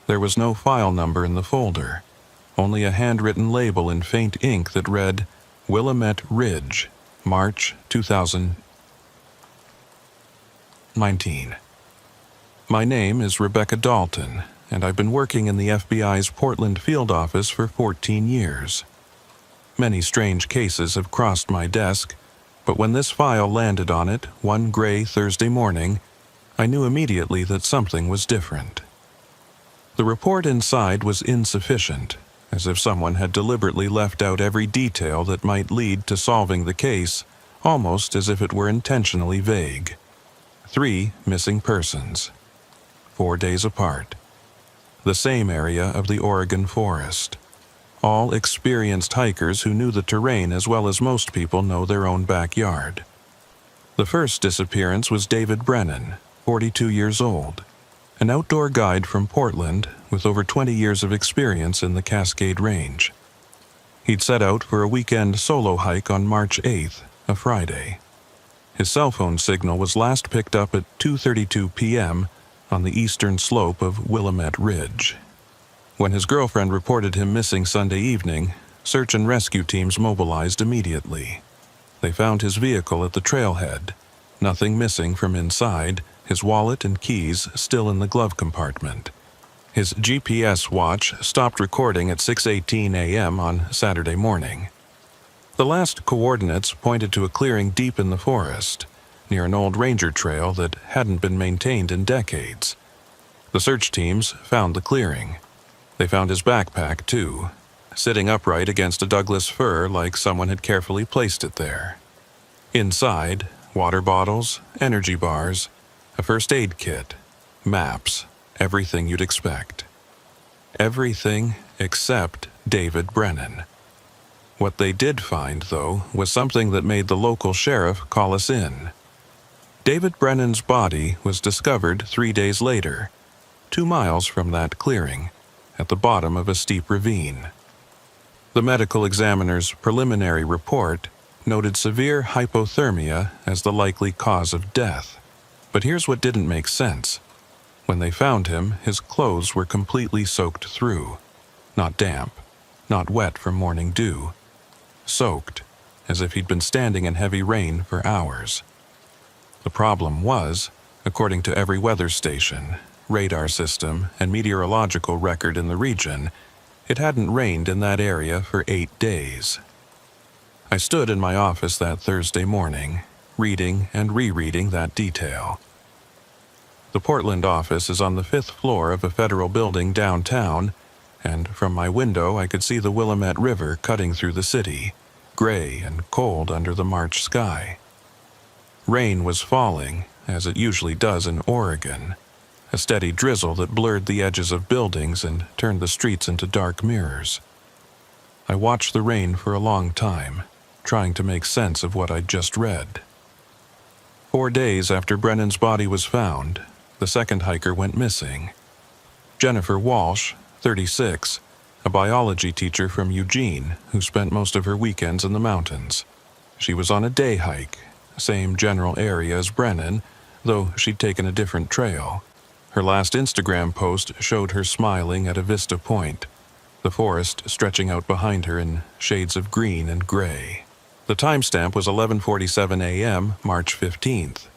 There was no file number in the folder, only a handwritten label in faint ink that read, Willamette Ridge, March 2019. My name is Rebecca Dalton, and I've been working in the FBI's Portland field office for 14 years. Many strange cases have crossed my desk, but when this file landed on it one gray Thursday morning, I knew immediately that something was different. The report inside was insufficient, as if someone had deliberately left out every detail that might lead to solving the case, almost as if it were intentionally vague. 3 missing persons, 4 days apart. The same area of the Oregon forest. All experienced hikers who knew the terrain as well as most people know their own backyard. The first disappearance was David Brennan, 42 years old, an outdoor guide from Portland with over 20 years of experience in the Cascade Range. He'd set out for a weekend solo hike on March 8th, a Friday. His cell phone signal was last picked up at 2:32 p.m. on the eastern slope of Willamette Ridge. When his girlfriend reported him missing Sunday evening, search and rescue teams mobilized immediately. They found his vehicle at the trailhead, nothing missing from inside, his wallet and keys still in the glove compartment. His GPS watch stopped recording at 6:18 a.m. on Saturday morning. The last coordinates pointed to a clearing deep in the forest, near an old ranger trail that hadn't been maintained in decades. The search teams found the clearing. They found his backpack, too, sitting upright against a Douglas fir like someone had carefully placed it there. Inside, water bottles, energy bars, a first aid kit, maps, everything you'd expect. Everything except David Brennan. What they did find, though, was something that made the local sheriff call us in. David Brennan's body was discovered 3 days later, 2 miles from that clearing, at the bottom of a steep ravine. The medical examiner's preliminary report noted severe hypothermia as the likely cause of death. But here's what didn't make sense. When they found him, his clothes were completely soaked through. Not damp, not wet from morning dew. Soaked, as if he'd been standing in heavy rain for hours. The problem was, according to every weather station, radar system, and meteorological record in the region, it hadn't rained in that area for 8 days. I stood in my office that Thursday morning, reading and rereading that detail. The Portland office is on the 5th floor of a federal building downtown, and from my window I could see the Willamette River cutting through the city, gray and cold under the March sky. Rain was falling, as it usually does in Oregon, a steady drizzle that blurred the edges of buildings and turned the streets into dark mirrors. I watched the rain for a long time, trying to make sense of what I'd just read. 4 days after Brennan's body was found, the second hiker went missing. Jennifer Walsh, 36, a biology teacher from Eugene who spent most of her weekends in the mountains. She was on a day hike, same general area as Brennan, though she'd taken a different trail. Her last Instagram post showed her smiling at a vista point, the forest stretching out behind her in shades of green and gray. The timestamp was 11:47 a.m., March 15th.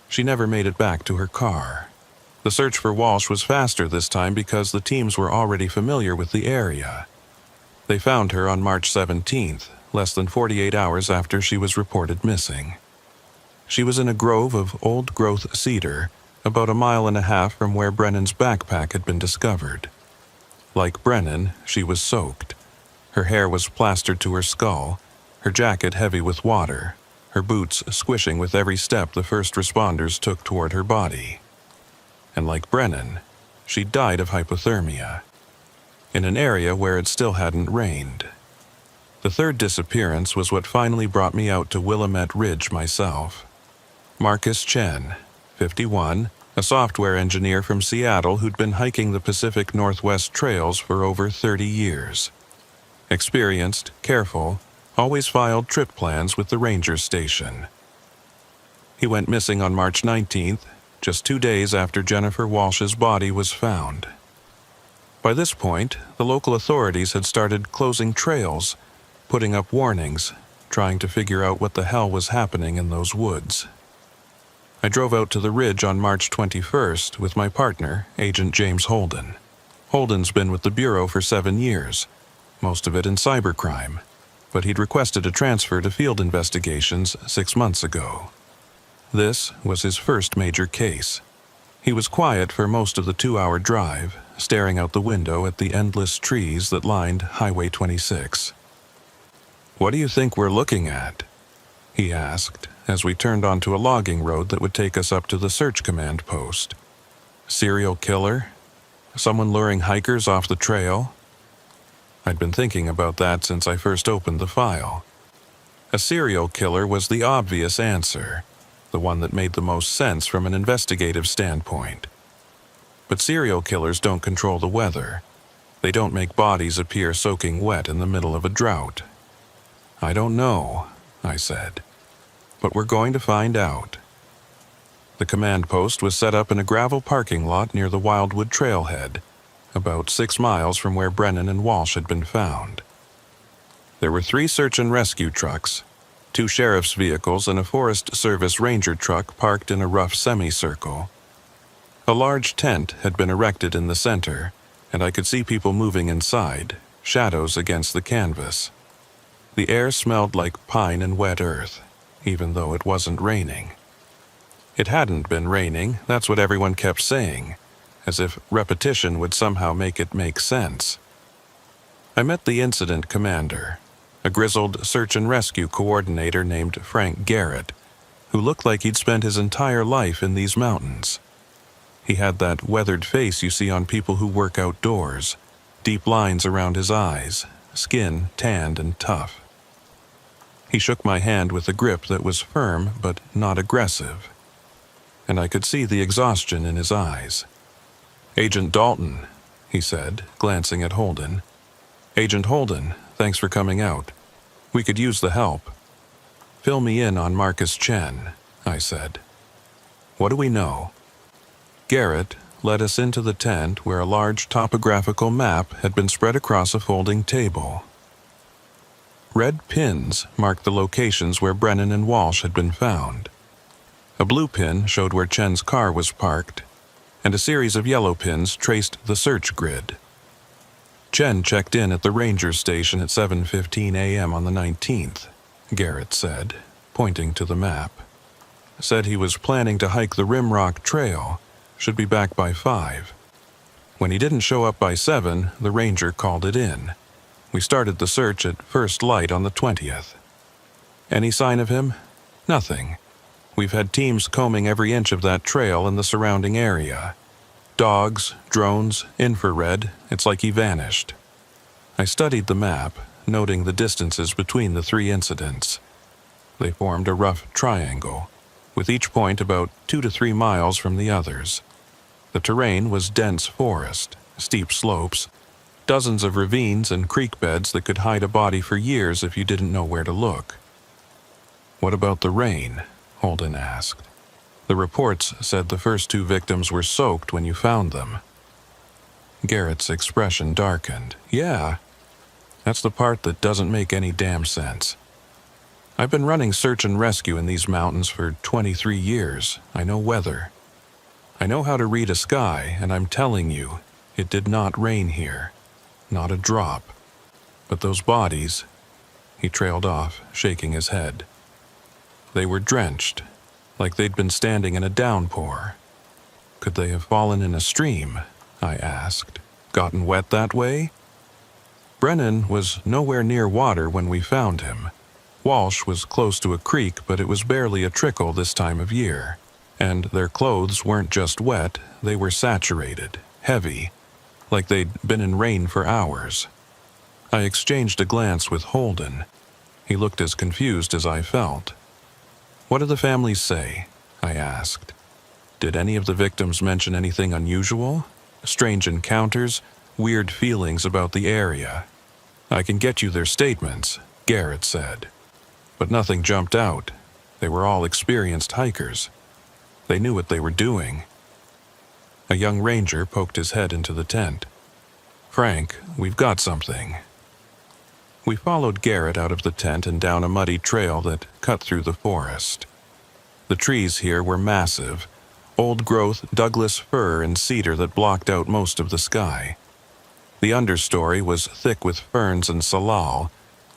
She never made it back to her car. The search for Walsh was faster this time because the teams were already familiar with the area. They found her on March 17th, less than 48 hours after she was reported missing. She was in a grove of old-growth cedar, about 1.5 miles from where Brennan's backpack had been discovered. Like Brennan, she was soaked. Her hair was plastered to her skull, her jacket heavy with water, her boots squishing with every step the first responders took toward her body. And like Brennan, she died of hypothermia, in an area where it still hadn't rained. The third disappearance was what finally brought me out to Willamette Ridge myself. Marcus Chen, 51, a software engineer from Seattle who'd been hiking the Pacific Northwest trails for over 30 years. Experienced, careful, always filed trip plans with the ranger station. He went missing on March 19th, just 2 days after Jennifer Walsh's body was found. By this point, the local authorities had started closing trails, putting up warnings, trying to figure out what the hell was happening in those woods. I drove out to the ridge on March 21st with my partner, Agent James Holden. Holden's been with the Bureau for 7 years, most of it in cybercrime, but he'd requested a transfer to field investigations 6 months ago. This was his first major case. He was quiet for most of the 2-hour drive, staring out the window at the endless trees that lined Highway 26. "What do you think we're looking at?" he asked as we turned onto a logging road that would take us up to the search command post. "Serial killer? Someone luring hikers off the trail?" I'd been thinking about that since I first opened the file. A serial killer was the obvious answer, the one that made the most sense from an investigative standpoint. But serial killers don't control the weather. They don't make bodies appear soaking wet in the middle of a drought. "I don't know," I said, "but we're going to find out." The command post was set up in a gravel parking lot near the Wildwood Trailhead, about 6 miles from where Brennan and Walsh had been found. There were 3 search and rescue trucks, 2 sheriff's vehicles and a Forest Service ranger truck parked in a rough semicircle. A large tent had been erected in the center, and I could see people moving inside, shadows against the canvas. The air smelled like pine and wet earth, even though it wasn't raining. It hadn't been raining, that's what everyone kept saying, as if repetition would somehow make it make sense. I met the incident commander, a grizzled search and rescue coordinator named Frank Garrett, who looked like he'd spent his entire life in these mountains. He had that weathered face you see on people who work outdoors, deep lines around his eyes, skin tanned and tough. He shook my hand with a grip that was firm but not aggressive, and I could see the exhaustion in his eyes. "Agent Dalton," he said, glancing at Holden. "Agent Holden, thanks for coming out. We could use the help." "Fill me in on Marcus Chen," I said. "What do we know?" Garrett led us into the tent where a large topographical map had been spread across a folding table. Red pins marked the locations where Brennan and Walsh had been found. A blue pin showed where Chen's car was parked, and a series of yellow pins traced the search grid. "Chen checked in at the ranger station at 7:15 a.m. on the 19th, Garrett said, pointing to the map. "Said he was planning to hike the Rimrock Trail, should be back by 5. When he didn't show up by 7, the ranger called it in. We started the search at first light on the 20th. Any sign of him? Nothing. We've had teams combing every inch of that trail and the surrounding area. Dogs, drones, infrared, it's like he vanished." I studied the map, noting the distances between the 3 incidents. They formed a rough triangle, with each point about 2 to 3 miles from the others. The terrain was dense forest, steep slopes, dozens of ravines and creek beds that could hide a body for years if you didn't know where to look. "What about the rain?" Holden asked. "The reports said the first 2 victims were soaked when you found them." Garrett's expression darkened. "Yeah, that's the part that doesn't make any damn sense. I've been running search and rescue in these mountains for 23 years. I know weather. I know how to read a sky, and I'm telling you, it did not rain here. Not a drop. But those bodies," he trailed off, shaking his head. "They were drenched, like they'd been standing in a downpour. Could they have fallen in a stream?" I asked. "Gotten wet that way?" Brennan was nowhere near water when we found him. Walsh was close to a creek, but it was barely a trickle this time of year. And their clothes weren't just wet, they were saturated, heavy, like they'd been in rain for hours. I exchanged a glance with Holden. He looked as confused as I felt. "What did the families say?" I asked. "Did any of the victims mention anything unusual? Strange encounters? Weird feelings about the area?" "I can get you their statements," Garrett said. "But nothing jumped out. They were all experienced hikers. They knew what they were doing." A young ranger poked his head into the tent. "Frank, we've got something." We followed Garrett out of the tent and down a muddy trail that cut through the forest. The trees here were massive, old-growth Douglas fir and cedar that blocked out most of the sky. The understory was thick with ferns and salal,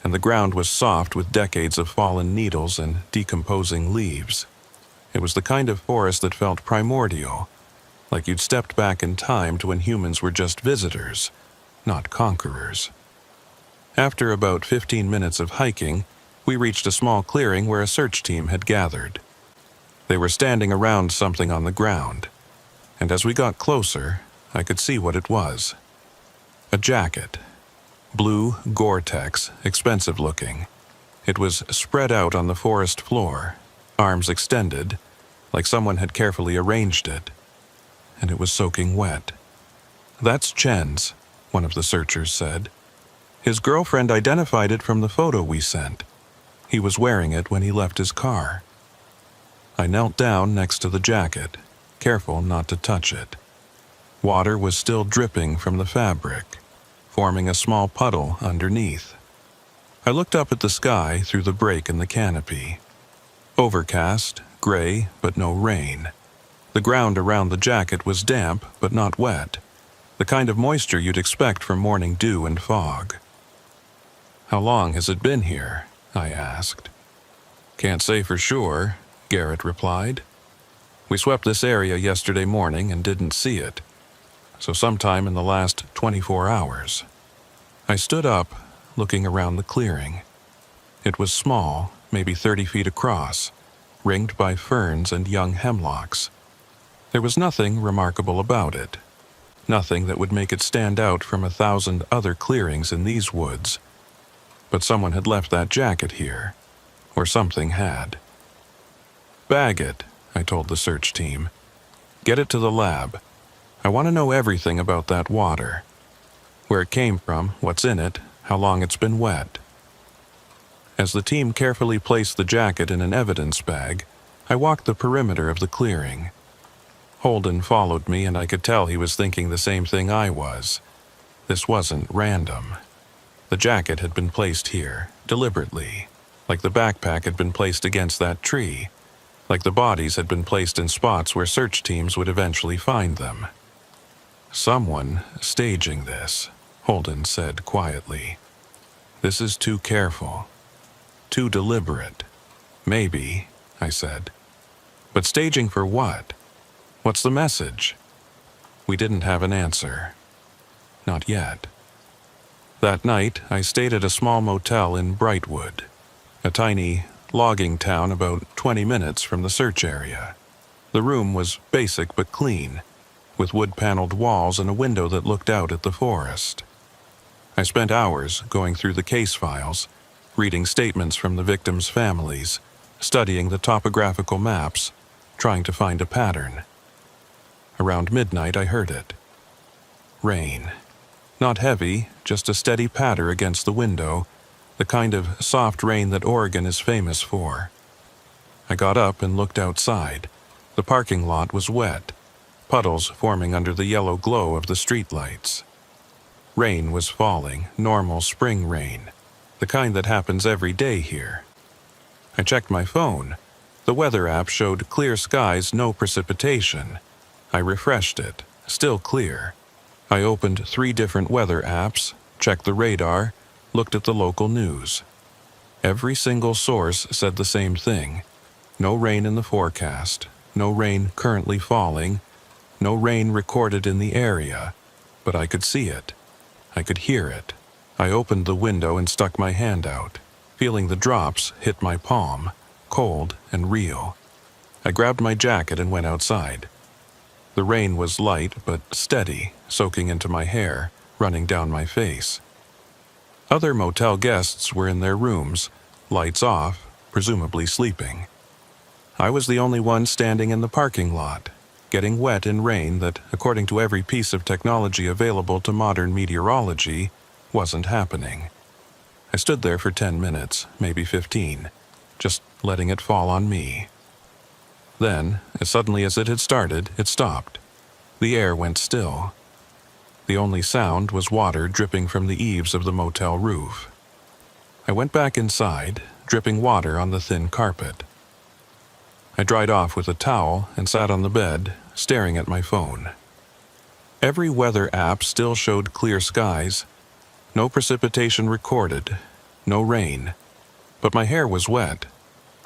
and the ground was soft with decades of fallen needles and decomposing leaves. It was the kind of forest that felt primordial, like you'd stepped back in time to when humans were just visitors, not conquerors. After about 15 minutes of hiking, we reached a small clearing where a search team had gathered. They were standing around something on the ground, and as we got closer, I could see what it was. A jacket. Blue Gore-Tex, expensive looking. It was spread out on the forest floor, arms extended, like someone had carefully arranged it, and it was soaking wet. "That's Chen's," one of the searchers said. "His girlfriend identified it from the photo we sent. He was wearing it when he left his car." I knelt down next to the jacket, careful not to touch it. Water was still dripping from the fabric, forming a small puddle underneath. I looked up at the sky through the break in the canopy. Overcast, gray, but no rain. The ground around the jacket was damp, but not wet, the kind of moisture you'd expect from morning dew and fog. "How long has it been here?" I asked. "Can't say for sure," Garrett replied. "We swept this area yesterday morning and didn't see it, so sometime in the last 24 hours. I stood up, looking around the clearing. It was small, maybe 30 feet across, ringed by ferns and young hemlocks. There was nothing remarkable about it, nothing that would make it stand out from 1,000 other clearings in these woods. But someone had left that jacket here, or something had. "Bag it," I told the search team. "Get it to the lab. I want to know everything about that water. Where it came from, what's in it, how long it's been wet." As the team carefully placed the jacket in an evidence bag, I walked the perimeter of the clearing. Holden followed me, and I could tell he was thinking the same thing I was. This wasn't random. The jacket had been placed here, deliberately, like the backpack had been placed against that tree, like the bodies had been placed in spots where search teams would eventually find them. "Someone staging this," Holden said quietly. "This is too careful, too deliberate." "Maybe," I said. "But staging for what? What's the message?" We didn't have an answer. Not yet. That night, I stayed at a small motel in Brightwood, a tiny logging town about 20 minutes from the search area. The room was basic but clean, with wood-paneled walls and a window that looked out at the forest. I spent hours going through the case files, reading statements from the victims' families, studying the topographical maps, trying to find a pattern. Around midnight, I heard it. Rain. Not heavy, just a steady patter against the window, the kind of soft rain that Oregon is famous for. I got up and looked outside. The parking lot was wet, puddles forming under the yellow glow of the streetlights. Rain was falling, normal spring rain, the kind that happens every day here. I checked my phone. The weather app showed clear skies, no precipitation. I refreshed it, still clear. I opened 3 different weather apps, checked the radar, looked at the local news. Every single source said the same thing. No rain in the forecast, no rain currently falling, no rain recorded in the area, but I could see it. I could hear it. I opened the window and stuck my hand out, feeling the drops hit my palm, cold and real. I grabbed my jacket and went outside. The rain was light but steady, soaking into my hair, running down my face. Other motel guests were in their rooms, lights off, presumably sleeping. I was the only one standing in the parking lot, getting wet in rain that, according to every piece of technology available to modern meteorology, wasn't happening. I stood there for 10 minutes, maybe 15, just letting it fall on me. Then, as suddenly as it had started, it stopped. The air went still. The only sound was water dripping from the eaves of the motel roof. I went back inside, dripping water on the thin carpet. I dried off with a towel and sat on the bed, staring at my phone. Every weather app still showed clear skies, no precipitation recorded, no rain, but my hair was wet,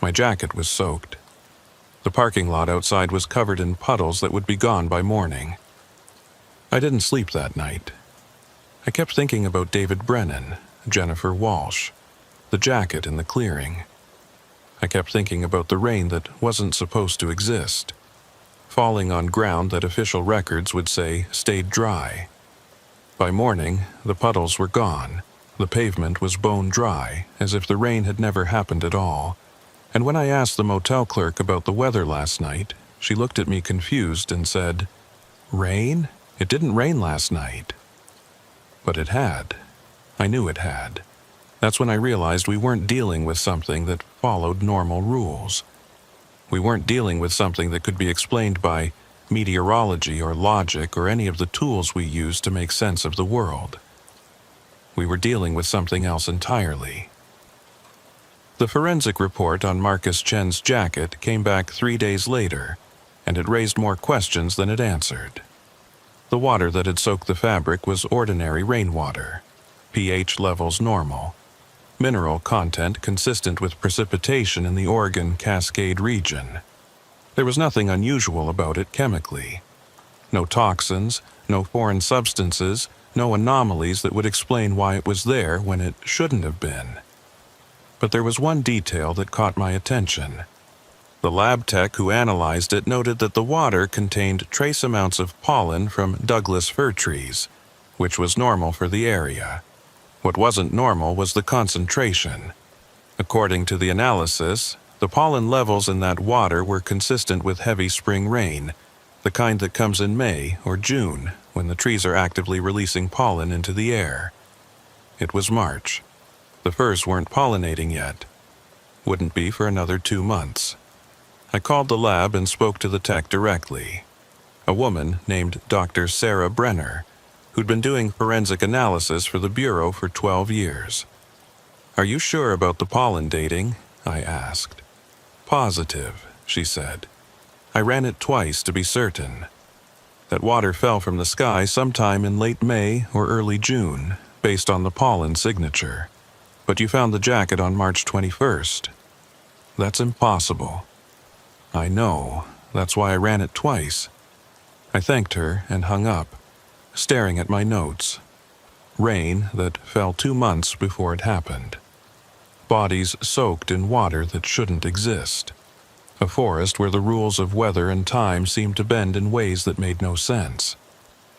my jacket was soaked. The parking lot outside was covered in puddles that would be gone by morning. I didn't sleep that night. I kept thinking about David Brennan, Jennifer Walsh, the jacket in the clearing. I kept thinking about the rain that wasn't supposed to exist, falling on ground that official records would say stayed dry. By morning, the puddles were gone. The pavement was bone dry, as if the rain had never happened at all. And when I asked the motel clerk about the weather last night, she looked at me confused and said, "Rain? It didn't rain last night." But it had. I knew it had. That's when I realized we weren't dealing with something that followed normal rules. We weren't dealing with something that could be explained by meteorology or logic or any of the tools we use to make sense of the world. We were dealing with something else entirely. The forensic report on Marcus Chen's jacket came back 3 days later, and it raised more questions than it answered. The water that had soaked the fabric was ordinary rainwater, pH levels normal, mineral content consistent with precipitation in the Oregon Cascade region. There was nothing unusual about it chemically. No toxins, no foreign substances, no anomalies that would explain why it was there when it shouldn't have been. But there was one detail that caught my attention. The lab tech who analyzed it noted that the water contained trace amounts of pollen from Douglas fir trees, which was normal for the area. What wasn't normal was the concentration. According to the analysis, the pollen levels in that water were consistent with heavy spring rain, the kind that comes in May or June when the trees are actively releasing pollen into the air. It was March. The firs weren't pollinating yet. Wouldn't be for another 2 months. I called the lab and spoke to the tech directly. A woman named Dr. Sarah Brenner, who'd been doing forensic analysis for the Bureau for 12 years. "Are you sure about the pollen dating?" I asked. "Positive," she said. "I ran it twice to be certain. That water fell from the sky sometime in late May or early June, based on the pollen signature. But you found the jacket on March 21st. That's impossible." "I know. That's why I ran it twice." I thanked her and hung up, staring at my notes. Rain that fell 2 months before it happened. Bodies soaked in water that shouldn't exist. A forest where the rules of weather and time seemed to bend in ways that made no sense.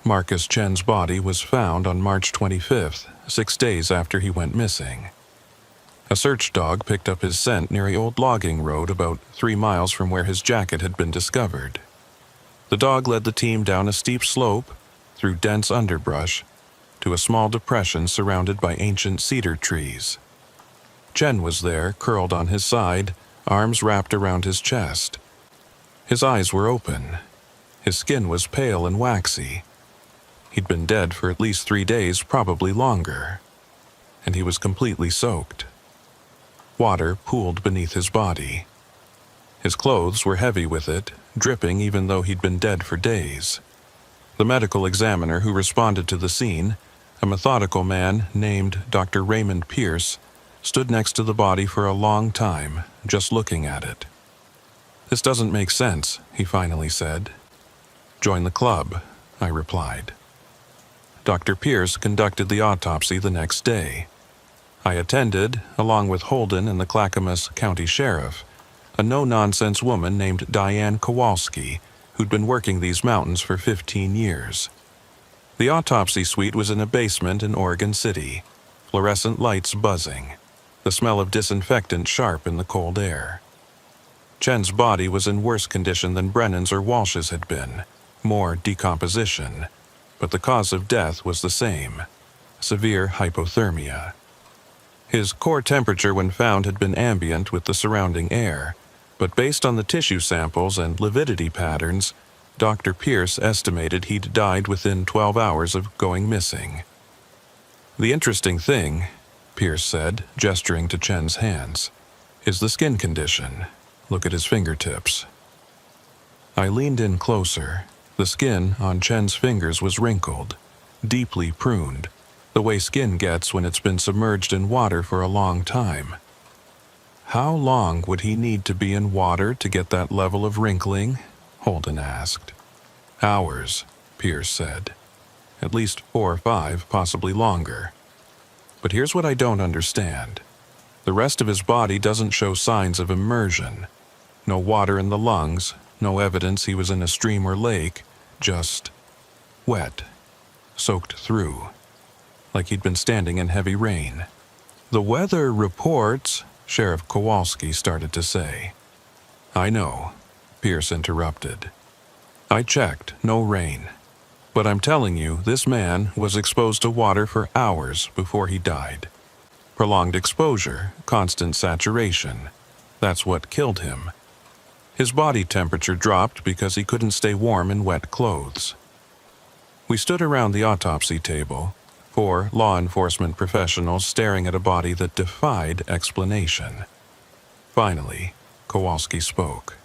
Marcus Chen's body was found on March 25th, 6 days after he went missing. A search dog picked up his scent near a old logging road about 3 miles from where his jacket had been discovered. The dog led the team down a steep slope, through dense underbrush, to a small depression surrounded by ancient cedar trees. Chen was there, curled on his side, arms wrapped around his chest. His eyes were open. His skin was pale and waxy. He'd been dead for at least 3 days, probably longer. And he was completely soaked. Water pooled beneath his body. His clothes were heavy with it, dripping even though he'd been dead for days. The medical examiner who responded to the scene, a methodical man named Dr. Raymond Pierce, stood next to the body for a long time, just looking at it. "This doesn't make sense," he finally said. "Join the club," I replied. Dr. Pierce conducted the autopsy the next day. I attended, along with Holden and the Clackamas County Sheriff, a no-nonsense woman named Diane Kowalski, who'd been working these mountains for 15 years. The autopsy suite was in a basement in Oregon City, fluorescent lights buzzing, the smell of disinfectant sharp in the cold air. Chen's body was in worse condition than Brennan's or Walsh's had been, more decomposition, but the cause of death was the same: severe hypothermia. His core temperature when found had been ambient with the surrounding air, but based on the tissue samples and lividity patterns, Dr. Pierce estimated he'd died within 12 hours of going missing. The interesting thing, Pierce said, gesturing to Chen's hands, is the skin condition. Look at his fingertips. I leaned in closer. The skin on Chen's fingers was wrinkled, deeply pruned, the way skin gets when it's been submerged in water for a long time. How long would he need to be in water to get that level of wrinkling? Holden asked. Hours, Pierce said. At least 4 or 5, possibly longer. But here's what I don't understand. The rest of his body doesn't show signs of immersion. No water in the lungs, no evidence he was in a stream or lake, just wet, soaked through, like he'd been standing in heavy rain. The weather reports, Sheriff Kowalski started to say. I know, Pierce interrupted. I checked, no rain. But I'm telling you, this man was exposed to water for hours before he died. Prolonged exposure, constant saturation. That's what killed him. His body temperature dropped because he couldn't stay warm in wet clothes. We stood around the autopsy table, 4 law enforcement professionals staring at a body that defied explanation. Finally, Kowalski spoke.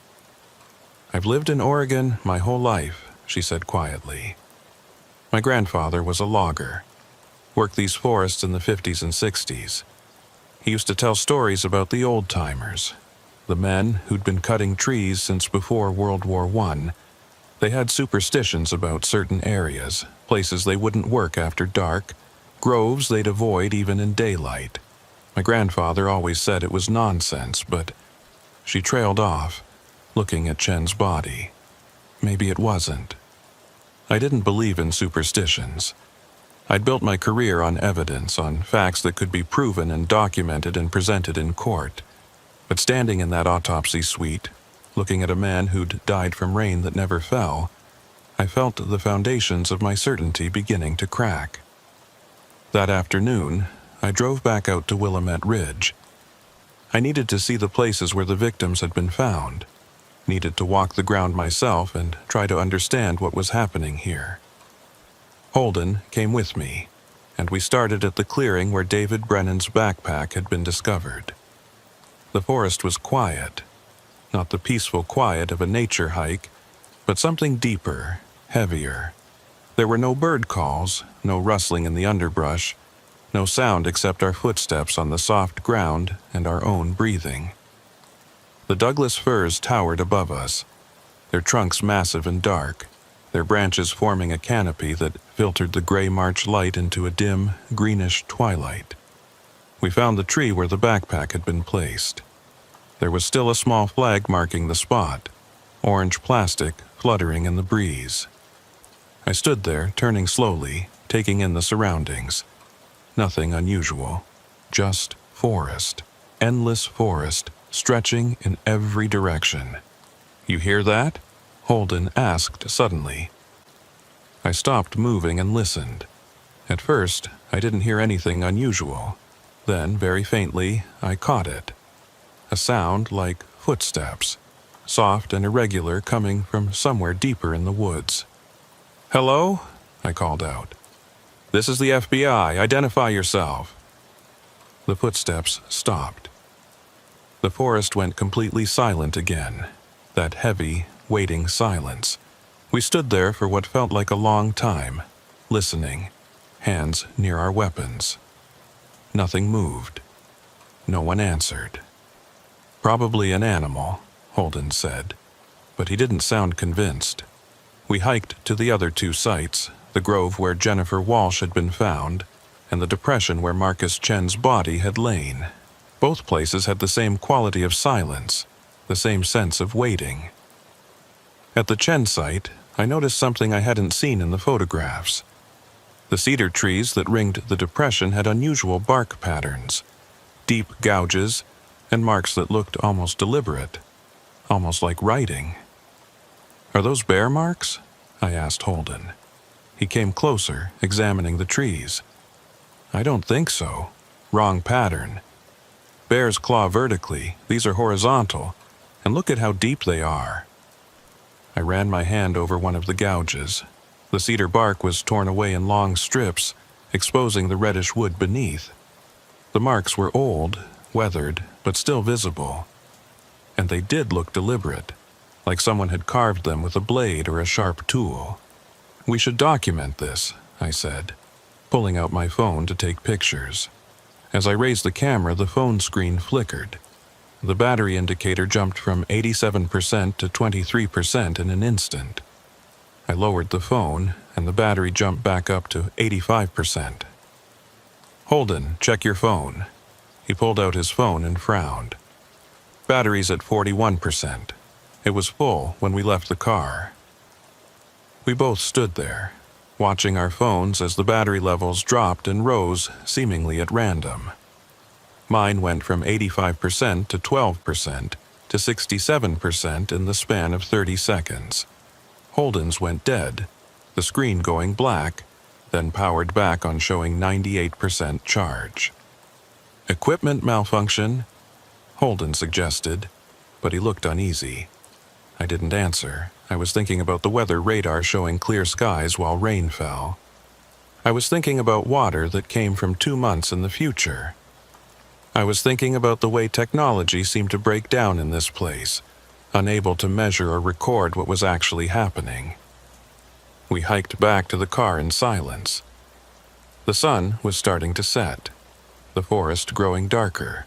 I've lived in Oregon my whole life, she said quietly. My grandfather was a logger, worked these forests in the 50s and 60s. He used to tell stories about the old-timers, the men who'd been cutting trees since before World War I. They had superstitions about certain areas, places they wouldn't work after dark, groves they'd avoid even in daylight. My grandfather always said it was nonsense, but she trailed off, looking at Chen's body. Maybe it wasn't. I didn't believe in superstitions. I'd built my career on evidence, on facts that could be proven and documented and presented in court. But standing in that autopsy suite, looking at a man who'd died from rain that never fell, I felt the foundations of my certainty beginning to crack. That afternoon, I drove back out to Willamette Ridge. I needed to see the places where the victims had been found. Needed to walk the ground myself and try to understand what was happening here. Holden came with me, and we started at the clearing where David Brennan's backpack had been discovered. The forest was quiet, not the peaceful quiet of a nature hike, but something deeper, heavier. There were no bird calls, no rustling in the underbrush, no sound except our footsteps on the soft ground and our own breathing. The Douglas firs towered above us, their trunks massive and dark, their branches forming a canopy that filtered the gray March light into a dim, greenish twilight. We found the tree where the backpack had been placed. There was still a small flag marking the spot, orange plastic fluttering in the breeze. I stood there, turning slowly, taking in the surroundings. Nothing unusual, just forest, endless forest, stretching in every direction. You hear that? Holden asked suddenly. I stopped moving and listened. At first, I didn't hear anything unusual. Then, very faintly, I caught it. A sound like footsteps, soft and irregular, coming from somewhere deeper in the woods. Hello? I called out. This is the FBI. Identify yourself. The footsteps stopped. The forest went completely silent again, that heavy, waiting silence. We stood there for what felt like a long time, listening, hands near our weapons. Nothing moved. No one answered. Probably an animal, Holden said, but he didn't sound convinced. We hiked to the other 2 sites, the grove where Jennifer Walsh had been found, and the depression where Marcus Chen's body had lain. Both places had the same quality of silence, the same sense of waiting. At the Chen site, I noticed something I hadn't seen in the photographs. The cedar trees that ringed the depression had unusual bark patterns, deep gouges, and marks that looked almost deliberate, almost like writing. Are those bear marks? I asked Holden. He came closer, examining the trees. I don't think so. Wrong pattern. Bears claw vertically, these are horizontal, and look at how deep they are. I ran my hand over one of the gouges. The cedar bark was torn away in long strips, exposing the reddish wood beneath. The marks were old, weathered, but still visible. And they did look deliberate, like someone had carved them with a blade or a sharp tool. "We should document this," I said, pulling out my phone to take pictures. As I raised the camera, the phone screen flickered. The battery indicator jumped from 87% to 23% in an instant. I lowered the phone, and the battery jumped back up to 85%. "Holden, check your phone." He pulled out his phone and frowned. "Battery's at 41%. It was full when we left the car." We both stood there, watching our phones as the battery levels dropped and rose seemingly at random. Mine went from 85% to 12% to 67% in the span of 30 seconds. Holden's went dead, the screen going black, then powered back on showing 98% charge. "Equipment malfunction?" Holden suggested, but he looked uneasy. I didn't answer. I was thinking about the weather radar showing clear skies while rain fell. I was thinking about water that came from 2 months in the future. I was thinking about the way technology seemed to break down in this place, unable to measure or record what was actually happening. We hiked back to the car in silence. The sun was starting to set, the forest growing darker,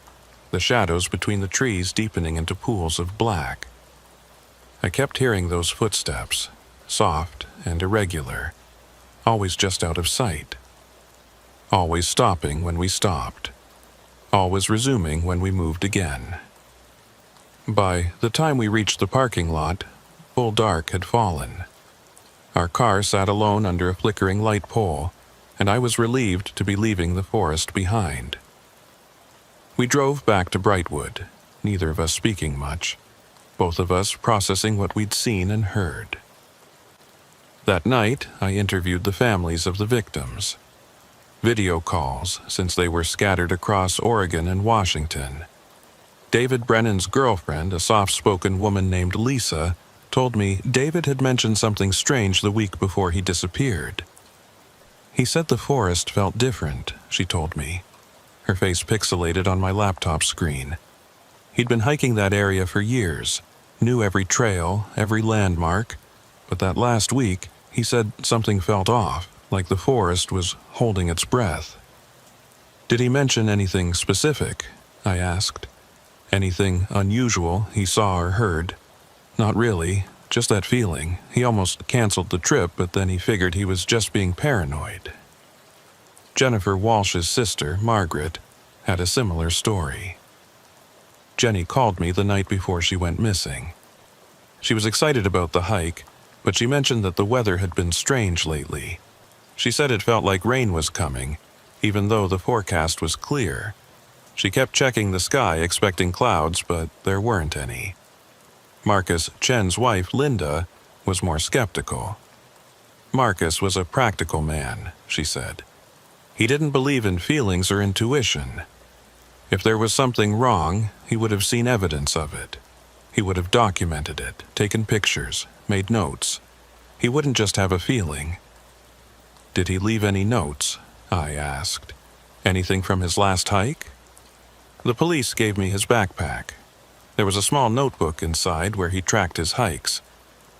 the shadows between the trees deepening into pools of black. I kept hearing those footsteps, soft and irregular, always just out of sight. Always stopping when we stopped. Always resuming when we moved again. By the time we reached the parking lot, full dark had fallen. Our car sat alone under a flickering light pole, and I was relieved to be leaving the forest behind. We drove back to Brightwood, neither of us speaking much, both of us processing what we'd seen and heard. That night, I interviewed the families of the victims. Video calls, since they were scattered across Oregon and Washington. David Brennan's girlfriend, a soft-spoken woman named Lisa, told me David had mentioned something strange the week before he disappeared. "He said the forest felt different," she told me, her face pixelated on my laptop screen. He'd been hiking that area for years, knew every trail, every landmark, but that last week, he said something felt off, like the forest was holding its breath. "Did he mention anything specific?" I asked. "Anything unusual he saw or heard?" "Not really, just that feeling. He almost canceled the trip, but then he figured he was just being paranoid." Jennifer Walsh's sister, Margaret, had a similar story. Jenny called me the night before she went missing. She was excited about the hike, but she mentioned that the weather had been strange lately. She said it felt like rain was coming, even though the forecast was clear. She kept checking the sky expecting clouds, but there weren't any. Marcus Chen's wife, Linda, was more skeptical. Marcus was a practical man, she said. He didn't believe in feelings or intuition. If there was something wrong, he would have seen evidence of it. He would have documented it, taken pictures, made notes. He wouldn't just have a feeling. "Did he leave any notes?" I asked. "Anything from his last hike?" The police gave me his backpack. There was a small notebook inside where he tracked his hikes.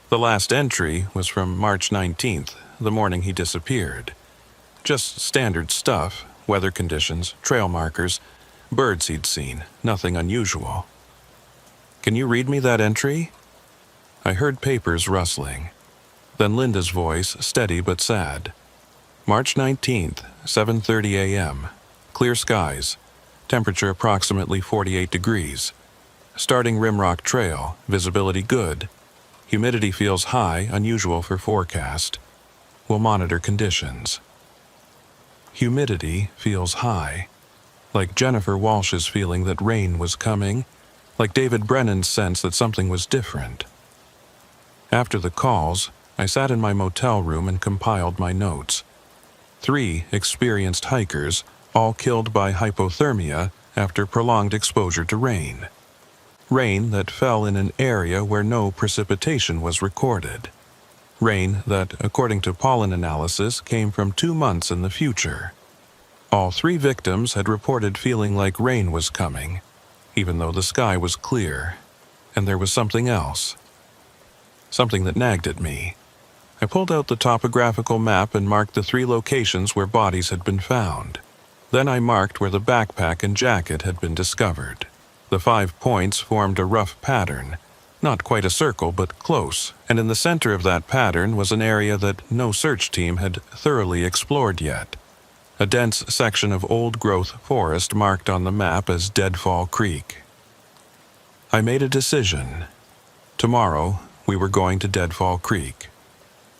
The last entry was from March 19th, the morning he disappeared. Just standard stuff, weather conditions, trail markers, birds he'd seen, nothing unusual. "Can you read me that entry?" I heard papers rustling. Then Linda's voice, steady but sad. "March 19th, 7:30 a.m. Clear skies. Temperature approximately 48 degrees. Starting Rimrock Trail, visibility good. Humidity feels high, unusual for forecast. Will monitor conditions." Humidity feels high. Like Jennifer Walsh's feeling that rain was coming, like David Brennan's sense that something was different. After the calls, I sat in my motel room and compiled my notes. 3 experienced hikers, all killed by hypothermia after prolonged exposure to rain. Rain that fell in an area where no precipitation was recorded. Rain that, according to pollen analysis, came from 2 months in the future. All 3 victims had reported feeling like rain was coming, even though the sky was clear. And there was something else. Something that nagged at me. I pulled out the topographical map and marked the 3 locations where bodies had been found. Then I marked where the backpack and jacket had been discovered. The 5 points formed a rough pattern, not quite a circle but close, and in the center of that pattern was an area that no search team had thoroughly explored yet. A dense section of old-growth forest marked on the map as Deadfall Creek. I made a decision. Tomorrow, we were going to Deadfall Creek.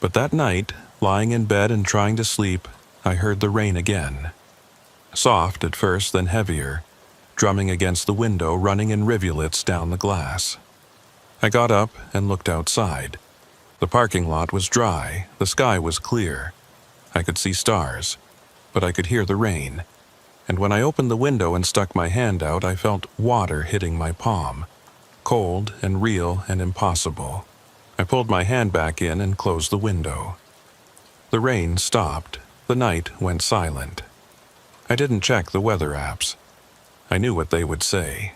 But that night, lying in bed and trying to sleep, I heard the rain again. Soft at first, then heavier, drumming against the window, running in rivulets down the glass. I got up and looked outside. The parking lot was dry, the sky was clear. I could see stars, but I could hear the rain. And when I opened the window and stuck my hand out, I felt water hitting my palm. Cold and real and impossible. I pulled my hand back in and closed the window. The rain stopped. The night went silent. I didn't check the weather apps. I knew what they would say.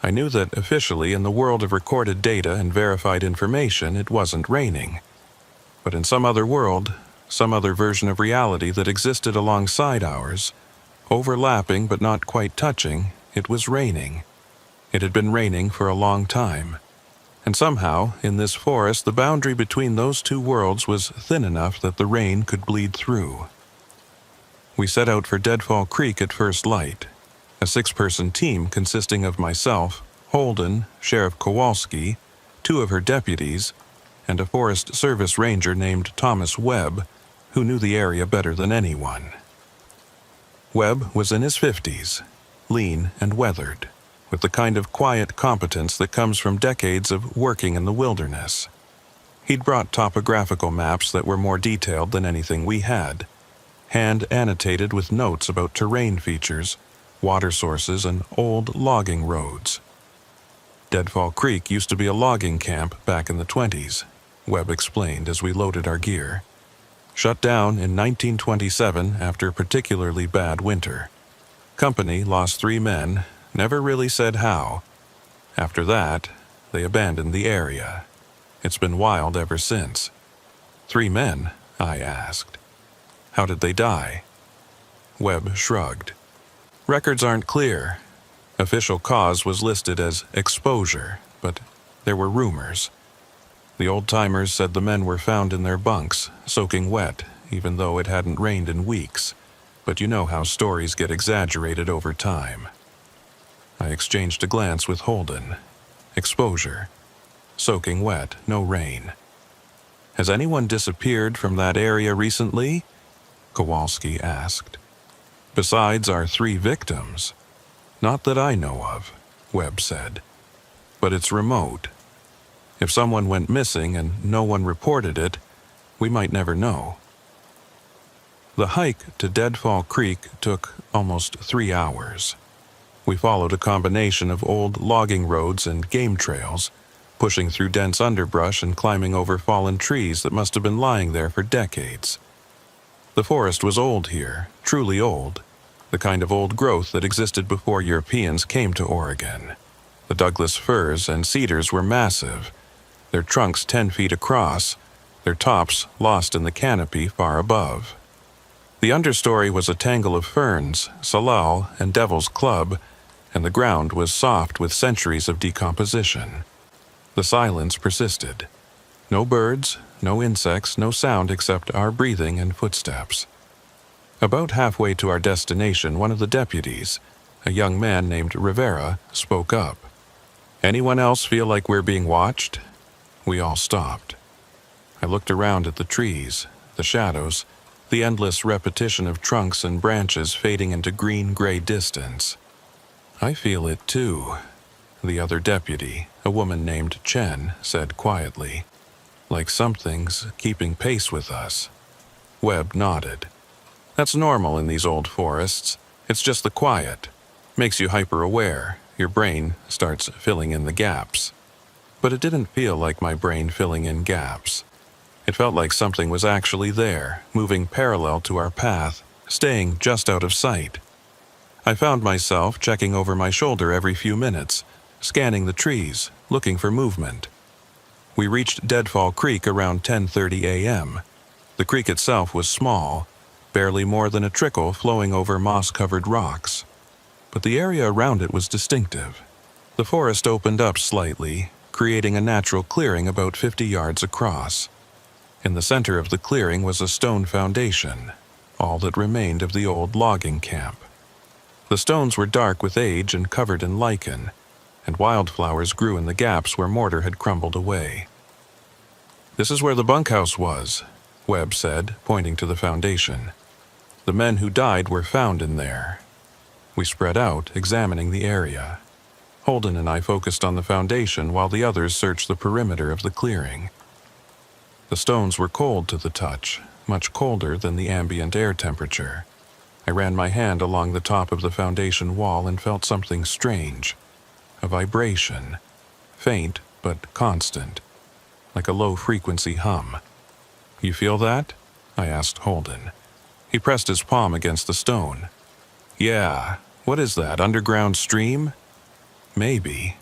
I knew that officially, in the world of recorded data and verified information, it wasn't raining. But in some other world, some other version of reality that existed alongside ours, overlapping but not quite touching, it was raining. It had been raining for a long time. And somehow, in this forest, the boundary between those 2 worlds was thin enough that the rain could bleed through. We set out for Deadfall Creek at first light, a 6-person team consisting of myself, Holden, Sheriff Kowalski, 2 of her deputies, and a Forest Service ranger named Thomas Webb, who knew the area better than anyone. Webb was in his 50s, lean and weathered, with the kind of quiet competence that comes from decades of working in the wilderness. He'd brought topographical maps that were more detailed than anything we had, hand-annotated with notes about terrain features, water sources, and old logging roads. Deadfall Creek used to be a logging camp back in the 20s, Webb explained as we loaded our gear. Shut down in 1927 after a particularly bad winter. Company lost 3 men, never really said how. After that, they abandoned the area. It's been wild ever since. 3 men, I asked. How did they die? Webb shrugged. Records aren't clear. Official cause was listed as exposure, but there were rumors. The old-timers said the men were found in their bunks, soaking wet, even though it hadn't rained in weeks. But you know how stories get exaggerated over time. I exchanged a glance with Holden. Exposure. Soaking wet, no rain. Has anyone disappeared from that area recently? Kowalski asked. Besides our 3 victims. Not that I know of, Webb said. But it's remote. If someone went missing and no one reported it, we might never know. The hike to Deadfall Creek took almost 3 hours. We followed a combination of old logging roads and game trails, pushing through dense underbrush and climbing over fallen trees that must have been lying there for decades. The forest was old here, truly old, the kind of old growth that existed before Europeans came to Oregon. The Douglas firs and cedars were massive, their trunks 10 feet across, their tops lost in the canopy far above. The understory was a tangle of ferns, salal, and devil's club, and the ground was soft with centuries of decomposition. The silence persisted. No birds, no insects, no sound except our breathing and footsteps. About halfway to our destination, one of the deputies, a young man named Rivera, spoke up. Anyone else feel like we're being watched? We all stopped. I looked around at the trees, the shadows, the endless repetition of trunks and branches fading into green-gray distance. I feel it too, the other deputy, a woman named Chen, said quietly. Like something's keeping pace with us. Webb nodded. That's normal in these old forests. It's just the quiet. Makes you hyper-aware, your brain starts filling in the gaps. But it didn't feel like my brain filling in gaps. It felt like something was actually there, moving parallel to our path, staying just out of sight. I found myself checking over my shoulder every few minutes, scanning the trees, looking for movement. We reached Deadfall Creek around 10:30 a.m. The creek itself was small, barely more than a trickle flowing over moss-covered rocks. But the area around it was distinctive. The forest opened up slightly, creating a natural clearing about 50 yards across. In the center of the clearing was a stone foundation, all that remained of the old logging camp. The stones were dark with age and covered in lichen, and wildflowers grew in the gaps where mortar had crumbled away. "This is where the bunkhouse was," Webb said, pointing to the foundation. "The men who died were found in there." We spread out, examining the area. Holden and I focused on the foundation while the others searched the perimeter of the clearing. The stones were cold to the touch, much colder than the ambient air temperature. I ran my hand along the top of the foundation wall and felt something strange. A vibration. Faint, but constant. Like a low-frequency hum. "You feel that?" I asked Holden. He pressed his palm against the stone. "Yeah. What is that, underground stream?" "Maybe,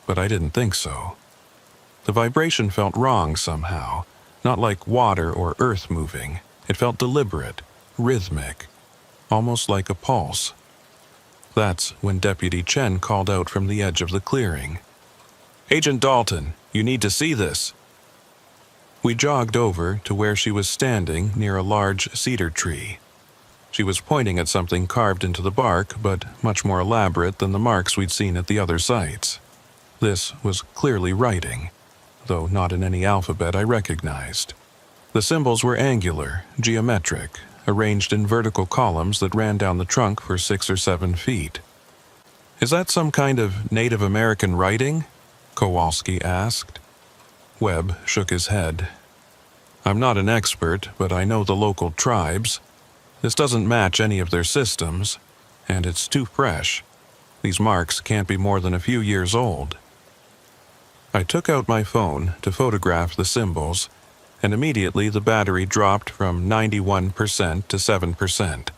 but I didn't think so." The vibration felt wrong somehow, not like water or earth moving. It felt deliberate, rhythmic, almost like a pulse. That's when Deputy Chen called out from the edge of the clearing. "Agent Dalton, you need to see this." We jogged over to where she was standing near a large cedar tree. She was pointing at something carved into the bark, but much more elaborate than the marks we'd seen at the other sites. This was clearly writing, though not in any alphabet I recognized. The symbols were angular, geometric, arranged in vertical columns that ran down the trunk for 6 or 7 feet. "Is that some kind of Native American writing?" Kowalski asked. Webb shook his head. "I'm not an expert, but I know the local tribes. This doesn't match any of their systems, and it's too fresh. These marks can't be more than a few years old." I took out my phone to photograph the symbols, and immediately the battery dropped from 91% to 7%.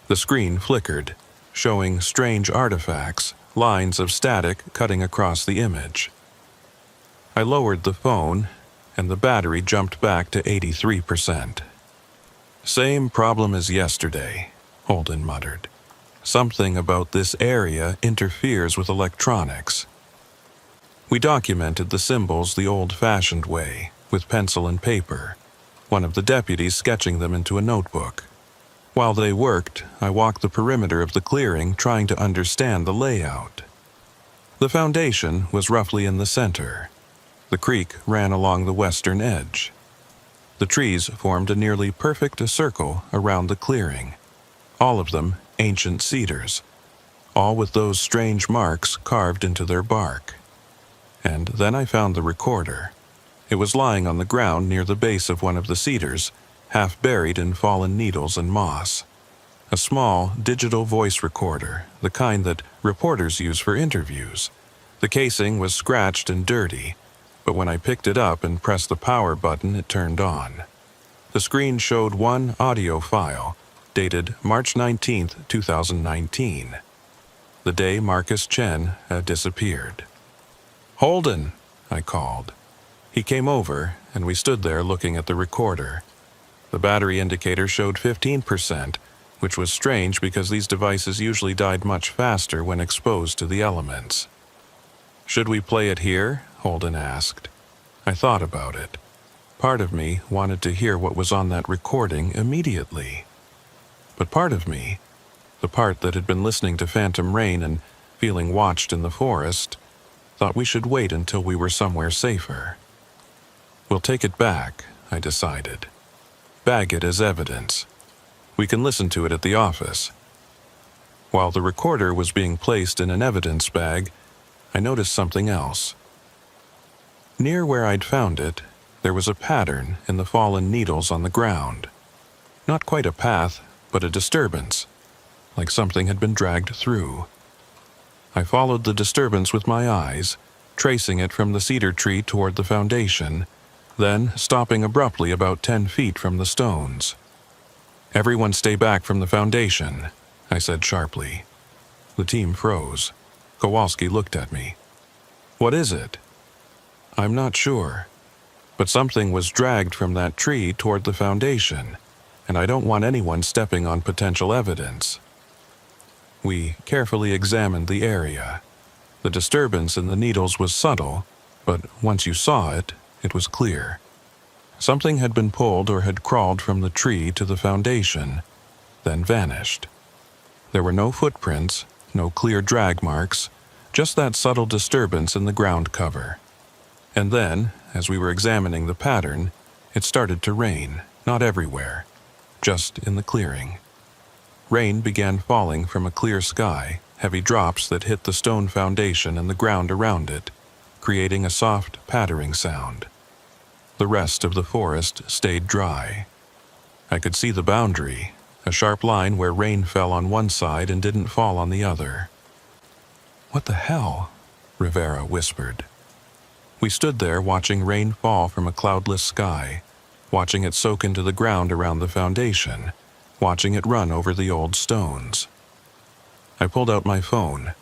The screen flickered, showing strange artifacts, lines of static cutting across the image. I lowered the phone, and the battery jumped back to 83%. "Same problem as yesterday," Holden muttered. "Something about this area interferes with electronics." We documented the symbols the old-fashioned way, with pencil and paper, one of the deputies sketching them into a notebook. While they worked, I walked the perimeter of the clearing trying to understand the layout. The foundation was roughly in the center. The creek ran along the western edge. The trees formed a nearly perfect circle around the clearing, all of them ancient cedars, all with those strange marks carved into their bark. And then I found the recorder. It was lying on the ground near the base of one of the cedars, half buried in fallen needles and moss. A small, digital voice recorder, the kind that reporters use for interviews. The casing was scratched and dirty, but when I picked it up and pressed the power button, it turned on. The screen showed one audio file, dated March 19, 2019, the day Marcus Chen had disappeared. "Holden," I called. He came over, and we stood there looking at the recorder. The battery indicator showed 15%, which was strange because these devices usually died much faster when exposed to the elements. "Should we play it here?" Holden asked. I thought about it. Part of me wanted to hear what was on that recording immediately. But part of me, the part that had been listening to Phantom Rain and feeling watched in the forest, thought we should wait until we were somewhere safer. "We'll take it back," I decided. "Bag it as evidence. We can listen to it at the office." While the recorder was being placed in an evidence bag, I noticed something else. Near where I'd found it, there was a pattern in the fallen needles on the ground. Not quite a path, but a disturbance, like something had been dragged through. I followed the disturbance with my eyes, tracing it from the cedar tree toward the foundation, then stopping abruptly about 10 feet from the stones. "Everyone stay back from the foundation," I said sharply. The team froze. Kowalski looked at me. "What is it?" "I'm not sure, but something was dragged from that tree toward the foundation, and I don't want anyone stepping on potential evidence." We carefully examined the area. The disturbance in the needles was subtle, but once you saw it, it was clear. Something had been pulled or had crawled from the tree to the foundation, then vanished. There were no footprints, no clear drag marks, just that subtle disturbance in the ground cover. And then, as we were examining the pattern, it started to rain, not everywhere, just in the clearing. Rain began falling from a clear sky, heavy drops that hit the stone foundation and the ground around it, creating a soft, pattering sound. The rest of the forest stayed dry. I could see the boundary, a sharp line where rain fell on one side and didn't fall on the other. "What the hell?" Rivera whispered. We stood there watching rain fall from a cloudless sky, watching it soak into the ground around the foundation, watching it run over the old stones. I pulled out my phone.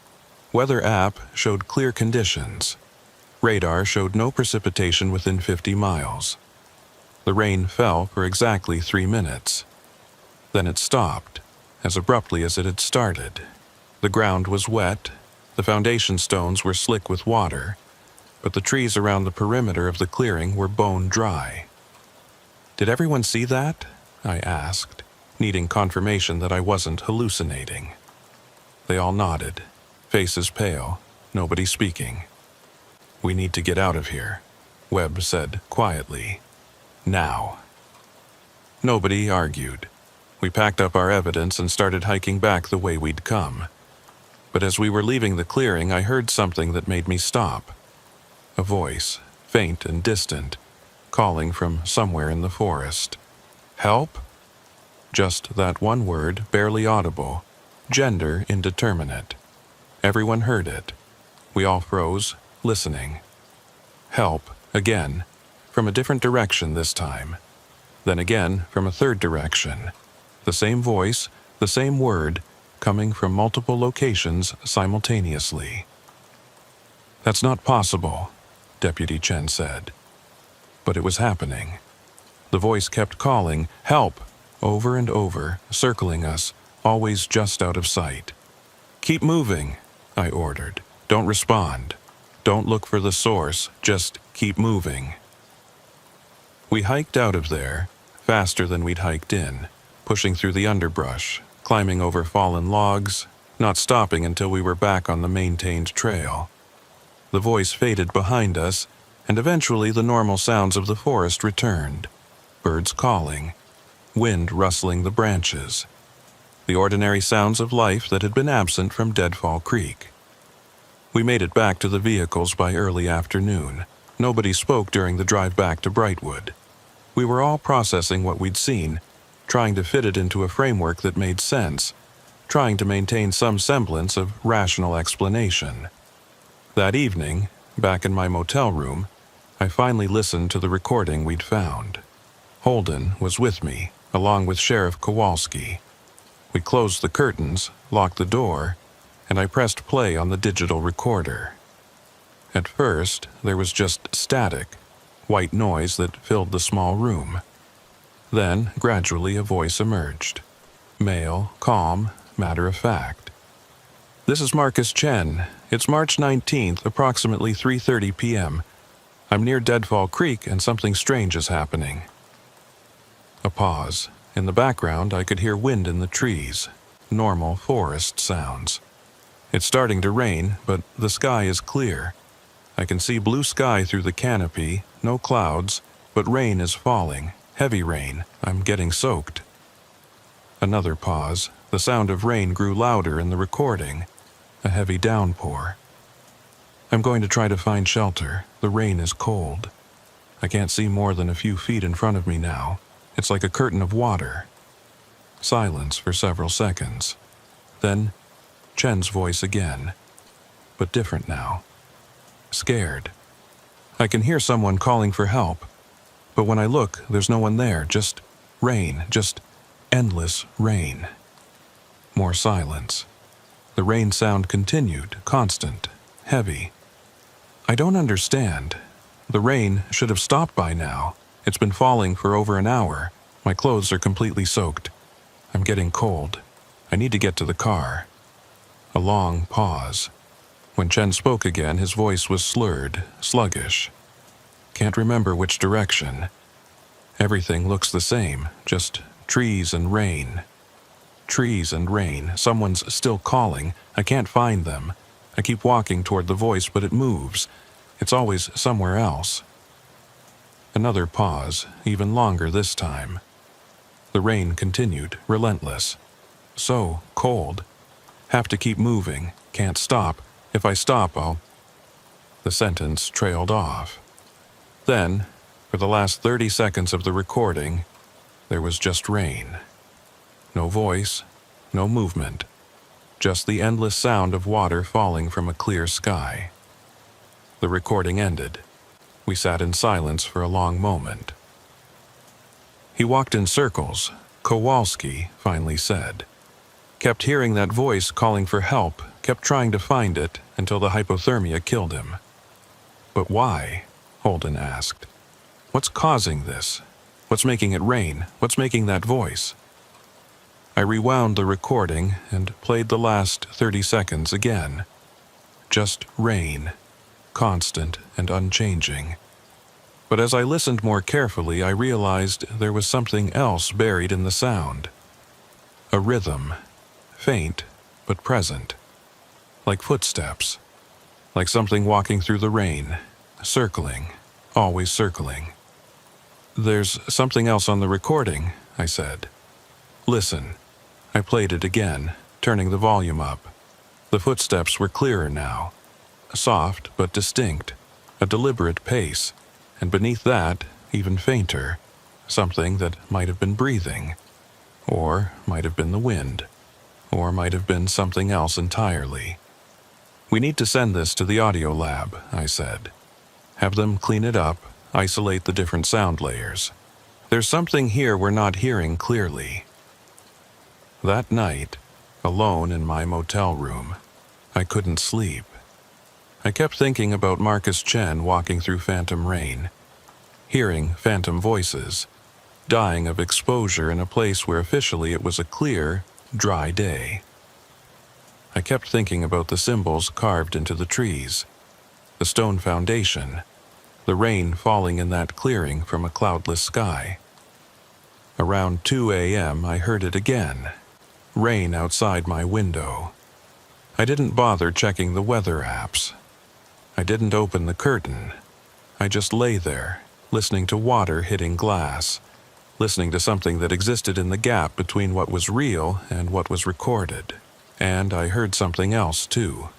Weather app showed clear conditions. Radar showed no precipitation within 50 miles. The rain fell for exactly 3 minutes. Then it stopped, as abruptly as it had started. The ground was wet, the foundation stones were slick with water, but the trees around the perimeter of the clearing were bone dry. "Did everyone see that?" I asked, needing confirmation that I wasn't hallucinating. They all nodded, faces pale, nobody speaking. "We need to get out of here," Webb said quietly. "Now." Nobody argued. We packed up our evidence and started hiking back the way we'd come. But as we were leaving the clearing, I heard something that made me stop. A voice, faint and distant, calling from somewhere in the forest. "Help?" Just that one word, barely audible, gender indeterminate. Everyone heard it. We all froze, listening. "Help," again, from a different direction this time. Then again, from a third direction. The same voice, the same word, coming from multiple locations simultaneously. "That's not possible," Deputy Chen said. But it was happening. The voice kept calling, "Help!" over and over, circling us, always just out of sight. "Keep moving," I ordered. "Don't respond. Don't look for the source, just keep moving." We hiked out of there, faster than we'd hiked in, pushing through the underbrush, climbing over fallen logs, not stopping until we were back on the maintained trail. The voice faded behind us, and eventually the normal sounds of the forest returned. Birds calling, wind rustling the branches, the ordinary sounds of life that had been absent from Deadfall Creek. We made it back to the vehicles by early afternoon. Nobody spoke during the drive back to Brightwood. We were all processing what we'd seen, trying to fit it into a framework that made sense, trying to maintain some semblance of rational explanation. That evening, back in my motel room, I finally listened to the recording we'd found. Holden was with me, along with Sheriff Kowalski. We closed the curtains, locked the door, and I pressed play on the digital recorder. At first, there was just static, white noise that filled the small room. Then, gradually, a voice emerged. Male, calm, matter-of-fact. "This is Marcus Chen. It's March 19th, approximately 3:30 p.m. I'm near Deadfall Creek and something strange is happening." A pause. In the background, I could hear wind in the trees. Normal forest sounds. It's starting to rain, but the sky is clear. I can see blue sky through the canopy, no clouds, but rain is falling. Heavy rain. I'm getting soaked. Another pause. The sound of rain grew louder in the recording. A heavy downpour. "I'm going to try to find shelter. The rain is cold. I can't see more than a few feet in front of me now. It's like a curtain of water." Silence for several seconds. Then, Chen's voice again. but different now. Scared. I can hear someone calling for help, but when I look, there's no one there, just rain, just endless rain. More silence. The rain sound continued, constant, heavy. I don't understand. The rain should have stopped by now. It's been falling for over an hour. My clothes are completely soaked. I'm getting cold. I need to get to the car. A long pause. When Chen spoke again, his voice was slurred, sluggish. Can't remember which direction. Everything looks the same, just trees and rain. Trees and rain. Someone's still calling. I can't find them. I keep walking toward the voice, but it moves. It's always somewhere else. Another pause, even longer this time. The rain continued, relentless. So cold. Have to keep moving. Can't stop. If I stop, I'll... The sentence trailed off. Then, for the last 30 seconds of the recording, there was just rain. No voice, no movement. Just the endless sound of water falling from a clear sky. The recording ended. We sat in silence for a long moment. He walked in circles, Kowalski finally said. Kept hearing that voice calling for help, kept trying to find it until the hypothermia killed him. But why? Holden asked. What's causing this? What's making it rain? What's making that voice? I rewound the recording and played the last 30 seconds again. Just rain, constant and unchanging. But as I listened more carefully, I realized there was something else buried in the sound. A rhythm, faint but present. Like footsteps. Like something walking through the rain, circling, always circling. There's something else on the recording, I said. Listen. I played it again, turning the volume up. The footsteps were clearer now. Soft but distinct, a deliberate pace, and beneath that, even fainter, something that might have been breathing, or might have been the wind, or might have been something else entirely. We need to send this to the audio lab, I said. Have them clean it up, isolate the different sound layers. There's something here we're not hearing clearly. That night, alone in my motel room, I couldn't sleep. I kept thinking about Marcus Chen walking through phantom rain, hearing phantom voices, dying of exposure in a place where officially it was a clear, dry day. I kept thinking about the symbols carved into the trees, the stone foundation, the rain falling in that clearing from a cloudless sky. Around 2 a.m. I heard it again, rain outside my window. I didn't bother checking the weather apps. I didn't open the curtain. I just lay there, listening to water hitting glass, listening to something that existed in the gap between what was real and what was recorded. And I heard something else, too.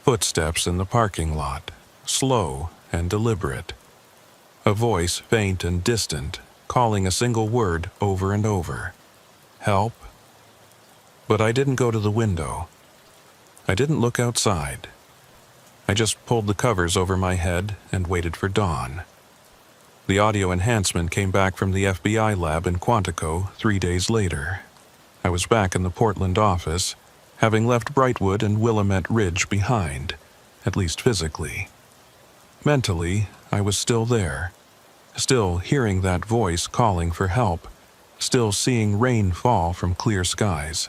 Footsteps in the parking lot, slow and deliberate. A voice faint and distant, calling a single word over and over. Help. But I didn't go to the window. I didn't look outside. I just pulled the covers over my head and waited for dawn. The audio enhancement came back from the FBI lab in Quantico 3 days later. I was back in the Portland office, having left Brightwood and Willamette Ridge behind, at least physically. Mentally, I was still there, still hearing that voice calling for help, still seeing rain fall from clear skies.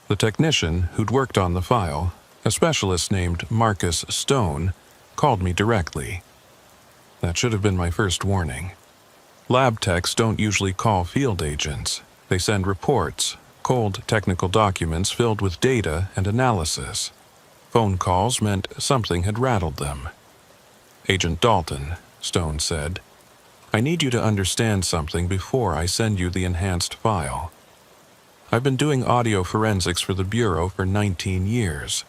The technician who'd worked on the file, a specialist named Marcus Stone, called me directly. That should have been my first warning. Lab techs don't usually call field agents. They send reports, cold technical documents filled with data and analysis. Phone calls meant something had rattled them. Agent Dalton, Stone said, I need you to understand something before I send you the enhanced file. I've been doing audio forensics for the Bureau for 19 years.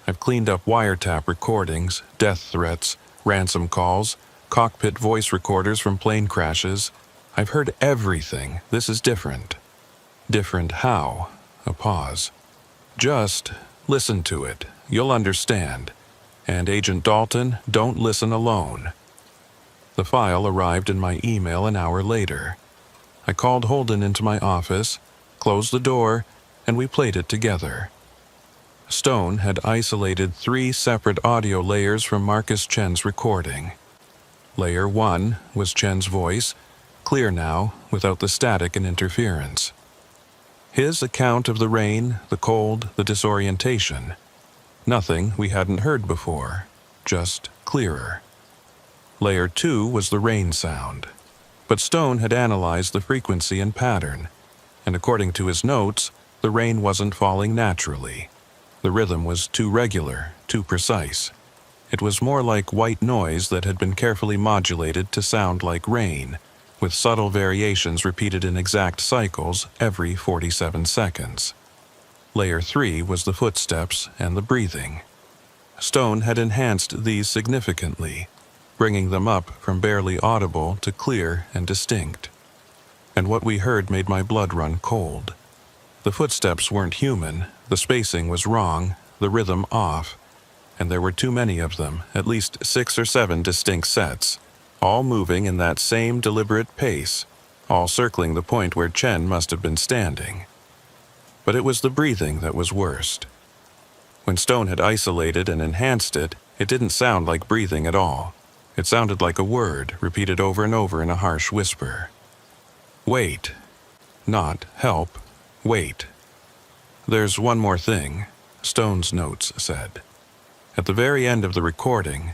I've cleaned up wiretap recordings, death threats, ransom calls, cockpit voice recorders from plane crashes. I've heard everything. This is different. Different how? A pause. Just Listen to it. You'll understand. And Agent Dalton, don't listen alone. The file arrived in my email an hour later. I called Holden into my office, closed the door, and we played it together. Stone had isolated 3 separate audio layers from Marcus Chen's recording. Layer 1 was Chen's voice, clear now, without the static and interference. His account of the rain, the cold, the disorientation. Nothing we hadn't heard before, just clearer. Layer 2 was the rain sound. But Stone had analyzed the frequency and pattern, and according to his notes, the rain wasn't falling naturally. The rhythm was too regular, too precise. It was more like white noise that had been carefully modulated to sound like rain, with subtle variations repeated in exact cycles every 47 seconds. Layer 3 was the footsteps and the breathing. Stone had enhanced these significantly, bringing them up from barely audible to clear and distinct. And what we heard made my blood run cold. The footsteps weren't human, the spacing was wrong, the rhythm off, and there were too many of them, at least 6 or 7 distinct sets, all moving in that same deliberate pace, all circling the point where Chen must have been standing. But it was the breathing that was worst. When Stone had isolated and enhanced it, it didn't sound like breathing at all. It sounded like a word, repeated over and over in a harsh whisper. Wait. Not help. Wait. There's one more thing, Stone's notes said. At the very end of the recording,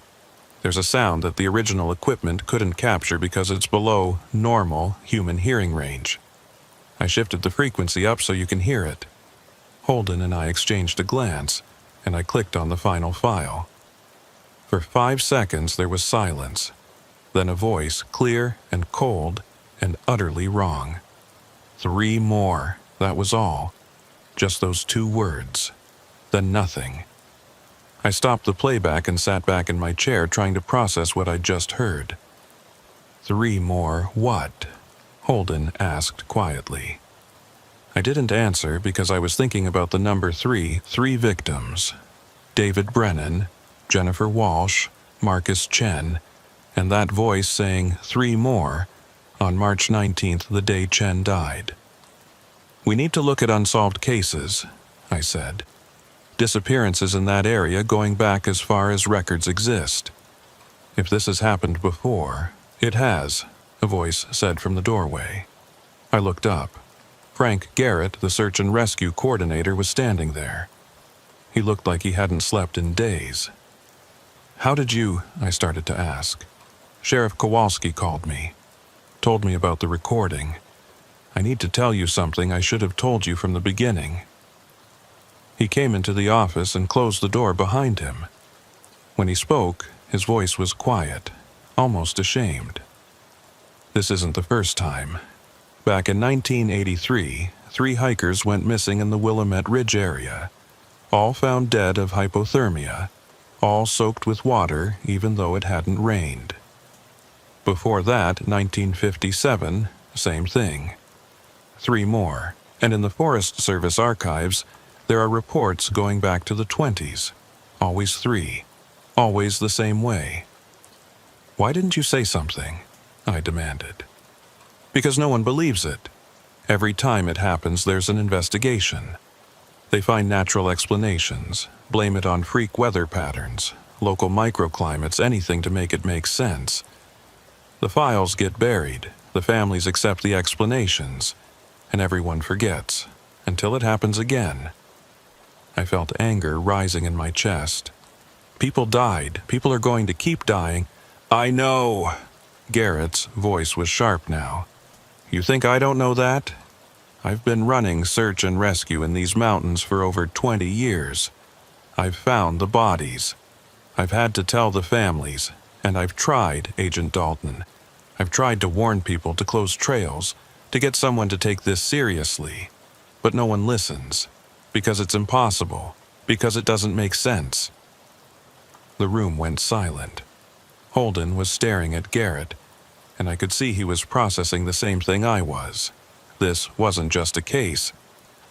there's a sound that the original equipment couldn't capture because it's below normal human hearing range. I shifted the frequency up so you can hear it. Holden and I exchanged a glance, and I clicked on the final file. For 5 seconds there was silence, then a voice, clear and cold and utterly wrong. 3 more, that was all. Just those 2 words. Then nothing. I stopped the playback and sat back in my chair trying to process what I'd just heard. 3 more what? Holden asked quietly. I didn't answer because I was thinking about the number 3 victims. David Brennan, Jennifer Walsh, Marcus Chen, and that voice saying 3 more on March 19th, the day Chen died. We need to look at unsolved cases, I said. Disappearances in that area going back as far as records exist. If this has happened before, it has, a voice said from the doorway. I looked up. Frank Garrett, the search and rescue coordinator, was standing there. He looked like he hadn't slept in days. How did you, I started to ask. Sheriff Kowalski called me. Told me about the recording. I need to tell you something I should have told you from the beginning. He came into the office and closed the door behind him. When he spoke, his voice was quiet, almost ashamed. This isn't the first time. Back in 1983, 3 hikers went missing in the Willamette Ridge area. All found dead of hypothermia, all soaked with water even though it hadn't rained. Before that, 1957, same thing. 3 more, and in the Forest Service archives, there are reports going back to the 20s. Always 3. Always the same way. Why didn't you say something? I demanded. Because no one believes it. Every time it happens, there's an investigation. They find natural explanations, blame it on freak weather patterns, local microclimates, anything to make it make sense. The files get buried, the families accept the explanations, and everyone forgets, until it happens again. I felt anger rising in my chest. People died. People are going to keep dying. I know. Garrett's voice was sharp now. You think I don't know that? I've been running search and rescue in these mountains for over 20 years. I've found the bodies. I've had to tell the families, and I've tried, Agent Dalton. I've tried to warn people to close trails, to get someone to take this seriously. But no one listens, because it's impossible, because it doesn't make sense. The room went silent. Holden was staring at Garrett, and I could see he was processing the same thing I was. This wasn't just a case.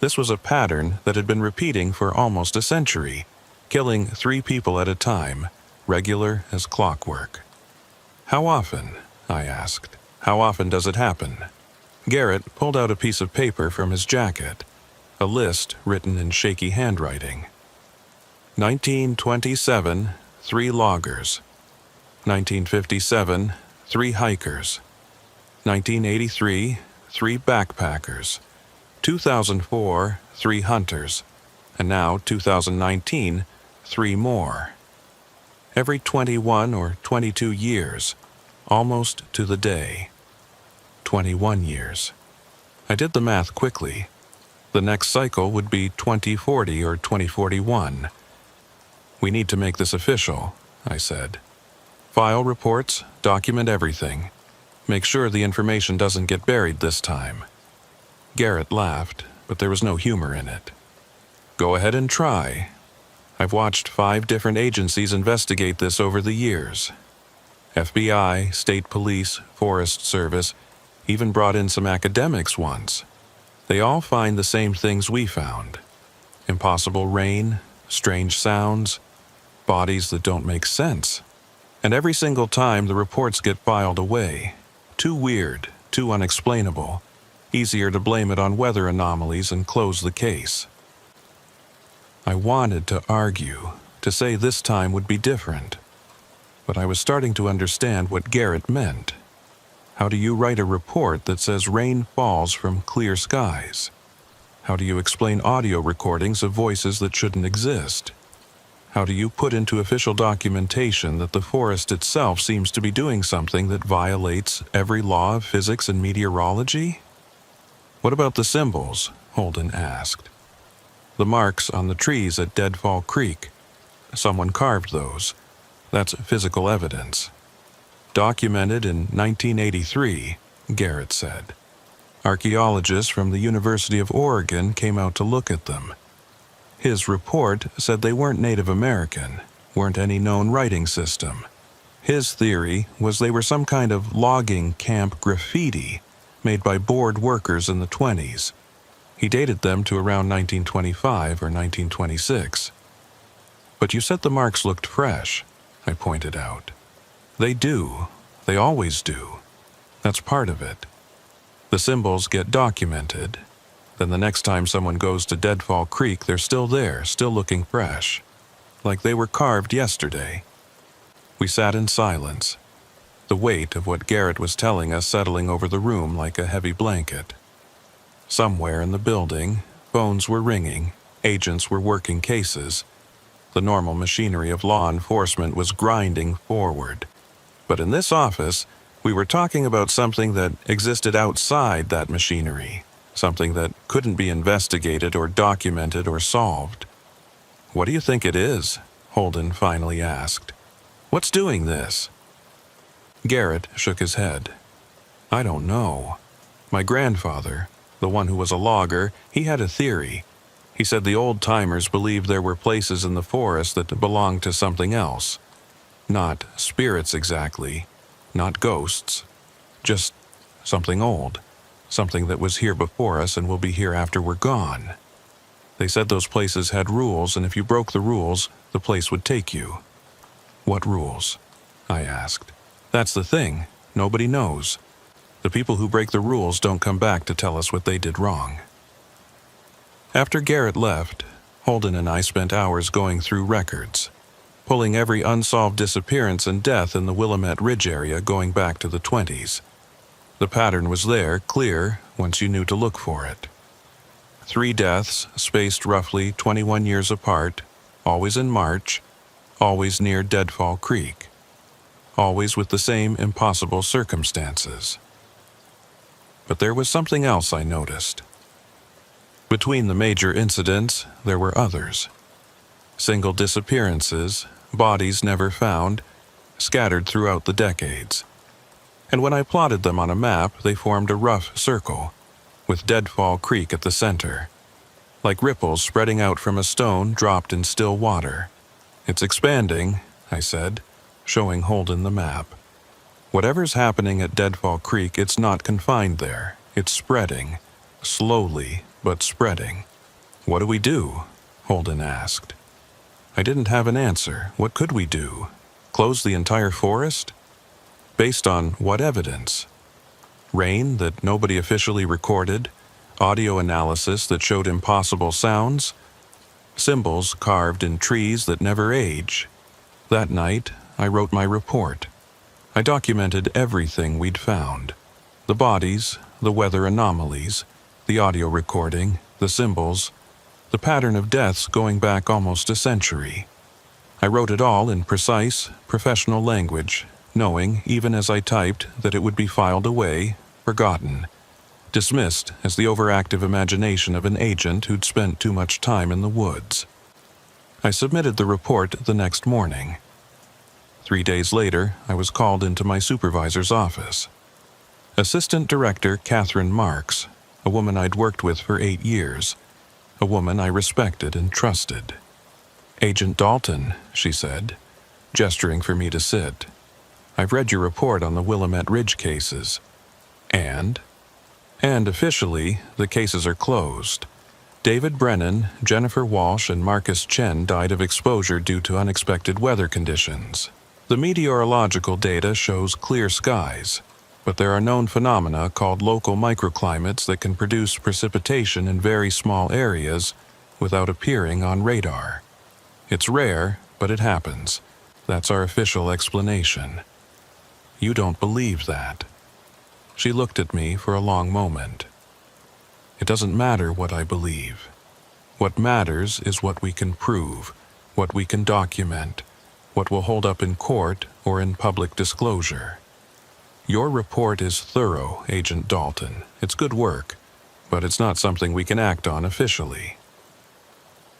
This was a pattern that had been repeating for almost a century, killing 3 people at a time, regular as clockwork. "How often?" I asked. "How often does it happen?" Garrett pulled out a piece of paper from his jacket, a list written in shaky handwriting. 1927, 3 loggers. 1957, 3 hikers. 1983, 3 backpackers. 2004, 3 hunters. And now, 2019, 3 more. Every 21 or 22 years, almost to the day. 21 years. I did the math quickly. The next cycle would be 2040 or 2041. "We need to make this official," I said. "File reports, document everything. Make sure the information doesn't get buried this time." Garrett laughed, but there was no humor in it. "Go ahead and try. I've watched 5 different agencies investigate this over the years. FBI, State Police, Forest Service, even brought in some academics once. They all find the same things we found. Impossible rain, strange sounds, bodies that don't make sense. And every single time the reports get filed away. Too weird, too unexplainable. Easier to blame it on weather anomalies and close the case." I wanted to argue, to say this time would be different. But I was starting to understand what Garrett meant. How do you write a report that says rain falls from clear skies? How do you explain audio recordings of voices that shouldn't exist? How do you put into official documentation that the forest itself seems to be doing something that violates every law of physics and meteorology? "What about the symbols?" Holden asked. "The marks on the trees at Deadfall Creek. Someone carved those. That's physical evidence." "Documented in 1983, Garrett said. "Archaeologists from the University of Oregon came out to look at them. His report said they weren't Native American, weren't any known writing system. His theory was they were some kind of logging camp graffiti made by bored workers in the 20s. He dated them to around 1925 or 1926. "But you said the marks looked fresh," I pointed out. "They do. They always do. That's part of it. The symbols get documented. Then the next time someone goes to Deadfall Creek, they're still there, still looking fresh. Like they were carved yesterday." We sat in silence, the weight of what Garrett was telling us settling over the room like a heavy blanket. Somewhere in the building, phones were ringing, agents were working cases. The normal machinery of law enforcement was grinding forward. But in this office, we were talking about something that existed outside that machinery, something that couldn't be investigated or documented or solved. "What do you think it is?" Holden finally asked. "What's doing this?" Garrett shook his head. "I don't know. My grandfather, the one who was a logger, he had a theory. He said the old-timers believed there were places in the forest that belonged to something else. Not spirits exactly, not ghosts, just something old, something that was here before us and will be here after we're gone. They said those places had rules, and if you broke the rules, the place would take you." "What rules?" I asked. "That's the thing. Nobody knows. The people who break the rules don't come back to tell us what they did wrong." After Garrett left, Holden and I spent hours going through records, pulling every unsolved disappearance and death in the Willamette Ridge area going back to the 20s. The pattern was there, clear, once you knew to look for it. 3 deaths, spaced roughly 21 years apart, always in March, always near Deadfall Creek, always with the same impossible circumstances. But there was something else I noticed. Between the major incidents, there were others. Single disappearances, bodies never found, scattered throughout the decades. And when I plotted them on a map, they formed a rough circle, with Deadfall Creek at the center, like ripples spreading out from a stone dropped in still water. "It's expanding," I said, showing Holden the map. "Whatever's happening at Deadfall Creek, it's not confined there. It's spreading, slowly but spreading. "What do we do?" Holden asked. I didn't have an answer. What could we do? Close the entire forest? Based on what evidence? Rain that nobody officially recorded? Audio analysis that showed impossible sounds? Symbols carved in trees that never age? That night, I wrote my report. I documented everything we'd found. The bodies, the weather anomalies, the audio recording, the symbols, the pattern of deaths going back almost a century. I wrote it all in precise, professional language, knowing, even as I typed, that it would be filed away, forgotten, dismissed as the overactive imagination of an agent who'd spent too much time in the woods. I submitted the report the next morning. 3 days later, I was called into my supervisor's office. Assistant Director Catherine Marks, a woman I'd worked with for 8 years, a woman I respected and trusted. "Agent Dalton," she said, gesturing for me to sit. "I've read your report on the Willamette Ridge cases. And officially, the cases are closed. David Brennan, Jennifer Walsh, and Marcus Chen died of exposure due to unexpected weather conditions. The meteorological data shows clear skies, but there are known phenomena called local microclimates that can produce precipitation in very small areas without appearing on radar. It's rare, but it happens. That's our official explanation. You don't believe that." She looked at me for a long moment. "It doesn't matter what I believe. What matters is what we can prove, what we can document, what will hold up in court or in public disclosure. Your report is thorough, Agent Dalton. It's good work, but it's not something we can act on officially."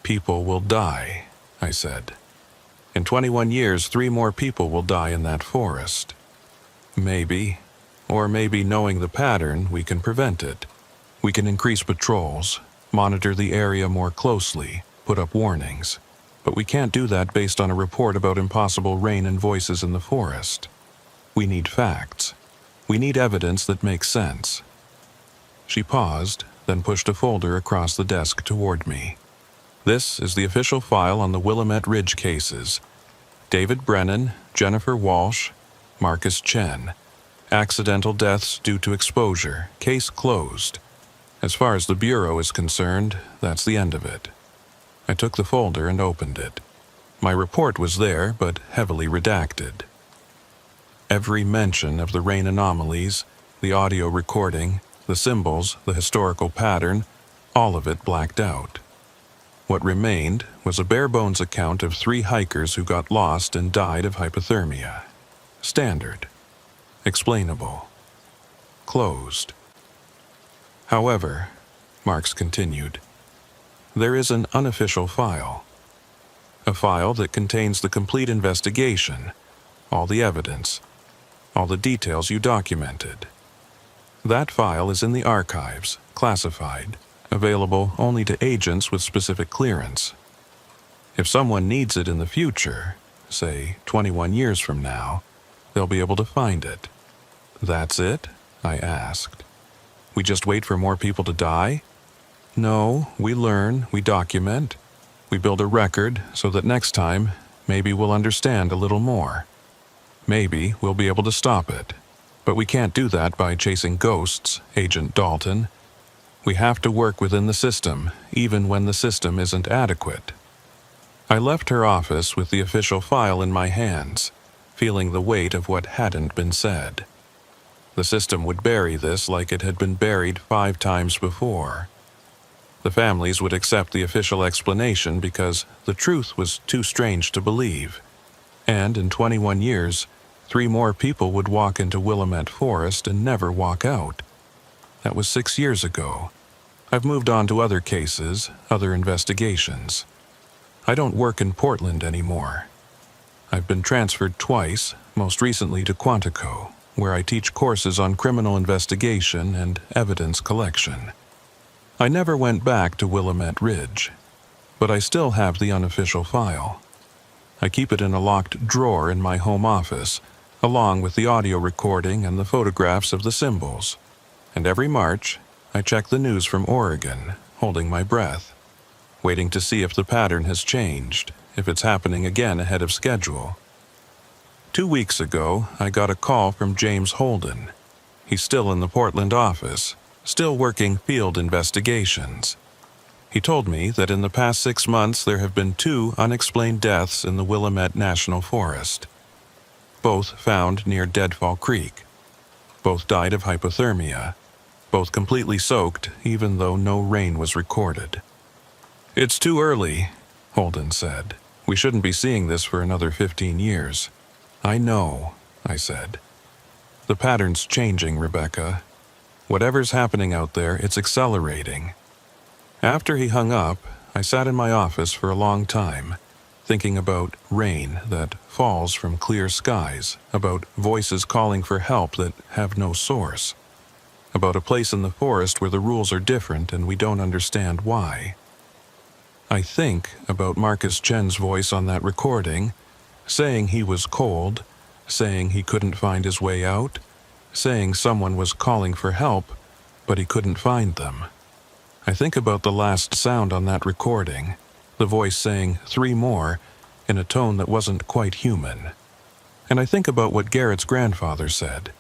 "People will die," I said. "In 21 years, 3 more people will die in that forest. Maybe, or maybe knowing the pattern, we can prevent it. We can increase patrols, monitor the area more closely, put up warnings. But we can't do that based on a report about impossible rain and voices in the forest. We need facts. We need evidence that makes sense." She paused, then pushed a folder across the desk toward me. "This is the official file on the Willamette Ridge cases. David Brennan, Jennifer Walsh, Marcus Chen. Accidental deaths due to exposure. Case closed. As far as the Bureau is concerned, that's the end of it." I took the folder and opened it. My report was there, but heavily redacted. Every mention of the rain anomalies, the audio recording, the symbols, the historical pattern, all of it blacked out. What remained was a bare-bones account of 3 hikers who got lost and died of hypothermia. Standard. Explainable. Closed. "However," Marks continued, "there is an unofficial file. A file that contains the complete investigation, all the evidence, all the details you documented. That file is in the archives, classified, available only to agents with specific clearance. If someone needs it in the future, say 21 years from now, they'll be able to find it." "That's it?" I asked. "We just wait for more people to die?" "No, we learn, we document. We build a record so that next time, maybe we'll understand a little more. Maybe we'll be able to stop it. But we can't do that by chasing ghosts, Agent Dalton. We have to work within the system, even when the system isn't adequate." I left her office with the official file in my hands, feeling the weight of what hadn't been said. The system would bury this like it had been buried 5 times before. The families would accept the official explanation because the truth was too strange to believe. And in 21 years, 3 more people would walk into Willamette Forest and never walk out. That was 6 years ago. I've moved on to other cases, other investigations. I don't work in Portland anymore. I've been transferred twice, most recently to Quantico, where I teach courses on criminal investigation and evidence collection. I never went back to Willamette Ridge, but I still have the unofficial file. I keep it in a locked drawer in my home office, along with the audio recording and the photographs of the symbols. And every March, I check the news from Oregon, holding my breath. waiting to see if the pattern has changed, if it's happening again ahead of schedule. 2 weeks ago, I got a call from James Holden. He's still in the Portland office, still working field investigations. He told me that in the past 6 months there have been 2 unexplained deaths in the Willamette National Forest. Both found near Deadfall Creek. Both died of hypothermia. Both completely soaked, even though no rain was recorded. "It's too early," Holden said. "We shouldn't be seeing this for another 15 years. "I know," I said. "The pattern's changing, Rebecca. Whatever's happening out there, it's accelerating." After he hung up, I sat in my office for a long time, thinking about rain that falls from clear skies, about voices calling for help that have no source, about a place in the forest where the rules are different and we don't understand why. I think about Marcus Chen's voice on that recording, saying he was cold, saying he couldn't find his way out, saying someone was calling for help, but he couldn't find them. I think about the last sound on that recording, the voice saying 3 more in a tone that wasn't quite human. And I think about what Garrett's grandfather said,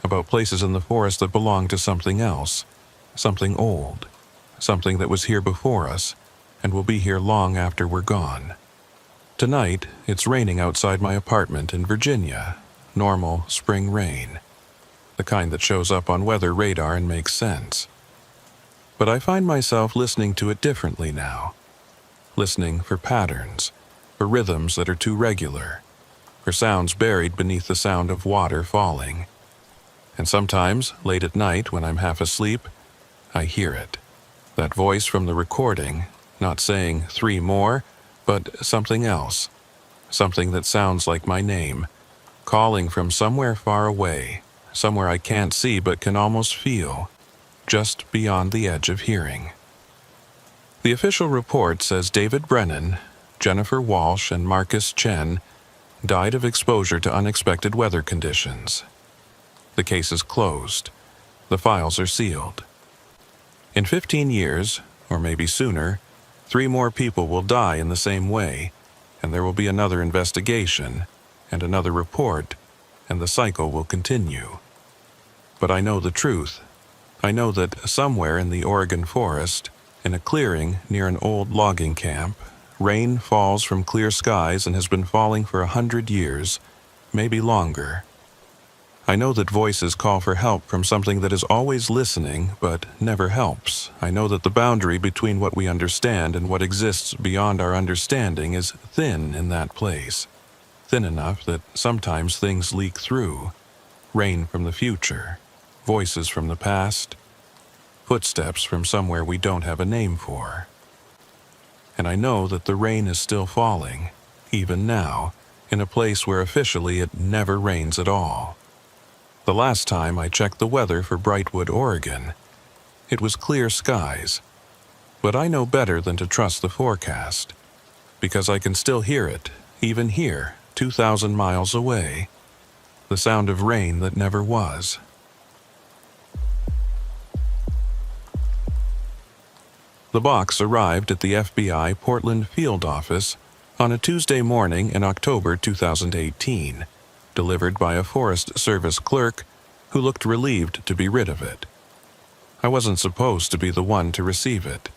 about places in the forest that belong to something else, something old, something that was here before us and will be here long after we're gone. Tonight, it's raining outside my apartment in Virginia, normal spring rain, the kind that shows up on weather radar and makes sense. But I find myself listening to it differently now, listening for patterns, for rhythms that are too regular, for sounds buried beneath the sound of water falling. And sometimes, late at night when I'm half asleep, I hear it, that voice from the recording, not saying 3 more, but something else, something that sounds like my name, calling from somewhere far away, somewhere I can't see but can almost feel, just beyond the edge of hearing. The official report says David Brennan, Jennifer Walsh, and Marcus Chen died of exposure to unexpected weather conditions. The case is closed. The files are sealed. In 15 years, or maybe sooner, 3 more people will die in the same way, and there will be another investigation, and another report, and the cycle will continue. But I know the truth. I know that somewhere in the Oregon forest, in a clearing near an old logging camp, rain falls from clear skies and has been falling for 100 years, maybe longer. I know that voices call for help from something that is always listening but never helps. I know that the boundary between what we understand and what exists beyond our understanding is thin in that place, thin enough that sometimes things leak through. Rain from the future, voices from the past, footsteps from somewhere we don't have a name for. And I know that the rain is still falling, even now, in a place where officially it never rains at all. The last time I checked the weather for Brightwood, Oregon, it was clear skies. But I know better than to trust the forecast, because I can still hear it, even here, 2,000 miles away, the sound of rain that never was. The box arrived at the FBI Portland field office on a Tuesday morning in October 2018, delivered by a Forest Service clerk who looked relieved to be rid of it. I wasn't supposed to be the one to receive it.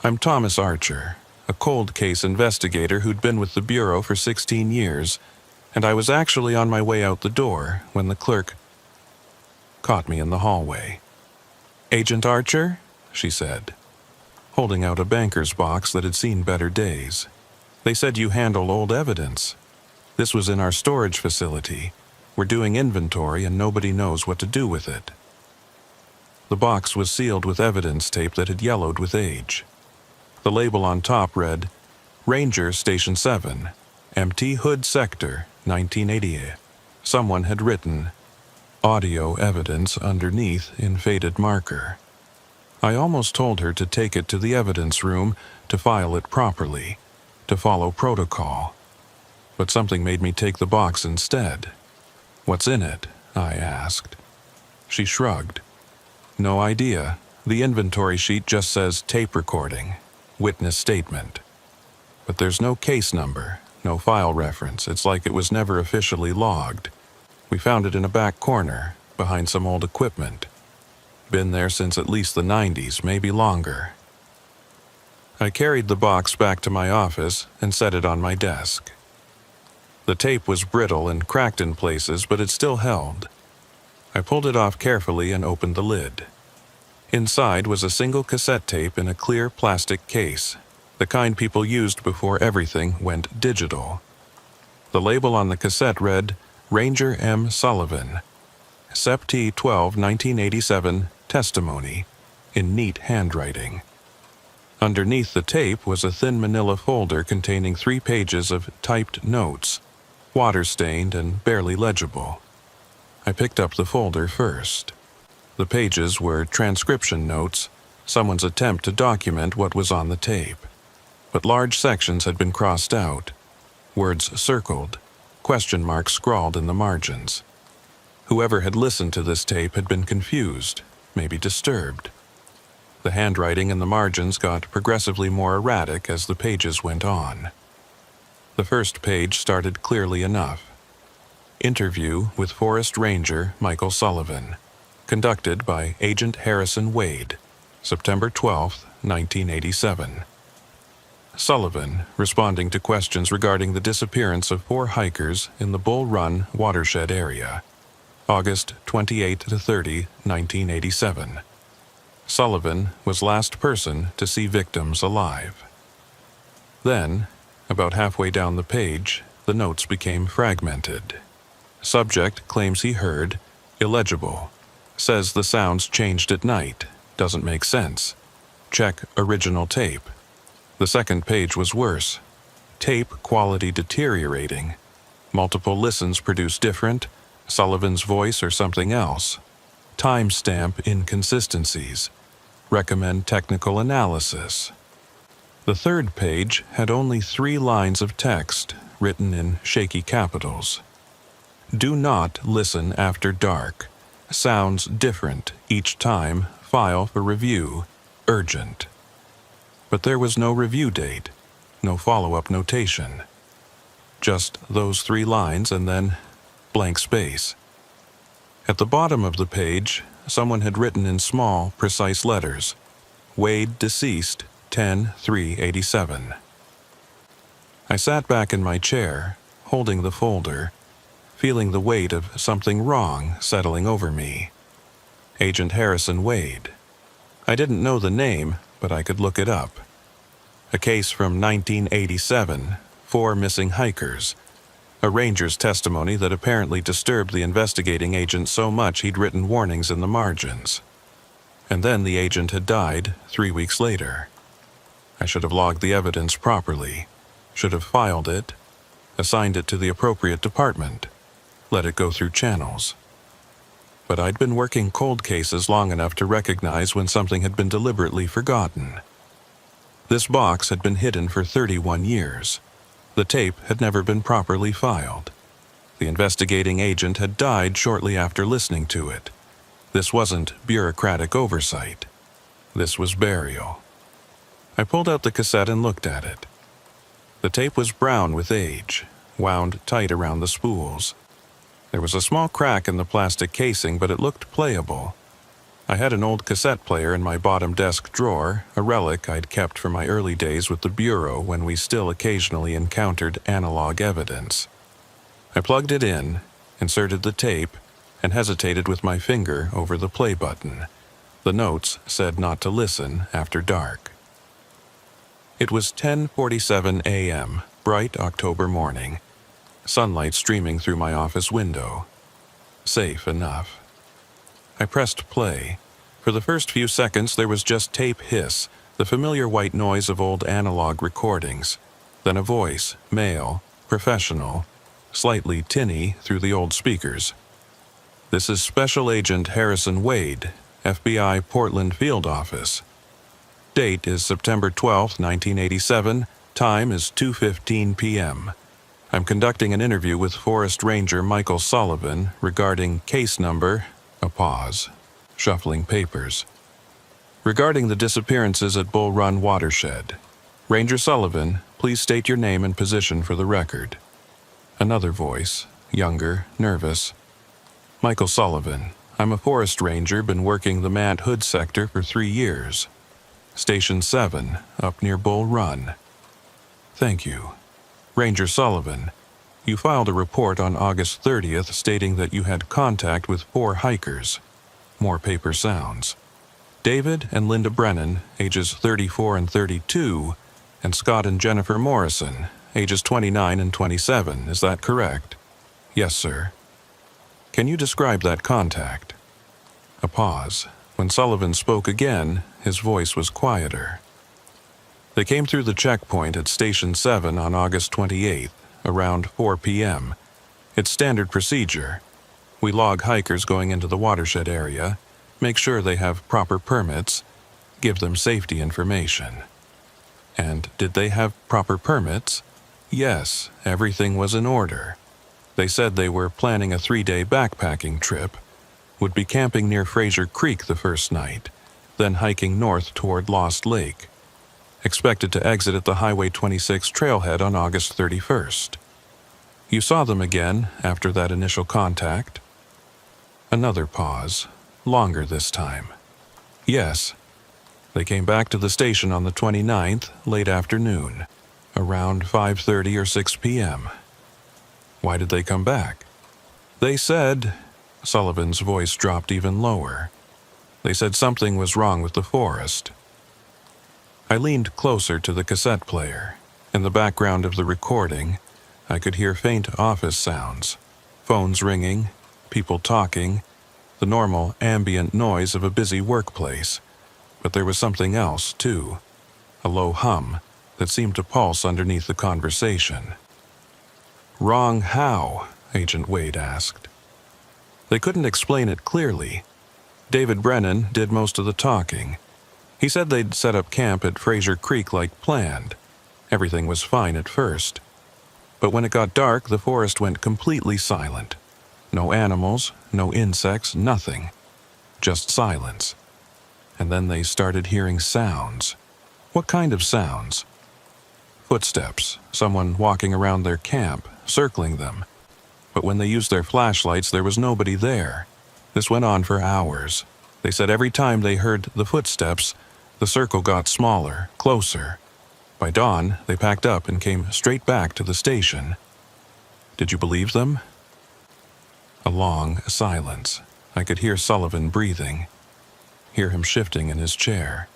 I'm Thomas Archer, a cold case investigator who'd been with the Bureau for 16 years, and I was actually on my way out the door when the clerk caught me in the hallway. "Agent Archer?" she said, holding out a banker's box that had seen better days. "They said you handle old evidence. This was in our storage facility. We're doing inventory and nobody knows what to do with it." The box was sealed with evidence tape that had yellowed with age. The label on top read, "Ranger Station 7, Empty Hood Sector, 1988. Someone had written, "Audio evidence" underneath in faded marker. I almost told her to take it to the evidence room to file it properly, to follow protocol. But something made me take the box instead. "What's in it?" I asked. She shrugged. "No idea. The inventory sheet just says tape recording." witness statement. But there's no case number, no file reference. It's like it was never officially logged. We found it in a back corner, behind some old equipment. Been there since at least the 90s, maybe longer. I carried the box back to my office and set it on my desk. The tape was brittle and cracked in places, but it still held. I pulled it off carefully and opened the lid. Inside was a single cassette tape in a clear plastic case, the kind people used before everything went digital. The label on the cassette read, Ranger M. Sullivan, Sept. 12, 1987, testimony, in neat handwriting. Underneath the tape was a thin manila folder containing 3 pages of typed notes, water-stained and barely legible. I picked up the folder first. The pages were transcription notes, someone's attempt to document what was on the tape. But large sections had been crossed out, words circled, question marks scrawled in the margins. Whoever had listened to this tape had been confused, maybe disturbed. The handwriting in the margins got progressively more erratic as the pages went on. The first page started clearly enough. Interview with Forest Ranger Michael Sullivan, conducted by Agent Harrison Wade, September 12, 1987. Sullivan, responding to questions regarding the disappearance of 4 hikers in the Bull Run watershed area, August 28 to 30, 1987. Sullivan was last person to see victims alive. Then, about halfway down the page, the notes became fragmented. Subject claims he heard, illegible. Says the sounds changed at night, doesn't make sense. Check original tape. The second page was worse. Tape quality deteriorating. Multiple listens produce different, Sullivan's voice or something else. Timestamp inconsistencies. Recommend technical analysis. The third page had only 3 lines of text, written in shaky capitals. Do not listen after dark. Sounds different each time. File for review. Urgent. But there was no review date, no follow-up notation. Just those 3 lines and then blank space. At the bottom of the page, someone had written in small, precise letters, Wade deceased, 10/3/87. I sat back in my chair, holding the folder, feeling the weight of something wrong settling over me. Agent Harrison Wade. I didn't know the name, but I could look it up. A case from 1987, 4 missing hikers. A ranger's testimony that apparently disturbed the investigating agent so much he'd written warnings in the margins. And then the agent had died 3 weeks later. I should have logged the evidence properly, should have filed it, assigned it to the appropriate department, let it go through channels. But I'd been working cold cases long enough to recognize when something had been deliberately forgotten. This box had been hidden for 31 years. The tape had never been properly filed. The investigating agent had died shortly after listening to it. This wasn't bureaucratic oversight. This was burial. I pulled out the cassette and looked at it. The tape was brown with age, wound tight around the spools. There was a small crack in the plastic casing, but it looked playable. I had an old cassette player in my bottom desk drawer, a relic I'd kept from my early days with the Bureau when we still occasionally encountered analog evidence. I plugged it in, inserted the tape, and hesitated with my finger over the play button. The notes said not to listen after dark. It was 10:47 a.m., bright October morning. Sunlight streaming through my office window. Safe enough. I pressed play. For the first few seconds there was just tape hiss, the familiar white noise of old analog recordings. Then a voice, male, professional, slightly tinny through the old speakers. This is Special Agent Harrison Wade, FBI Portland Field Office. Date is September 12, 1987. Time is 2:15 p.m. I'm conducting an interview with Forest Ranger Michael Sullivan regarding case number, a pause, shuffling papers. Regarding the disappearances at Bull Run watershed, Ranger Sullivan, please state your name and position for the record. Another voice, younger, nervous. Michael Sullivan. I'm a forest ranger, been working the Mant Hood sector for 3 years. Station 7, up near Bull Run. Thank you. Ranger Sullivan, you filed a report on August 30th stating that you had contact with 4 hikers. More paper sounds. David and Linda Brennan, ages 34 and 32, and Scott and Jennifer Morrison, ages 29 and 27. Is that correct? Yes, sir. Can you describe that contact? A pause. When Sullivan spoke again, his voice was quieter. They came through the checkpoint at Station 7 on August 28th, around 4 p.m. It's standard procedure. We log hikers going into the watershed area, make sure they have proper permits, give them safety information. And did they have proper permits? Yes, everything was in order. They said they were planning a 3-day backpacking trip, would be camping near Fraser Creek the first night, then hiking north toward Lost Lake. Expected to exit at the Highway 26 trailhead on August 31st. You saw them again after that initial contact? Another pause, longer this time. Yes. They came back to the station on the 29th, late afternoon, around 5:30 or 6 p.m. Why did they come back? They said, Sullivan's voice dropped even lower. They said something was wrong with the forest. I leaned closer to the cassette player. In the background of the recording, I could hear faint office sounds, phones ringing, people talking, the normal ambient noise of a busy workplace. But there was something else, too, a low hum that seemed to pulse underneath the conversation. Wrong how? Agent Wade asked. They couldn't explain it clearly. David Brennan did most of the talking. He said they'd set up camp at Fraser Creek like planned. Everything was fine at first. But when it got dark, the forest went completely silent. No animals, no insects, nothing. Just silence. And then they started hearing sounds. What kind of sounds? Footsteps, someone walking around their camp, circling them. But when they used their flashlights, there was nobody there. This went on for hours. They said every time they heard the footsteps, the circle got smaller, closer. By dawn, they packed up and came straight back to the station. Did you believe them? A long silence. I could hear Sullivan breathing, hear him shifting in his chair.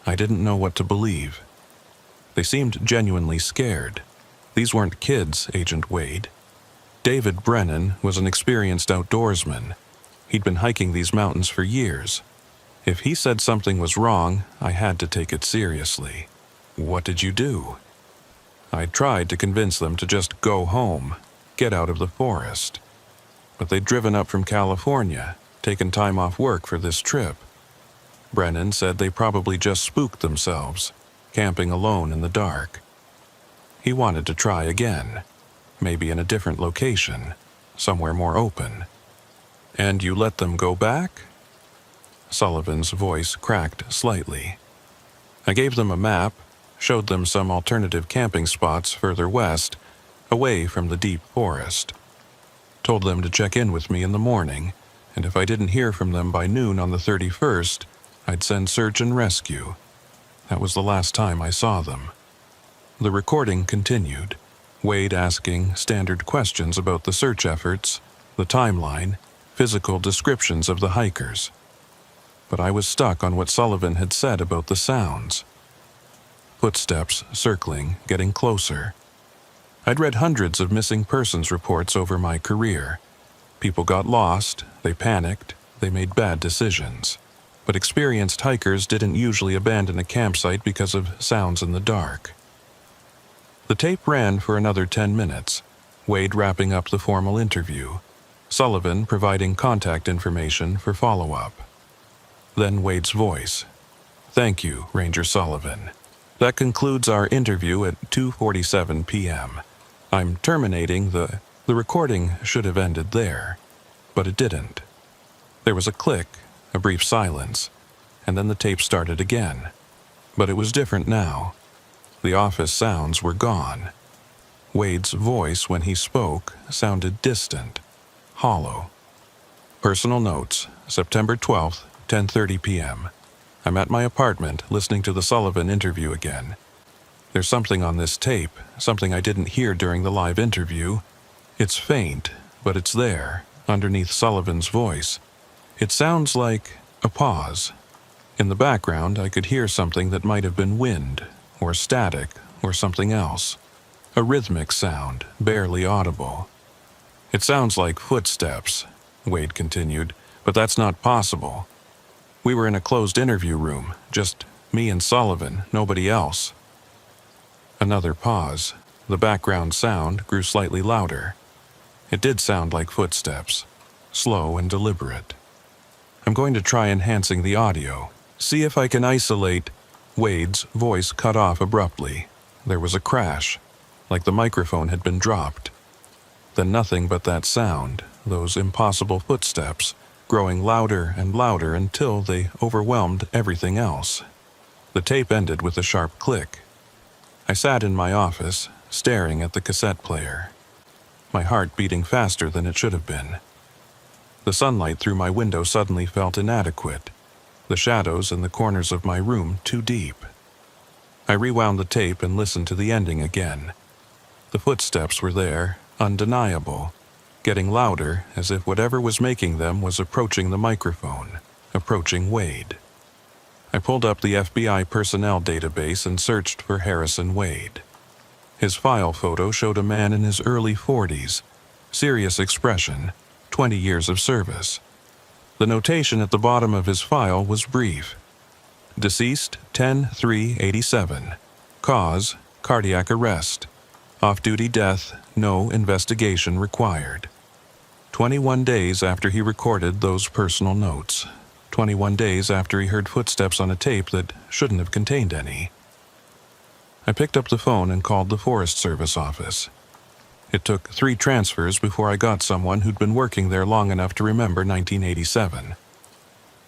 I didn't know what to believe. They seemed genuinely scared. These weren't kids, Agent Wade. David Brennan was an experienced outdoorsman. He'd been hiking these mountains for years. If he said something was wrong, I had to take it seriously. What did you do? I tried to convince them to just go home, get out of the forest. But they'd driven up from California, taken time off work for this trip. Brennan said they probably just spooked themselves, camping alone in the dark. He wanted to try again, maybe in a different location, somewhere more open. And you let them go back? Sullivan's voice cracked slightly. I gave them a map, showed them some alternative camping spots further west, away from the deep forest. Told them to check in with me in the morning, and if I didn't hear from them by noon on the 31st, I'd send search and rescue. That was the last time I saw them. The recording continued, Wade asking standard questions about the search efforts, the timeline, physical descriptions of the hikers. But I was stuck on what Sullivan had said about the sounds. Footsteps circling, getting closer. I'd read hundreds of missing persons reports over my career. People got lost, they panicked, they made bad decisions. But experienced hikers didn't usually abandon a campsite because of sounds in the dark. The tape ran for another 10 minutes, Wade wrapping up the formal interview, Sullivan providing contact information for follow-up. Then Wade's voice. Thank you, Ranger Sullivan. That concludes our interview at 2:47 p.m. I'm terminating the recording should have ended there, but it didn't. There was a click, a brief silence, and then the tape started again. But it was different now. The office sounds were gone. Wade's voice, when he spoke, sounded distant, hollow. Personal notes, September 12th, 10:30 p.m. I'm at my apartment listening to the Sullivan interview again. There's something on this tape, something I didn't hear during the live interview. It's faint, but it's there, underneath Sullivan's voice. It sounds like a pause. In the background, I could hear something that might have been wind, or static, or something else. A rhythmic sound, barely audible. It sounds like footsteps, Wade continued, but that's not possible. We were in a closed interview room, just me and Sullivan, nobody else. Another pause. The background sound grew slightly louder. It did sound like footsteps, slow and deliberate. I'm going to try enhancing the audio, see if I can isolate. Wade's voice cut off abruptly. There was a crash, like the microphone had been dropped. Then nothing but that sound, those impossible footsteps, growing louder and louder until they overwhelmed everything else. The tape ended with a sharp click. I sat in my office, staring at the cassette player, my heart beating faster than it should have been. The sunlight through my window suddenly felt inadequate, the shadows in the corners of my room too deep. I rewound the tape and listened to the ending again. The footsteps were there, undeniable, getting louder as if whatever was making them was approaching the microphone, approaching Wade. I pulled up the FBI personnel database and searched for Harrison Wade. His file photo showed a man in his early 40s, serious expression, 20 years of service. The notation at the bottom of his file was brief. Deceased 10/3/87. Cause, cardiac arrest. Off-duty death, no investigation required. 21 days after he recorded those personal notes. 21 days after he heard footsteps on a tape that shouldn't have contained any. I picked up the phone and called the Forest Service office. It took 3 transfers before I got someone who'd been working there long enough to remember 1987.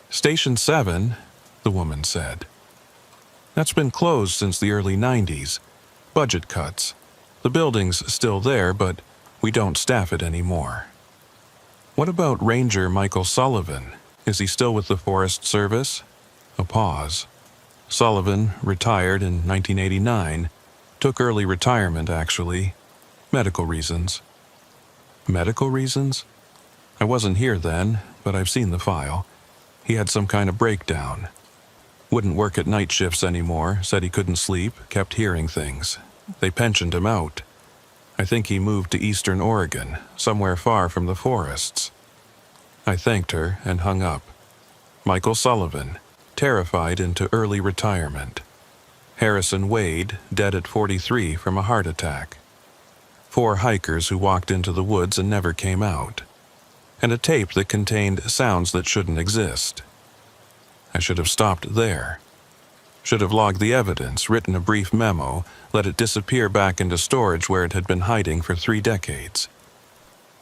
Station 7, the woman said. That's been closed since the early 90s. Budget cuts. The building's still there, but we don't staff it anymore. What about Ranger Michael Sullivan? Is he still with the Forest Service? A pause. Sullivan retired in 1989. Took early retirement, actually. Medical reasons. Medical reasons? I wasn't here then, but I've seen the file. He had some kind of breakdown. Wouldn't work at night shifts anymore, said he couldn't sleep, kept hearing things. They pensioned him out. I think he moved to eastern Oregon, somewhere far from the forests. I thanked her and hung up. Michael Sullivan, terrified into early retirement. Harrison Wade, dead at 43 from a heart attack. 4 hikers who walked into the woods and never came out. And a tape that contained sounds that shouldn't exist. I should have stopped there. Should have logged the evidence, written a brief memo, let it disappear back into storage where it had been hiding for 3 decades.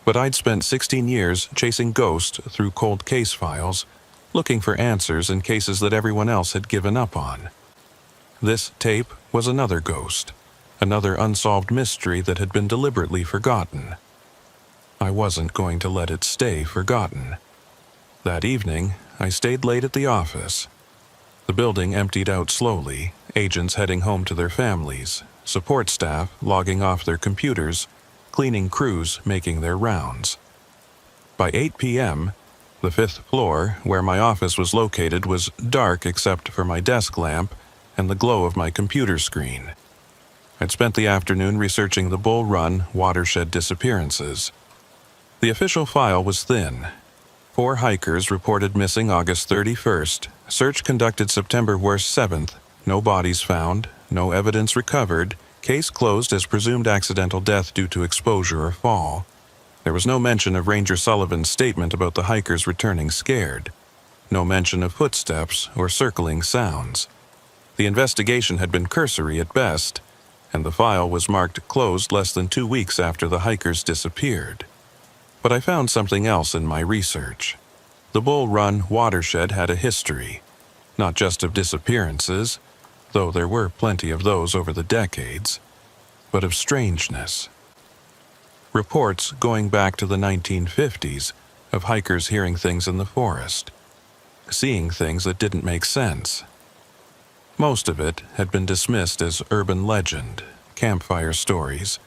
But I'd spent 16 years chasing ghosts through cold case files, looking for answers in cases that everyone else had given up on. This tape was another ghost, another unsolved mystery that had been deliberately forgotten. I wasn't going to let it stay forgotten. That evening, I stayed late at the office. The building emptied out slowly, agents heading home to their families, support staff logging off their computers, cleaning crews making their rounds. By 8 p.m., the 5th floor, where my office was located, was dark except for my desk lamp and the glow of my computer screen. I'd spent the afternoon researching the Bull Run watershed disappearances. The official file was thin. 4 hikers reported missing August 31st, search conducted September 7th, no bodies found, no evidence recovered, case closed as presumed accidental death due to exposure or fall. There was no mention of Ranger Sullivan's statement about the hikers returning scared. No mention of footsteps or circling sounds. The investigation had been cursory at best, and the file was marked closed less than 2 weeks after the hikers disappeared. But I found something else in my research. The Bull Run watershed had a history, not just of disappearances. though there were plenty of those over the decades, but of strangeness. Reports going back to the 1950s of hikers hearing things in the forest, seeing things that didn't make sense. Most of it had been dismissed as urban legend, campfire stories,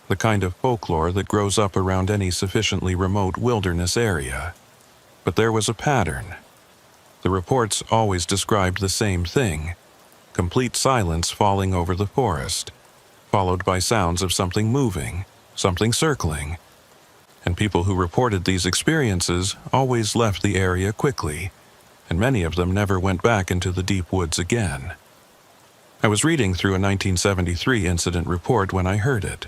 the kind of folklore that grows up around any sufficiently remote wilderness area. But there was a pattern. The reports always described the same thing: complete silence falling over the forest, followed by sounds of something moving, something circling. And people who reported these experiences always left the area quickly, and many of them never went back into the deep woods again. I was reading through a 1973 incident report when I heard it.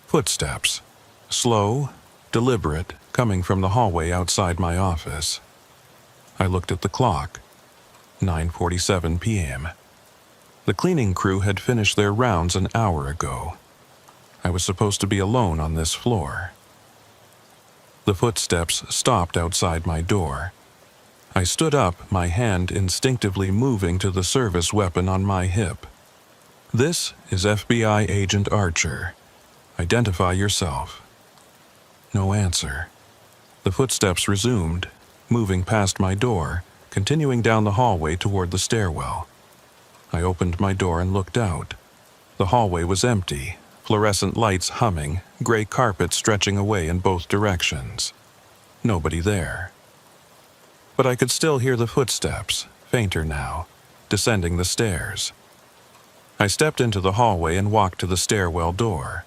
Footsteps, slow, deliberate, coming from the hallway outside my office. I looked at the clock. 9:47 p.m. The cleaning crew had finished their rounds an hour ago. I was supposed to be alone on this floor. The footsteps stopped outside my door. I stood up, my hand instinctively moving to the service weapon on my hip. "This is FBI Agent Archer. Identify yourself." No answer. The footsteps resumed, moving past my door, continuing down the hallway toward the stairwell. I opened my door and looked out. The hallway was empty, fluorescent lights humming, gray carpet stretching away in both directions. Nobody there. But I could still hear the footsteps, fainter now, descending the stairs. I stepped into the hallway and walked to the stairwell door,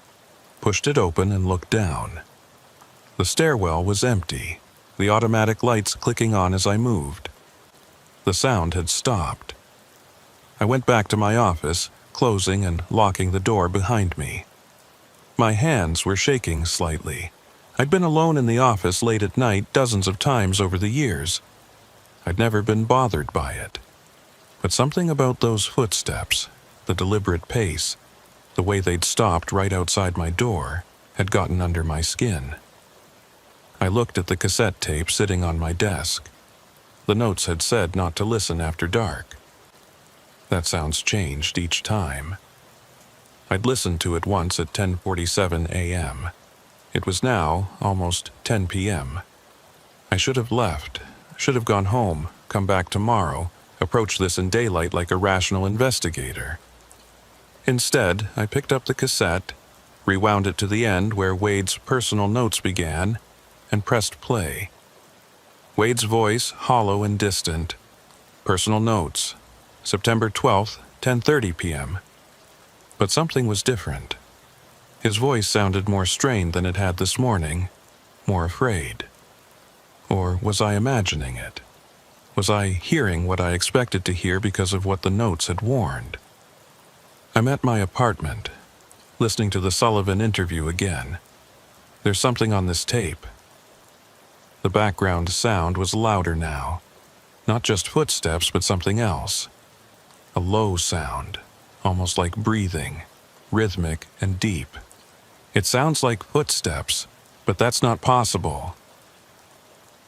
pushed it open and looked down. The stairwell was empty, the automatic lights clicking on as I moved. The sound had stopped. I went back to my office, closing and locking the door behind me. My hands were shaking slightly. I'd been alone in the office late at night dozens of times over the years. I'd never been bothered by it. But something about those footsteps, the deliberate pace, the way they'd stopped right outside my door, had gotten under my skin. I looked at the cassette tape sitting on my desk. The notes had said not to listen after dark. That sound's changed each time. I'd listened to it once at 10:47 a.m. It was now almost 10 p.m. I should have left, should have gone home, come back tomorrow, approach this in daylight like a rational investigator. Instead, I picked up the cassette, rewound it to the end where Wade's personal notes began, and pressed play. Wade's voice, hollow and distant. Personal notes. September 12th, 10:30 p.m. But something was different. His voice sounded more strained than it had this morning, more afraid. Or was I imagining it? Was I hearing what I expected to hear because of what the notes had warned? I'm at my apartment, listening to the Sullivan interview again. There's something on this tape. The background sound was louder now. Not just footsteps, but something else. A low sound, almost like breathing, rhythmic and deep. It sounds like footsteps, but that's not possible.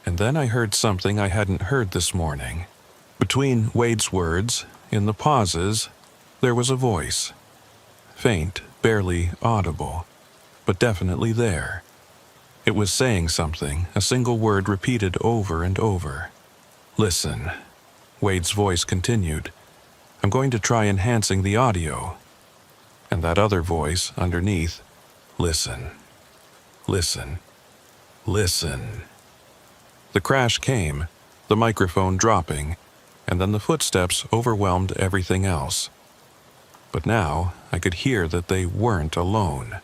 And then I heard something I hadn't heard this morning. Between Wade's words, in the pauses, there was a voice. Faint, barely audible, but definitely there. It was saying something, a single word repeated over and over. "Listen." Wade's voice continued. "I'm going to try enhancing the audio." And that other voice underneath, "Listen. Listen. Listen." The crash came, the microphone dropping, and then the footsteps overwhelmed everything else. But now I could hear that they weren't alone.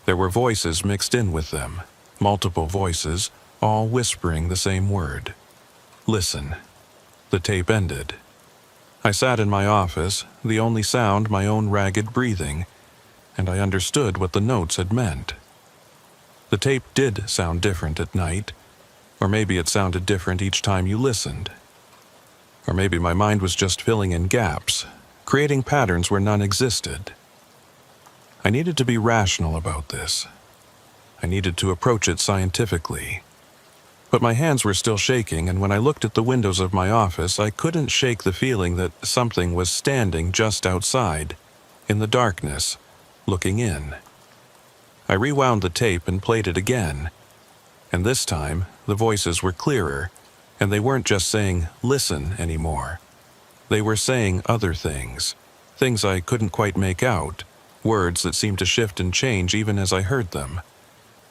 There were voices mixed in with them, multiple voices, all whispering the same word. "Listen." The tape ended. I sat in my office, the only sound my own ragged breathing, and I understood what the notes had meant. The tape did sound different at night, or maybe it sounded different each time you listened. Or maybe my mind was just filling in gaps, creating patterns where none existed. I needed to be rational about this. I needed to approach it scientifically. But my hands were still shaking, and when I looked at the windows of my office, I couldn't shake the feeling that something was standing just outside, in the darkness, looking in. I rewound the tape and played it again, and this time the voices were clearer, and they weren't just saying, "Listen," anymore. They were saying other things I couldn't quite make out, words that seemed to shift and change even as I heard them.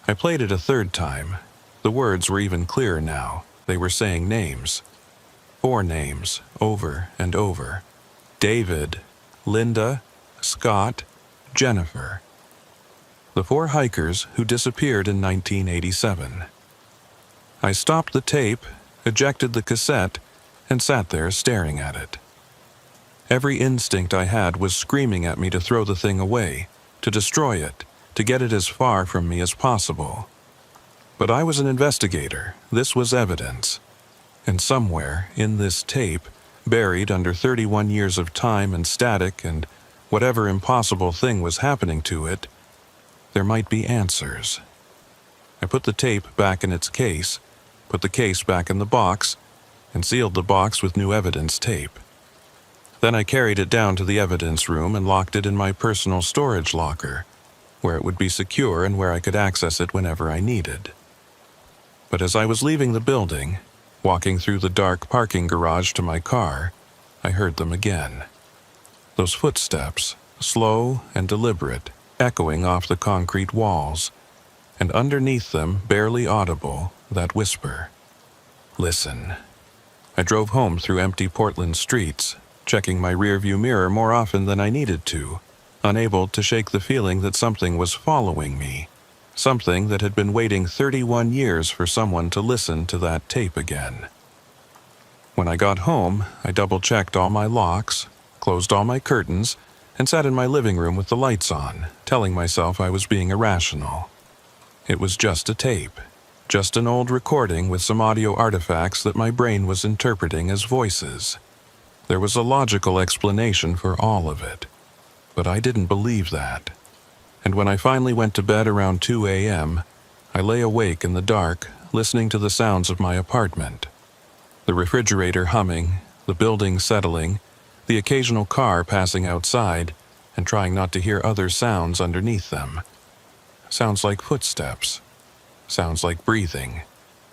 I played it a third time. The words were even clearer now. They were saying names. 4 names, over and over. David, Linda, Scott, Jennifer. The 4 hikers who disappeared in 1987. I stopped the tape, ejected the cassette, and sat there staring at it. Every instinct I had was screaming at me to throw the thing away, to destroy it, to get it as far from me as possible. But I was an investigator. This was evidence. And somewhere in this tape, buried under 31 years of time and static and whatever impossible thing was happening to it, there might be answers. I put the tape back in its case, put the case back in the box, and sealed the box with new evidence tape. Then I carried it down to the evidence room and locked it in my personal storage locker, where it would be secure and where I could access it whenever I needed. But as I was leaving the building, walking through the dark parking garage to my car, I heard them again. Those footsteps, slow and deliberate, echoing off the concrete walls, and underneath them, barely audible, that whisper. Listen. I drove home through empty Portland streets, checking my rearview mirror more often than I needed to, unable to shake the feeling that something was following me, something that had been waiting 31 years for someone to listen to that tape again. When I got home, I double-checked all my locks, closed all my curtains, and sat in my living room with the lights on, telling myself I was being irrational. It was just a tape, just an old recording with some audio artifacts that my brain was interpreting as voices. There was a logical explanation for all of it, but I didn't believe that. And when I finally went to bed around 2 a.m., I lay awake in the dark, listening to the sounds of my apartment. The refrigerator humming, the building settling, the occasional car passing outside, and trying not to hear other sounds underneath them. Sounds like footsteps. Sounds like breathing.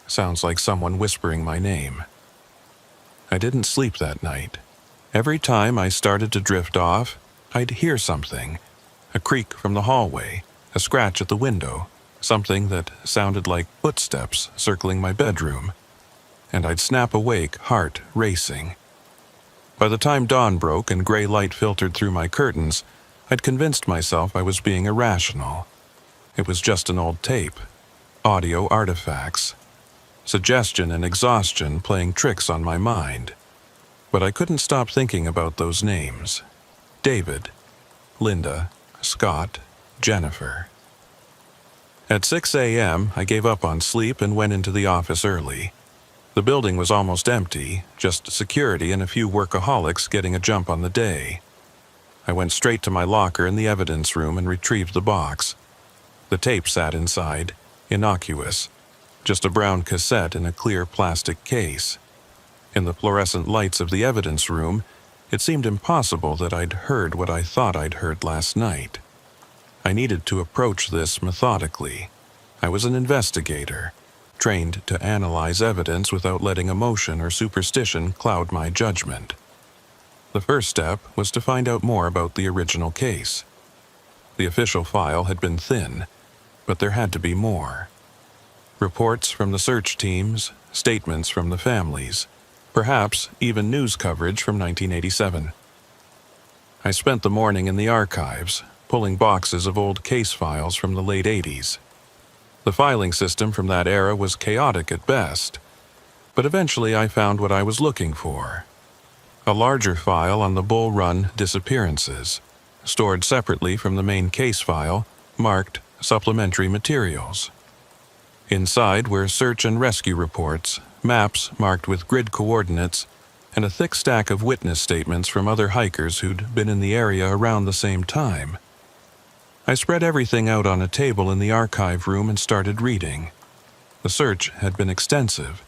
Sounds like someone whispering my name. I didn't sleep that night. Every time I started to drift off, I'd hear something. A creak from the hallway, a scratch at the window, something that sounded like footsteps circling my bedroom. And I'd snap awake, heart racing. By the time dawn broke and gray light filtered through my curtains, I'd convinced myself I was being irrational. It was just an old tape. Audio artifacts. Suggestion and exhaustion playing tricks on my mind. But I couldn't stop thinking about those names. David, Linda, Scott, Jennifer. At 6 a.m., I gave up on sleep and went into the office early. The building was almost empty, just security and a few workaholics getting a jump on the day. I went straight to my locker in the evidence room and retrieved the box. The tape sat inside, innocuous, just a brown cassette in a clear plastic case. In the fluorescent lights of the evidence room, it seemed impossible that I'd heard what I thought I'd heard last night. I needed to approach this methodically. I was an investigator, trained to analyze evidence without letting emotion or superstition cloud my judgment. The first step was to find out more about the original case. The official file had been thin, but there had to be more. Reports from the search teams, statements from the families, perhaps even news coverage from 1987. I spent the morning in the archives, pulling boxes of old case files from the late 80s. The filing system from that era was chaotic at best, but eventually I found what I was looking for. A larger file on the Bull Run disappearances, stored separately from the main case file, marked Supplementary Materials. Inside were search and rescue reports, maps marked with grid coordinates, and a thick stack of witness statements from other hikers who'd been in the area around the same time. I spread everything out on a table in the archive room and started reading. The search had been extensive,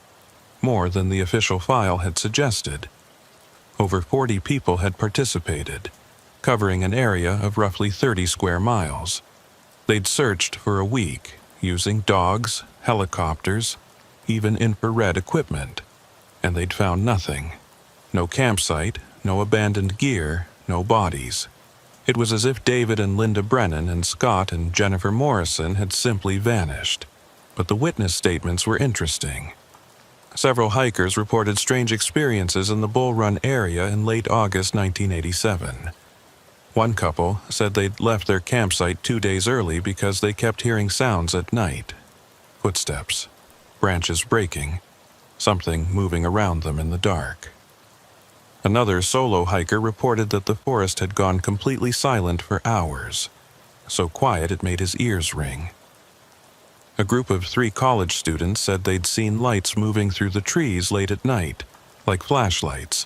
more than the official file had suggested. Over 40 people had participated, covering an area of roughly 30 square miles. They'd searched for a week, using dogs, helicopters, even infrared equipment, and they'd found nothing. No campsite, no abandoned gear, no bodies. It was as if David and Linda Brennan and Scott and Jennifer Morrison had simply vanished. But the witness statements were interesting. Several hikers reported strange experiences in the Bull Run area in late August 1987. One couple said they'd left their campsite 2 days early because they kept hearing sounds at night. Footsteps, branches breaking, something moving around them in the dark. Another solo hiker reported that the forest had gone completely silent for hours, so quiet it made his ears ring. A group of 3 college students said they'd seen lights moving through the trees late at night, like flashlights,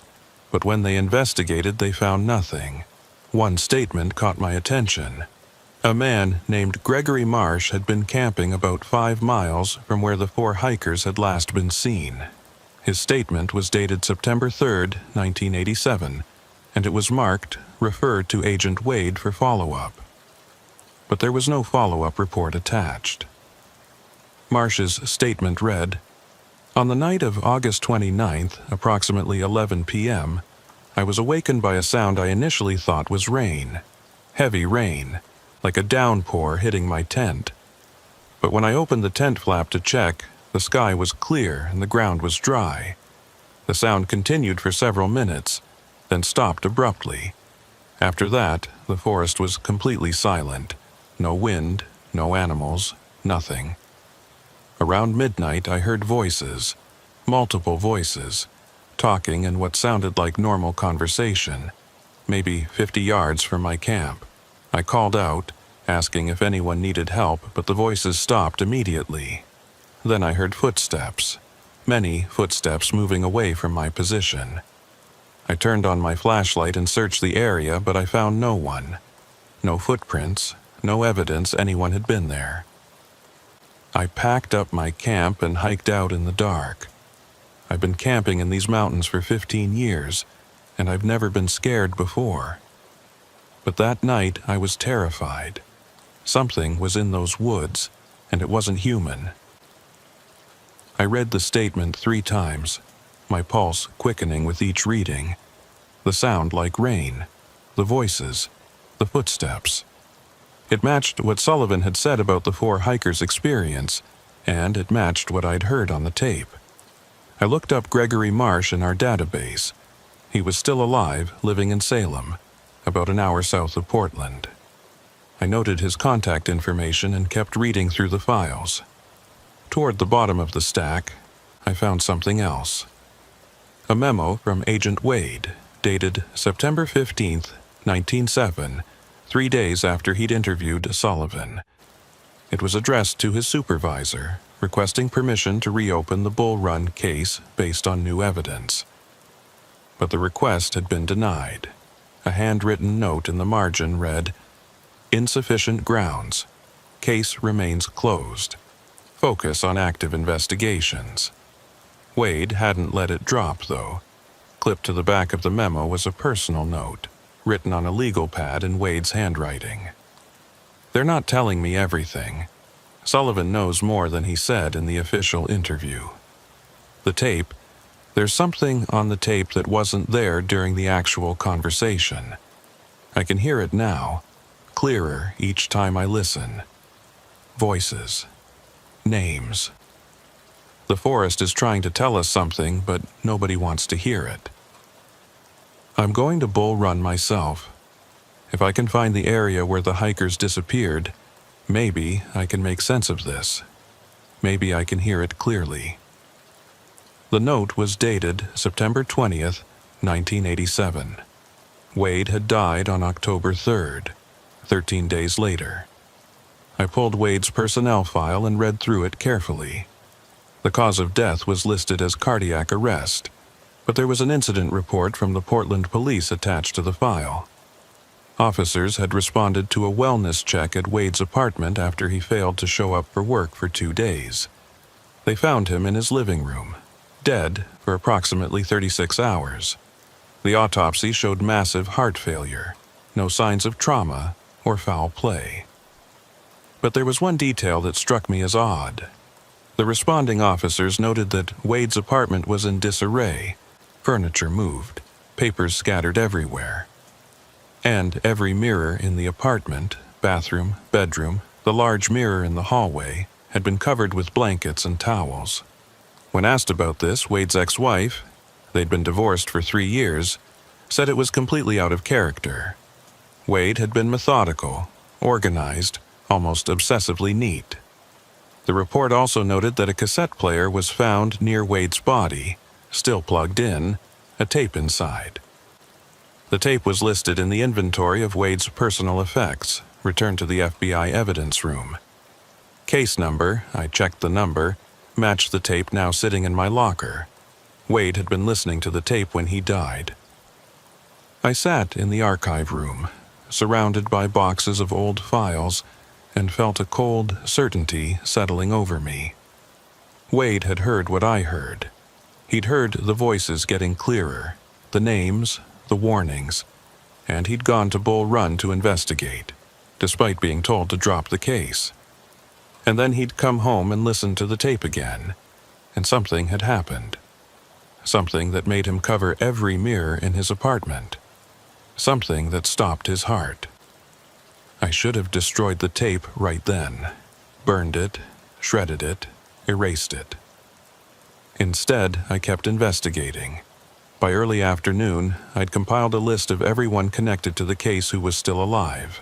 but when they investigated they found nothing. One statement caught my attention. A man named Gregory Marsh had been camping about 5 miles from where the 4 hikers had last been seen. His statement was dated September 3, 1987, and it was marked, "Referred to Agent Wade for follow-up." But there was no follow-up report attached. Marsh's statement read, "On the night of August 29th, approximately 11 p.m., I was awakened by a sound I initially thought was rain. Heavy rain, like a downpour hitting my tent. But when I opened the tent flap to check, the sky was clear and the ground was dry. The sound continued for several minutes, then stopped abruptly. After that, the forest was completely silent. No wind, no animals, nothing. Around midnight, I heard voices, multiple voices, talking in what sounded like normal conversation, maybe 50 yards from my camp. I called out, asking if anyone needed help, but the voices stopped immediately. Then I heard footsteps, many footsteps moving away from my position. I turned on my flashlight and searched the area, but I found no one. No footprints, no evidence anyone had been there. I packed up my camp and hiked out in the dark. I've been camping in these mountains for 15 years, and I've never been scared before. But that night I was terrified. Something was in those woods, and it wasn't human. I read the statement 3 times, my pulse quickening with each reading. The sound like rain, the voices, the footsteps. It matched what Sullivan had said about the 4 hikers' experience, and it matched what I'd heard on the tape. I looked up Gregory Marsh in our database. He was still alive, living in Salem, about an hour south of Portland. I noted his contact information and kept reading through the files. Toward the bottom of the stack, I found something else. A memo from Agent Wade, dated September 15, 1907, 3 days after he'd interviewed Sullivan. It was addressed to his supervisor, requesting permission to reopen the Bull Run case based on new evidence. But the request had been denied. A handwritten note in the margin read, "Insufficient grounds. Case remains closed. Focus on active investigations." Wade hadn't let it drop, though. Clipped to the back of the memo was a personal note, written on a legal pad in Wade's handwriting. They're not telling me everything. Sullivan knows more than he said in the official interview. The tape, there's something on the tape that wasn't there during the actual conversation. I can hear it now, clearer each time I listen. Voices. Names. The forest is trying to tell us something, but nobody wants to hear it. I'm going to Bull Run myself. If I can find the area where the hikers disappeared, maybe I can make sense of this. Maybe I can hear it clearly. The note was dated September 20th, 1987. Wade had died on October 3rd, 13 days later. I pulled Wade's personnel file and read through it carefully. The cause of death was listed as cardiac arrest, but there was an incident report from the Portland police attached to the file. Officers had responded to a wellness check at Wade's apartment after he failed to show up for work for 2 days. They found him in his living room, dead for approximately 36 hours. The autopsy showed massive heart failure, no signs of trauma or foul play. But there was one detail that struck me as odd. The responding officers noted that Wade's apartment was in disarray, furniture moved, papers scattered everywhere. And every mirror in the apartment, bathroom, bedroom, the large mirror in the hallway, had been covered with blankets and towels. When asked about this, Wade's ex-wife, they'd been divorced for 3 years, said it was completely out of character. Wade had been methodical, organized, almost obsessively neat. The report also noted that a cassette player was found near Wade's body, still plugged in, a tape inside. The tape was listed in the inventory of Wade's personal effects, returned to the FBI evidence room. Case number, I checked the number, matched the tape now sitting in my locker. Wade had been listening to the tape when he died. I sat in the archive room, surrounded by boxes of old files, and felt a cold certainty settling over me. Wade had heard what I heard. He'd heard the voices getting clearer, the names, the warnings, and he'd gone to Bull Run to investigate, despite being told to drop the case. And then he'd come home and listen to the tape again, and something had happened. Something that made him cover every mirror in his apartment. Something that stopped his heart. I should have destroyed the tape right then, burned it, shredded it, erased it. Instead, I kept investigating. By early afternoon, I'd compiled a list of everyone connected to the case who was still alive.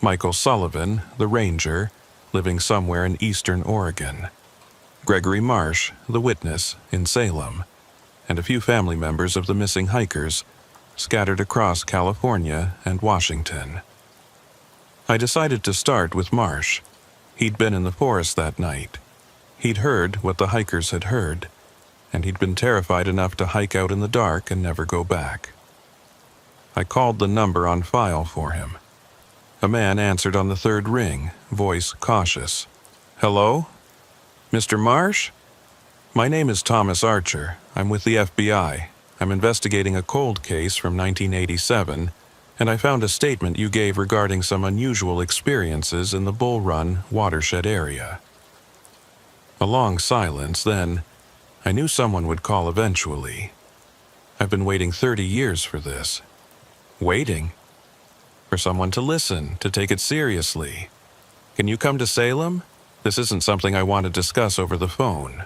Michael Sullivan, the ranger, living somewhere in eastern Oregon. Gregory Marsh, the witness, in Salem, and a few family members of the missing hikers, scattered across California and Washington. I decided to start with Marsh. He'd been in the forest that night. He'd heard what the hikers had heard, and he'd been terrified enough to hike out in the dark and never go back. I called the number on file for him. A man answered on the third ring, voice cautious. "Hello? Mr. Marsh? My name is Thomas Archer. I'm with the FBI. I'm investigating a cold case from 1987, and I found a statement you gave regarding some unusual experiences in the Bull Run watershed area." A long silence, then, I knew someone would call eventually. I've been waiting 30 years for this. Waiting? For someone to listen, to take it seriously. Can you come to Salem? This isn't something I want to discuss over the phone.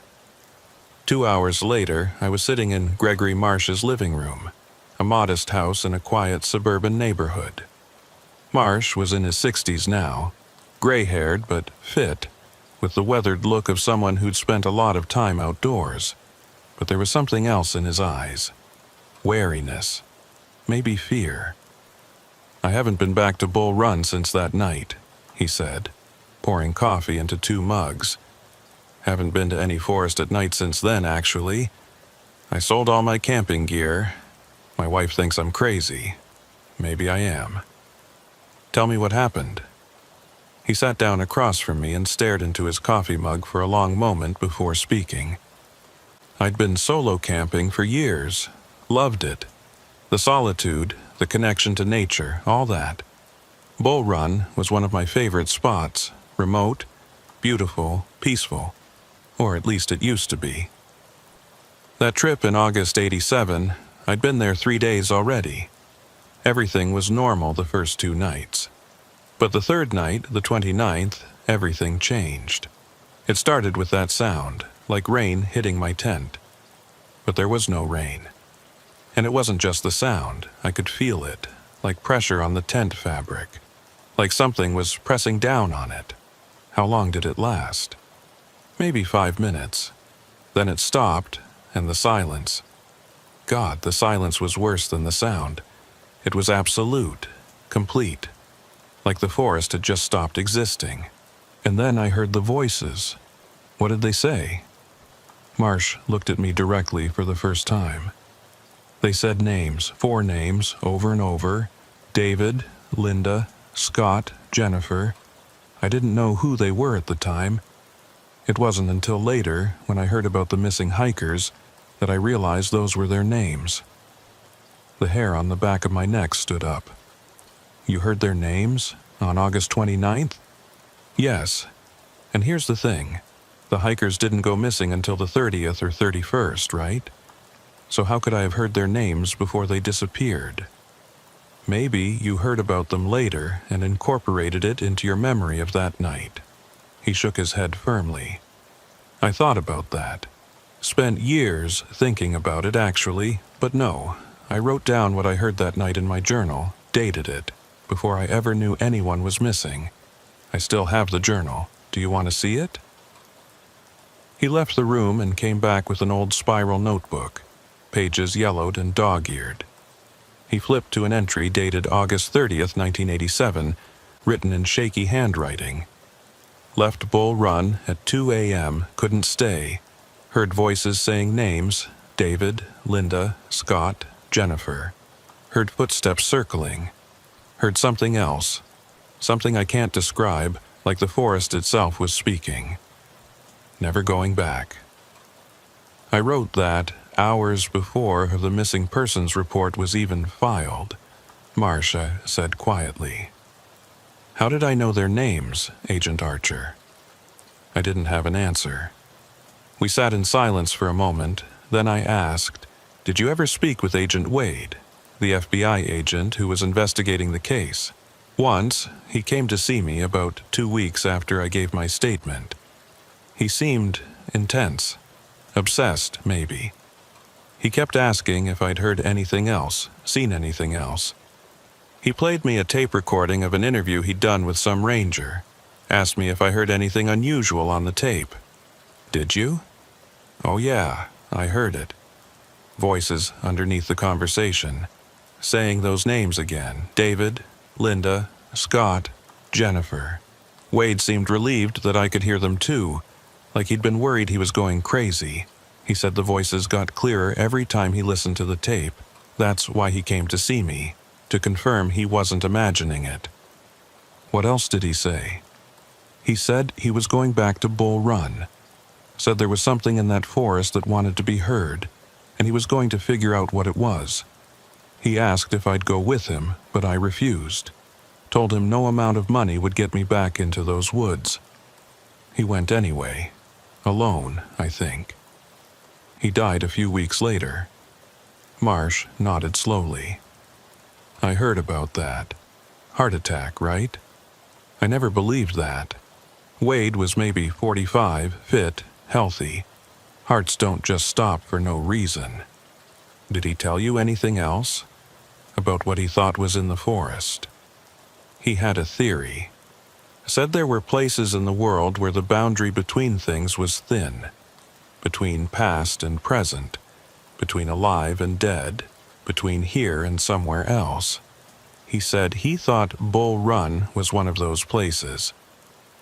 2 hours later, I was sitting in Gregory Marsh's living room, a modest house in a quiet suburban neighborhood. Marsh was in his 60s now, gray-haired but fit, with the weathered look of someone who'd spent a lot of time outdoors. But there was something else in his eyes. Wariness. Maybe fear. "I haven't been back to Bull Run since that night," he said, pouring coffee into 2 mugs. "Haven't been to any forest at night since then, actually. I sold all my camping gear. My wife thinks I'm crazy. Maybe I am." "Tell me what happened." He sat down across from me and stared into his coffee mug for a long moment before speaking. I'd been solo camping for years. Loved it. The solitude, the connection to nature, all that. Bull Run was one of my favorite spots. Remote, beautiful, peaceful. Or at least it used to be. That trip in August '87, I'd been there 3 days already. Everything was normal the first 2 nights. But the third night, the 29th, everything changed. It started with that sound, like rain hitting my tent. But there was no rain. And it wasn't just the sound. I could feel it, like pressure on the tent fabric. Like something was pressing down on it. How long did it last? Maybe 5 minutes. Then it stopped, and the silence. God, the silence was worse than the sound. It was absolute, complete. Like the forest had just stopped existing. And then I heard the voices. What did they say? Marsh looked at me directly for the first time. They said names, 4 names, over and over. David, Linda, Scott, Jennifer. I didn't know who they were at the time. It wasn't until later, when I heard about the missing hikers, that I realized those were their names. The hair on the back of my neck stood up. You heard their names? On August 29th? Yes. And here's the thing. The hikers didn't go missing until the 30th or 31st, right? So how could I have heard their names before they disappeared? Maybe you heard about them later and incorporated it into your memory of that night. He shook his head firmly. I thought about that. Spent years thinking about it, actually, but no. I wrote down what I heard that night in my journal, dated it, before I ever knew anyone was missing. I still have the journal. Do you want to see it? He left the room and came back with an old spiral notebook, pages yellowed and dog-eared. He flipped to an entry dated August 30th, 1987, written in shaky handwriting. Left Bull Run at 2 a.m., couldn't stay. Heard voices saying names, David, Linda, Scott, Jennifer. Heard footsteps circling. Heard something else. Something I can't describe, like the forest itself was speaking. Never going back. I wrote that hours before the missing persons report was even filed. Marcia said quietly. How did I know their names, Agent Archer? I didn't have an answer. We sat in silence for a moment, then I asked, did you ever speak with Agent Wade, the FBI agent who was investigating the case? Once, he came to see me about 2 weeks after I gave my statement. He seemed intense, obsessed, maybe. He kept asking if I'd heard anything else, seen anything else. He played me a tape recording of an interview he'd done with some ranger, asked me if I heard anything unusual on the tape. Did you? Oh yeah, I heard it. Voices underneath the conversation, saying those names again, David, Linda, Scott, Jennifer. Wade seemed relieved that I could hear them too, like he'd been worried he was going crazy. He said the voices got clearer every time he listened to the tape. That's why he came to see me, to confirm he wasn't imagining it. What else did he say? He said he was going back to Bull Run. Said there was something in that forest that wanted to be heard, and he was going to figure out what it was. He asked if I'd go with him, but I refused. Told him no amount of money would get me back into those woods. He went anyway. Alone, I think. He died a few weeks later. Marsh nodded slowly. I heard about that. Heart attack, right? I never believed that. Wade was maybe 45, fit, healthy. Hearts don't just stop for no reason. Did he tell you anything else? About what he thought was in the forest? He had a theory. Said there were places in the world where the boundary between things was thin. Between past and present. Between alive and dead. Between here and somewhere else. He said he thought Bull Run was one of those places.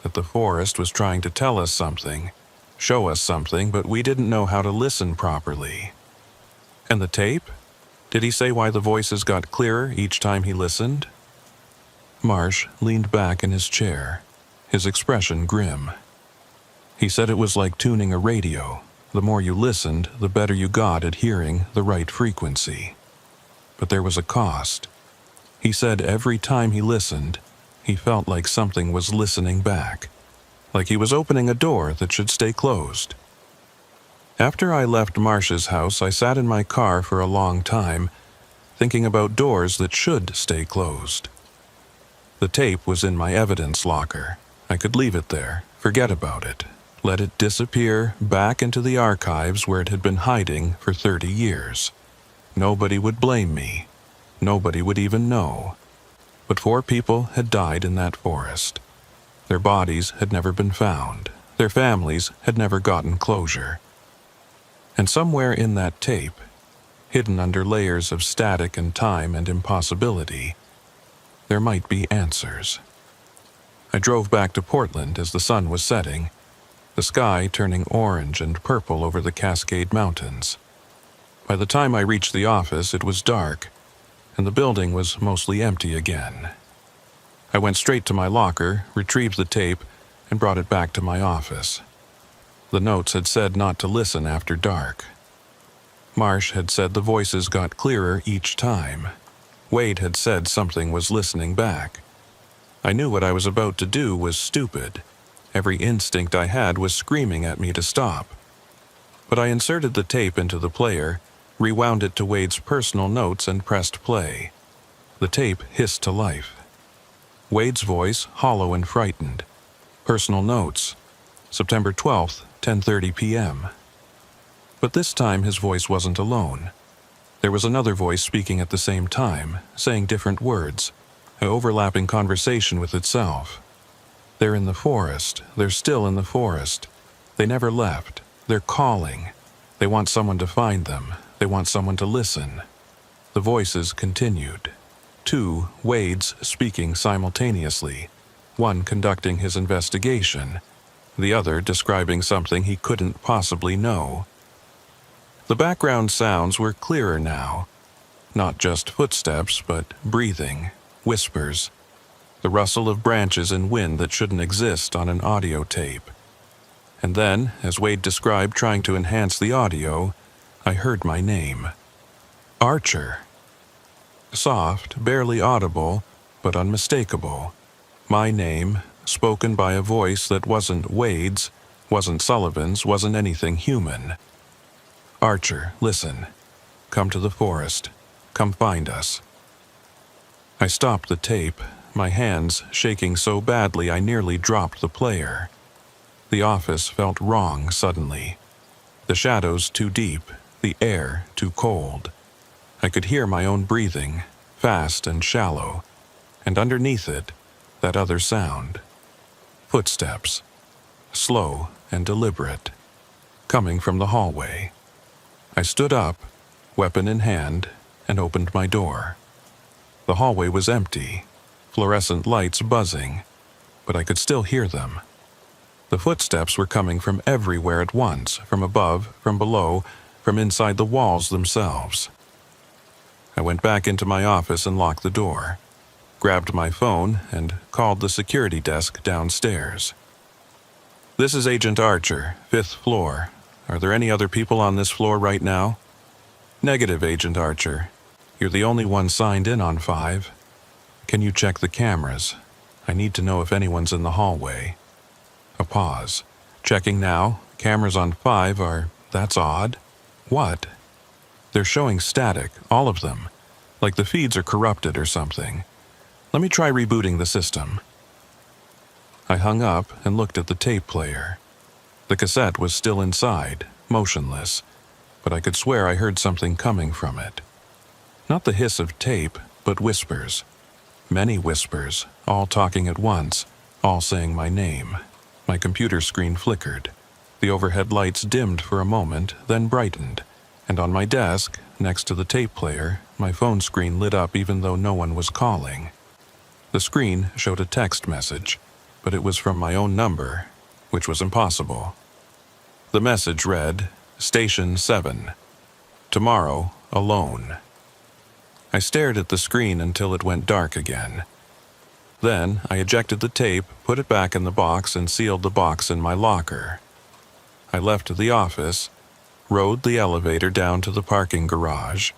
That the forest was trying to tell us something. Show us something, but we didn't know how to listen properly. And the tape? Did he say why the voices got clearer each time he listened? Marsh leaned back in his chair, his expression grim. He said it was like tuning a radio. The more you listened, the better you got at hearing the right frequency. But there was a cost. He said every time he listened, he felt like something was listening back. Like he was opening a door that should stay closed. After I left Marsh's house, I sat in my car for a long time, thinking about doors that should stay closed. The tape was in my evidence locker. I could leave it there, forget about it, let it disappear back into the archives where it had been hiding for 30 years. Nobody would blame me. Nobody would even know. But 4 people had died in that forest. Their bodies had never been found. Their families had never gotten closure. And somewhere in that tape, hidden under layers of static and time and impossibility, there might be answers. I drove back to Portland as the sun was setting, the sky turning orange and purple over the Cascade Mountains. By the time I reached the office, it was dark, and the building was mostly empty again. I went straight to my locker, retrieved the tape, and brought it back to my office. The notes had said not to listen after dark. Marsh had said the voices got clearer each time. Wade had said something was listening back. I knew what I was about to do was stupid. Every instinct I had was screaming at me to stop. But I inserted the tape into the player, rewound it to Wade's personal notes, and pressed play. The tape hissed to life. Wade's voice, hollow and frightened. Personal notes. September 12th, 10:30 p.m. But this time his voice wasn't alone. There was another voice speaking at the same time, saying different words, an overlapping conversation with itself. They're in the forest. They're still in the forest. They never left. They're calling. They want someone to find them. They want someone to listen. The voices continued. Two Wades speaking simultaneously, one conducting his investigation, the other describing something he couldn't possibly know. The background sounds were clearer now. Not just footsteps, but breathing, whispers, the rustle of branches and wind that shouldn't exist on an audio tape. And then, as Wade described trying to enhance the audio, I heard my name. Archer. Soft, barely audible, but unmistakable. My name, spoken by a voice that wasn't Wade's, wasn't Sullivan's, wasn't anything human. Archer, listen. Come to the forest. Come find us. I stopped the tape, my hands shaking so badly I nearly dropped the player. The office felt wrong suddenly. The shadows too deep, the air too cold. I could hear my own breathing, fast and shallow, and underneath it, that other sound. Footsteps, slow and deliberate, coming from the hallway. I stood up, weapon in hand, and opened my door. The hallway was empty, fluorescent lights buzzing, but I could still hear them. The footsteps were coming from everywhere at once, from above, from below, from inside the walls themselves. I went back into my office and locked the door, grabbed my phone, and called the security desk downstairs. This is Agent Archer, 5th floor. Are there any other people on this floor right now? Negative, Agent Archer. You're the only one signed in on 5. Can you check the cameras? I need to know if anyone's in the hallway. A pause. Checking now. Cameras on 5 are... That's odd. What? They're showing static, all of them. Like the feeds are corrupted or something. Let me try rebooting the system. I hung up and looked at the tape player. The cassette was still inside, motionless, but I could swear I heard something coming from it. Not the hiss of tape, but whispers. Many whispers, all talking at once, all saying my name. My computer screen flickered. The overhead lights dimmed for a moment, then brightened, and on my desk, next to the tape player, my phone screen lit up even though no one was calling. The screen showed a text message, but it was from my own number, which was impossible. The message read, Station 7. Tomorrow, alone. I stared at the screen until it went dark again. Then I ejected the tape, put it back in the box, and sealed the box in my locker. I left the office, rode the elevator down to the parking garage,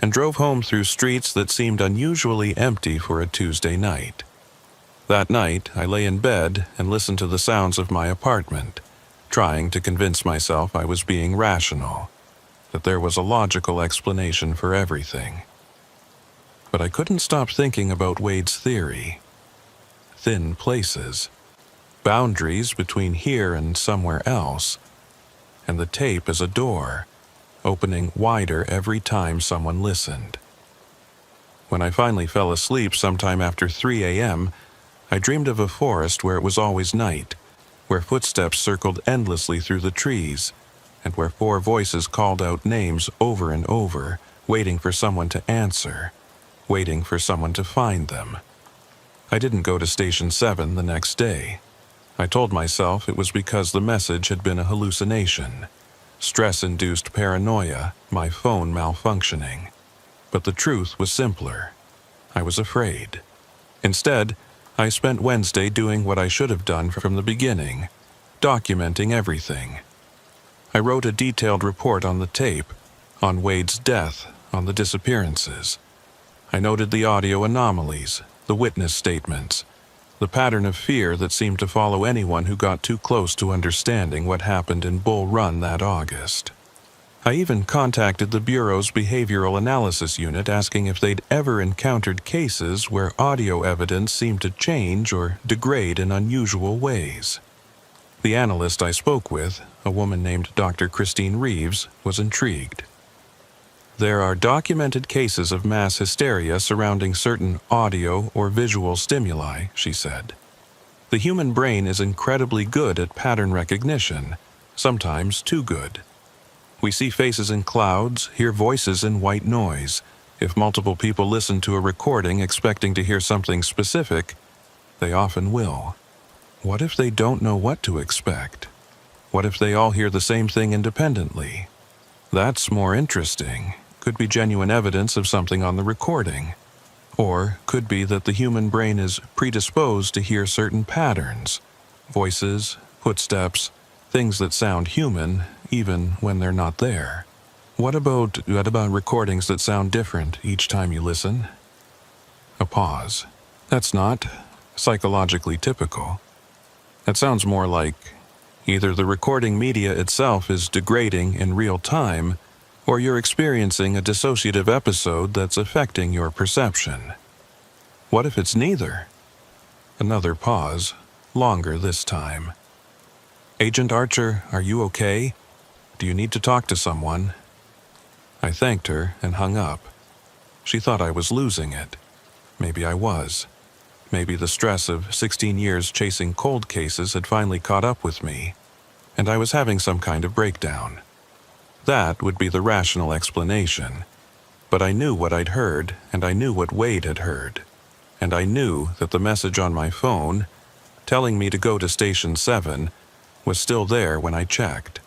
and drove home through streets that seemed unusually empty for a Tuesday night. That night, I lay in bed and listened to the sounds of my apartment, trying to convince myself I was being rational, that there was a logical explanation for everything. But I couldn't stop thinking about Wade's theory. Thin places, boundaries between here and somewhere else, and the tape as a door, opening wider every time someone listened. When I finally fell asleep sometime after 3 a.m., I dreamed of a forest where it was always night, where footsteps circled endlessly through the trees, and where 4 voices called out names over and over, waiting for someone to answer, waiting for someone to find them. I didn't go to Station 7 the next day. I told myself it was because the message had been a hallucination, stress-induced paranoia, my phone malfunctioning. But the truth was simpler. I was afraid. Instead, I spent Wednesday doing what I should have done from the beginning, documenting everything, I wrote a detailed report on the tape, on Wade's death, on the disappearances. I noted the audio anomalies, the witness statements, the pattern of fear that seemed to follow anyone who got too close to understanding what happened in Bull Run that August. I even contacted the Bureau's Behavioral Analysis Unit asking if they'd ever encountered cases where audio evidence seemed to change or degrade in unusual ways. The analyst I spoke with, a woman named Dr. Christine Reeves, was intrigued. There are documented cases of mass hysteria surrounding certain audio or visual stimuli, she said. The human brain is incredibly good at pattern recognition, sometimes too good. We see faces in clouds, hear voices in white noise. If multiple people listen to a recording expecting to hear something specific, they often will. What if they don't know what to expect? What if they all hear the same thing independently? That's more interesting. Could be genuine evidence of something on the recording. Or could be that the human brain is predisposed to hear certain patterns, voices, footsteps, things that sound human, even when they're not there. What about recordings that sound different each time you listen? A pause. That's not psychologically typical. That sounds more like either the recording media itself is degrading in real time, or you're experiencing a dissociative episode that's affecting your perception. What if it's neither? Another pause, longer this time. Agent Archer, are you okay? Do you need to talk to someone? I thanked her and hung up. She thought I was losing it. Maybe I was. Maybe the stress of 16 years chasing cold cases had finally caught up with me, and I was having some kind of breakdown. That would be the rational explanation. But I knew what I'd heard, and I knew what Wade had heard. And I knew that the message on my phone, telling me to go to Station 7, was still there when I checked.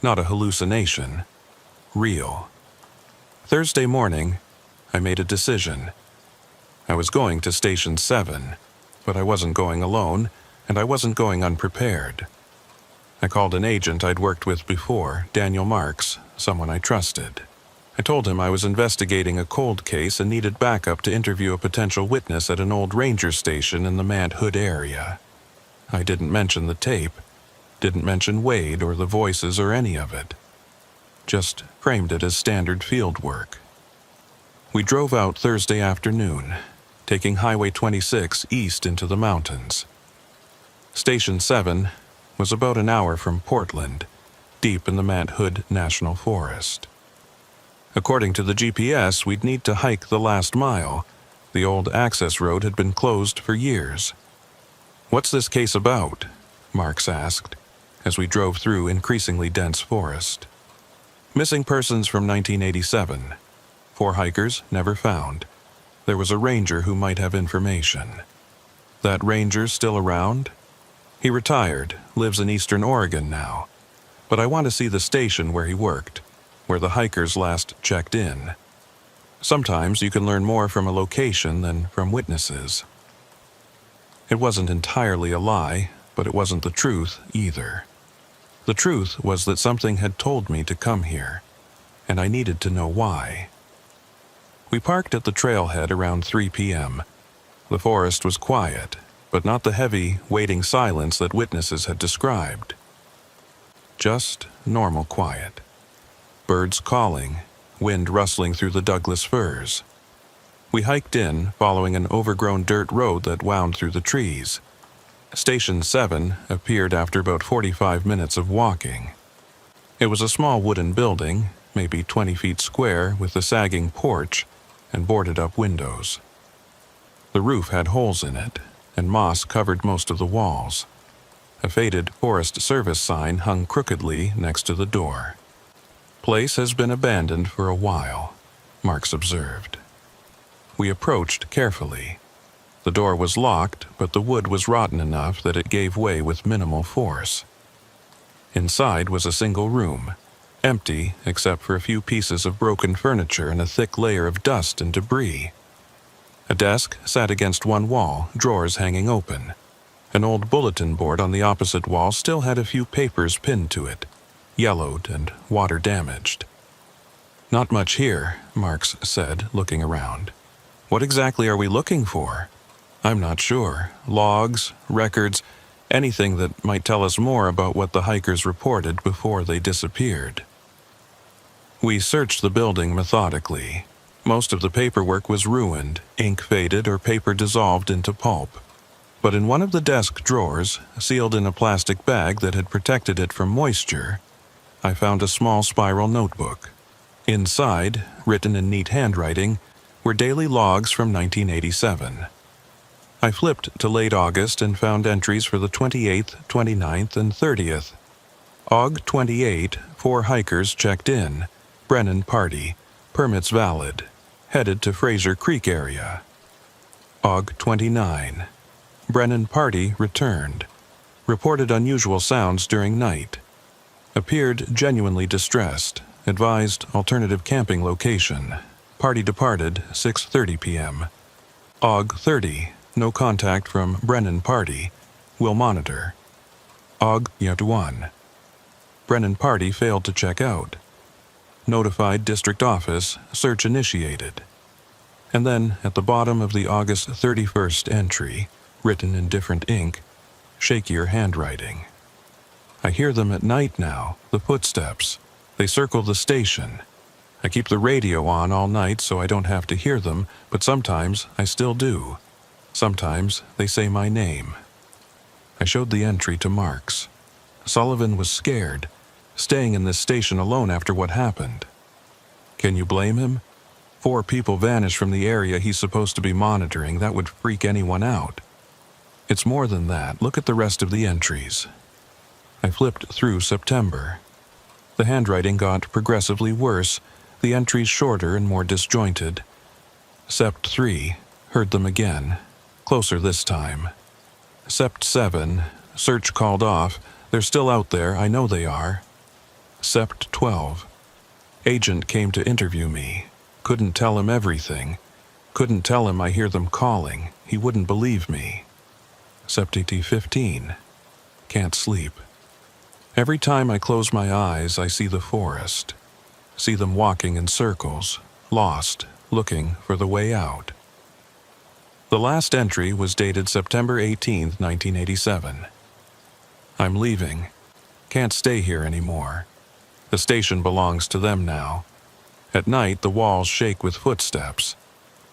Not a hallucination. Real. Thursday morning, I made a decision. I was going to Station 7, but I wasn't going alone, and I wasn't going unprepared. I called an agent I'd worked with before, Daniel Marks, someone I trusted. I told him I was investigating a cold case and needed backup to interview a potential witness at an old ranger station in the Mad Hood area. I didn't mention the tape, didn't mention Wade or the voices or any of it. Just framed it as standard field work. We drove out Thursday afternoon, taking Highway 26 east into the mountains. Station 7 was about an hour from Portland, deep in the Mad Hood National Forest. According to the GPS, we'd need to hike the last mile. The old access road had been closed for years. "What's this case about?" Marks asked, as we drove through increasingly dense forest. "Missing persons from 1987. 4 hikers never found. There was a ranger who might have information." "That ranger still around?" "He retired, lives in Eastern Oregon now. But I want to see the station where he worked, where the hikers last checked in. Sometimes you can learn more from a location than from witnesses." It wasn't entirely a lie, but it wasn't the truth either. The truth was that something had told me to come here, and I needed to know why. We parked at the trailhead around 3 p.m. The forest was quiet, but not the heavy, waiting silence that witnesses had described. Just normal quiet. Birds calling, wind rustling through the Douglas firs. We hiked in, following an overgrown dirt road that wound through the trees. Station 7 appeared after about 45 minutes of walking. It was a small wooden building, maybe 20 feet square, with a sagging porch and boarded-up windows. The roof had holes in it, and moss covered most of the walls. A faded Forest Service sign hung crookedly next to the door. "Place has been abandoned for a while," Marks observed. We approached carefully. The door was locked, but the wood was rotten enough that it gave way with minimal force. Inside was a single room, empty except for a few pieces of broken furniture and a thick layer of dust and debris. A desk sat against one wall, drawers hanging open. An old bulletin board on the opposite wall still had a few papers pinned to it. yellowed and water-damaged. "Not much here," Marks said, looking around. "What exactly are we looking for?" "I'm not sure. Logs, records, anything that might tell us more about what the hikers reported before they disappeared." We searched the building methodically. Most of the paperwork was ruined, ink faded, or paper dissolved into pulp. But in one of the desk drawers, sealed in a plastic bag that had protected it from moisture, I found a small spiral notebook. Inside, written in neat handwriting, were daily logs from 1987. I flipped to late August and found entries for the 28th, 29th, and 30th. Aug 28, 4 hikers checked in. Brennan party. Permits valid. Headed to Fraser Creek area. Aug 29. Brennan party returned. Reported unusual sounds during night. Appeared genuinely distressed. Advised alternative camping location. Party departed 6:30 p.m. Aug 30. No contact from Brennan party. Will monitor. Aug 1. Brennan party failed to check out. Notified district office, search initiated. And then, at the bottom of the August 31st entry, written in different ink, shakier handwriting. I hear them at night now, the footsteps. They circle the station. I keep the radio on all night so I don't have to hear them, but sometimes I still do. Sometimes they say my name. I showed the entry to Marks. Sullivan was scared, staying in this station alone after what happened. Can you blame him? 4 people vanished from the area he's supposed to be monitoring. That would freak anyone out. It's more than that. Look at the rest of the entries. I flipped through September. The handwriting got progressively worse, the entries shorter and more disjointed. Sept 3, heard them again. Closer this time. Sept 7, search called off. They're still out there, I know they are. Sept 12. Agent came to interview me. Couldn't tell him everything. Couldn't tell him I hear them calling. He wouldn't believe me. Sept 15. Can't sleep. Every time I close my eyes, I see the forest. See them walking in circles, lost, looking for the way out. The last entry was dated September 18, 1987. I'm leaving. Can't stay here anymore. The station belongs to them now. At night, the walls shake with footsteps.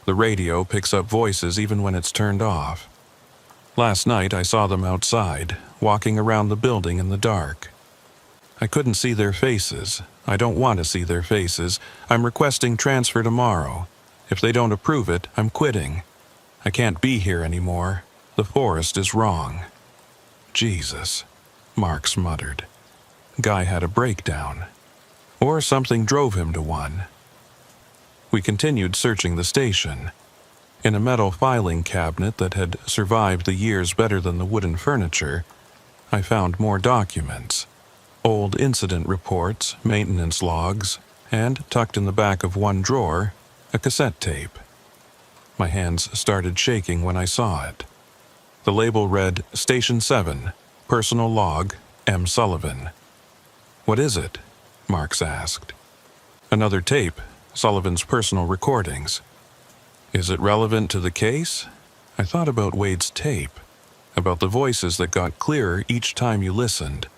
The radio picks up voices even when it's turned off. Last night, I saw them outside, walking around the building in the dark. I couldn't see their faces. I don't want to see their faces. I'm requesting transfer tomorrow. If they don't approve it, I'm quitting. I can't be here anymore. The forest is wrong. Jesus, Marks muttered. Guy had a breakdown. Or something drove him to one. We continued searching the station. In a metal filing cabinet that had survived the years better than the wooden furniture, I found more documents. Old incident reports, maintenance logs, and, tucked in the back of one drawer, a cassette tape. My hands started shaking when I saw it. The label read, Station 7, Personal Log, M. Sullivan. What is it? Marks asked. Another tape, Sullivan's personal recordings. Is it relevant to the case? I thought about Wade's tape, about the voices that got clearer each time you listened,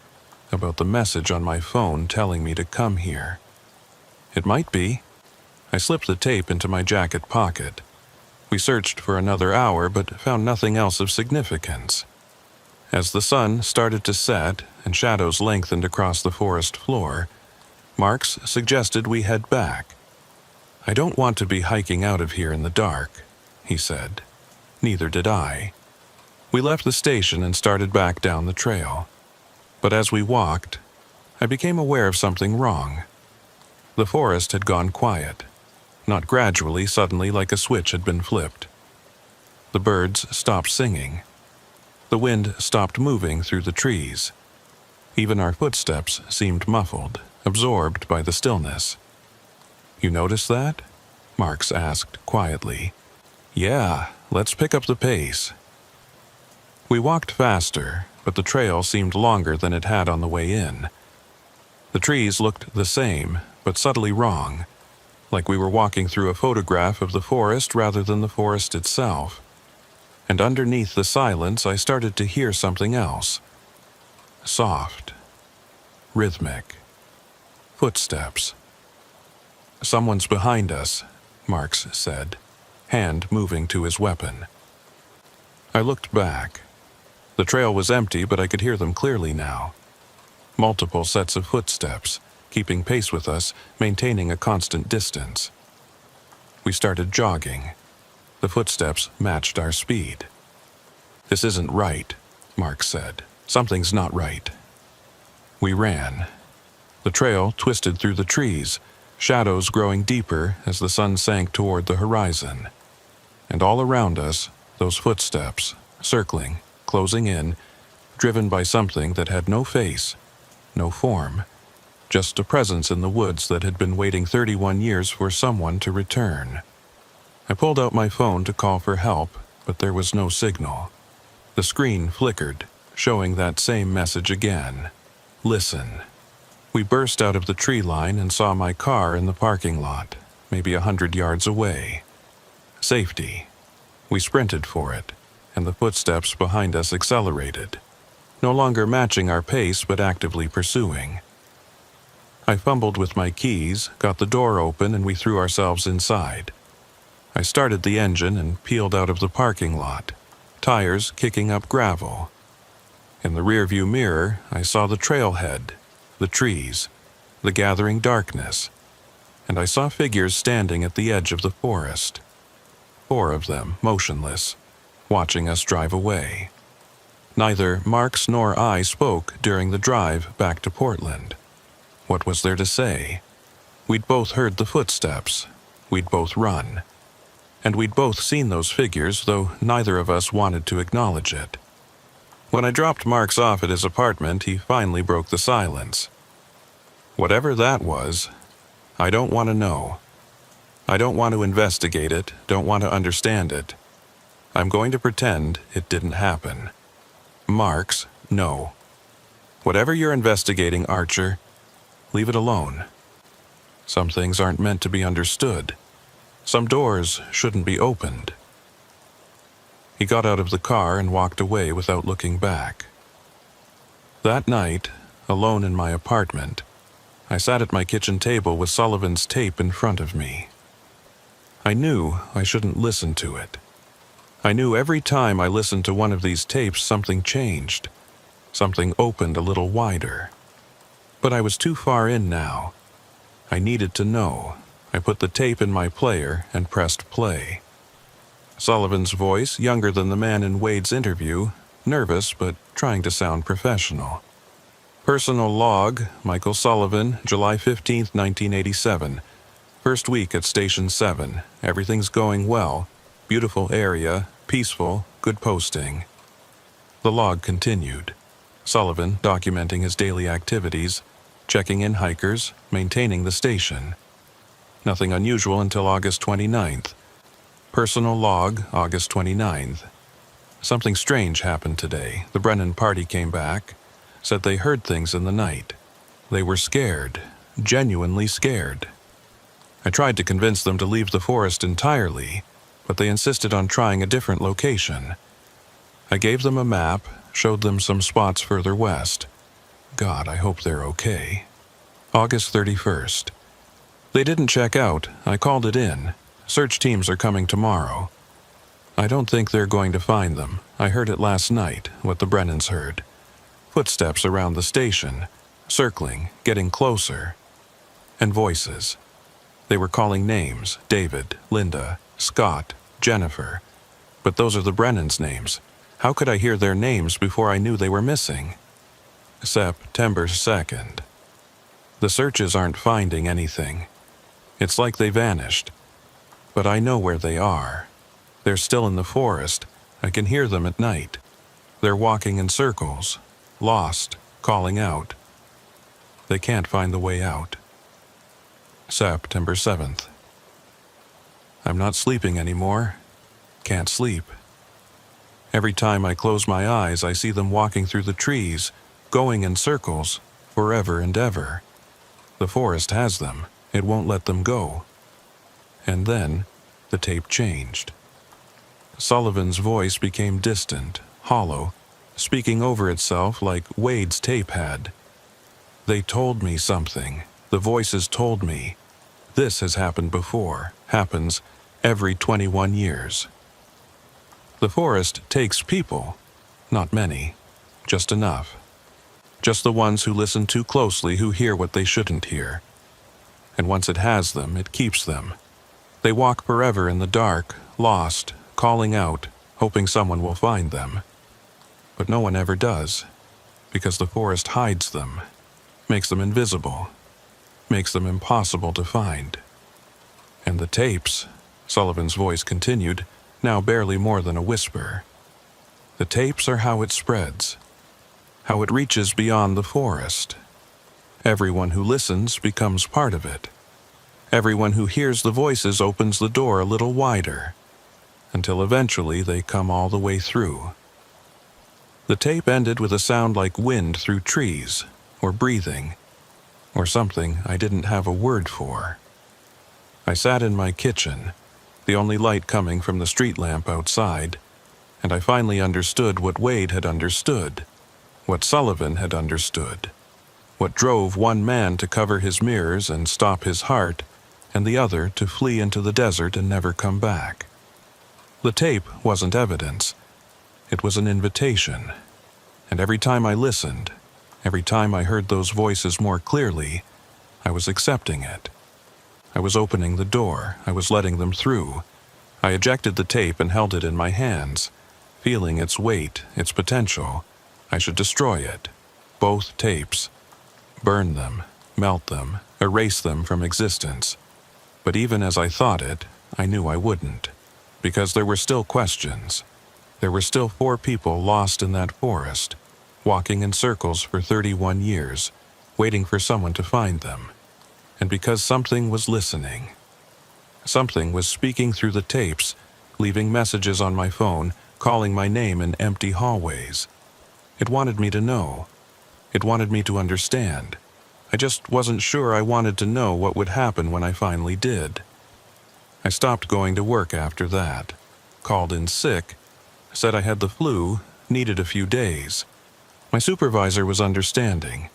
about the message on my phone telling me to come here. It might be. I slipped the tape into my jacket pocket. We searched for another hour but found nothing else of significance. As the sun started to set and shadows lengthened across the forest floor, Marks suggested we head back. I don't want to be hiking out of here in the dark, he said. Neither did I. We left the station and started back down the trail. But as we walked, I became aware of something wrong. The forest had gone quiet, not gradually, suddenly, like a switch had been flipped. The birds stopped singing. The wind stopped moving through the trees. Even our footsteps seemed muffled, absorbed by the stillness. You notice that? Marks asked quietly. Yeah, let's pick up the pace. We walked faster, but the trail seemed longer than it had on the way in. The trees looked the same, but subtly wrong, like we were walking through a photograph of the forest rather than the forest itself. And underneath the silence, I started to hear something else. Soft, rhythmic, footsteps. "Someone's behind us," Marks said, hand moving to his weapon. I looked back. The trail was empty, but I could hear them clearly now. Multiple sets of footsteps, keeping pace with us, maintaining a constant distance. We started jogging. The footsteps matched our speed. "This isn't right," Mark said. "Something's not right." We ran. The trail twisted through the trees, shadows growing deeper as the sun sank toward the horizon. And all around us, those footsteps, circling, closing in, driven by something that had no face, no form, just a presence in the woods that had been waiting 31 years for someone to return. I pulled out my phone to call for help, but there was no signal. The screen flickered, showing that same message again. "Listen." We burst out of the tree line and saw my car in the parking lot, maybe 100 yards away. Safety. We sprinted for it, and the footsteps behind us accelerated, no longer matching our pace but actively pursuing. I fumbled with my keys, got the door open, and we threw ourselves inside. I started the engine and peeled out of the parking lot, tires kicking up gravel. In the rearview mirror, I saw the trailhead, the trees, the gathering darkness, and I saw figures standing at the edge of the forest. 4 of them, motionless, watching us drive away. Neither Marks nor I spoke during the drive back to Portland. What was there to say? We'd both heard the footsteps. We'd both run. And we'd both seen those figures, though neither of us wanted to acknowledge it. When I dropped Marks off at his apartment, he finally broke the silence. "Whatever that was, I don't want to know. I don't want to investigate it, don't want to understand it. I'm going to pretend it didn't happen. Marks, no. Whatever you're investigating, Archer, leave it alone. Some things aren't meant to be understood. Some doors shouldn't be opened." He got out of the car and walked away without looking back. That night, alone in my apartment, I sat at my kitchen table with Sullivan's tape in front of me. I knew I shouldn't listen to it. I knew every time I listened to one of these tapes something changed. Something opened a little wider. But I was too far in now. I needed to know. I put the tape in my player and pressed play. Sullivan's voice, younger than the man in Wade's interview, nervous but trying to sound professional. "Personal log, Michael Sullivan, July 15, 1987. First week at Station 7. Everything's going well. Beautiful area, peaceful, good posting." The log continued. Sullivan documenting his daily activities, checking in hikers, maintaining the station. Nothing unusual until August 29th. Personal log, August 29th. "Something strange happened today. The Brennan party came back. Said they heard things in the night. They were scared, genuinely scared. I tried to convince them to leave the forest entirely, but they insisted on trying a different location. I gave them a map, showed them some spots further west. God, I hope they're okay." August 31st. "They didn't check out. I called it in. Search teams are coming tomorrow. I don't think they're going to find them. I heard it last night, what the Brennans heard. Footsteps around the station, circling, getting closer. And voices. They were calling names, David, Linda, Scott, Jennifer. But those are the Brennans' names. How could I hear their names before I knew they were missing?" September 2nd. "The searches aren't finding anything. It's like they vanished. But I know where they are. They're still in the forest. I can hear them at night. They're walking in circles, lost, calling out. They can't find the way out." September 7th. "I'm not sleeping anymore. Can't sleep. Every time I close my eyes, I see them walking through the trees, going in circles, forever and ever. The forest has them. It won't let them go. And then, the tape changed. Sullivan's voice became distant, hollow, speaking over itself like Wade's tape had. They told me something. The voices told me. This has happened before. Happens every 21 years. The forest takes people. Not many. Just enough. Just the ones who listen too closely, who hear what they shouldn't hear. And once it has them, it keeps them. They walk forever in the dark, lost, calling out, hoping someone will find them. But no one ever does, because the forest hides them, makes them invisible, makes them impossible to find. And the tapes, Sullivan's voice continued, now barely more than a whisper. The tapes are how it spreads, how it reaches beyond the forest. Everyone who listens becomes part of it. Everyone who hears the voices opens the door a little wider, until eventually they come all the way through. The tape ended with a sound like wind through trees, or breathing, or something I didn't have a word for. I sat in my kitchen, the only light coming from the street lamp outside, and I finally understood what Wade had understood, what Sullivan had understood, what drove one man to cover his mirrors and stop his heart, and the other to flee into the desert and never come back. The tape wasn't evidence. It was an invitation. And every time I listened, every time I heard those voices more clearly, I was accepting it. I was opening the door. I was letting them through. I ejected the tape and held it in my hands, feeling its weight, its potential. I should destroy it. Both tapes. Burn them, melt them, erase them from existence. But even as I thought it, I knew I wouldn't, because there were still questions. There were still 4 people lost in that forest, walking in circles for 31 years, waiting for someone to find them. And because something was listening. Something was speaking through the tapes, leaving messages on my phone, calling my name in empty hallways. It wanted me to know. It wanted me to understand. I just wasn't sure I wanted to know what would happen when I finally did. I stopped going to work after that, called in sick, said I had the flu, needed a few days. My supervisor was understanding.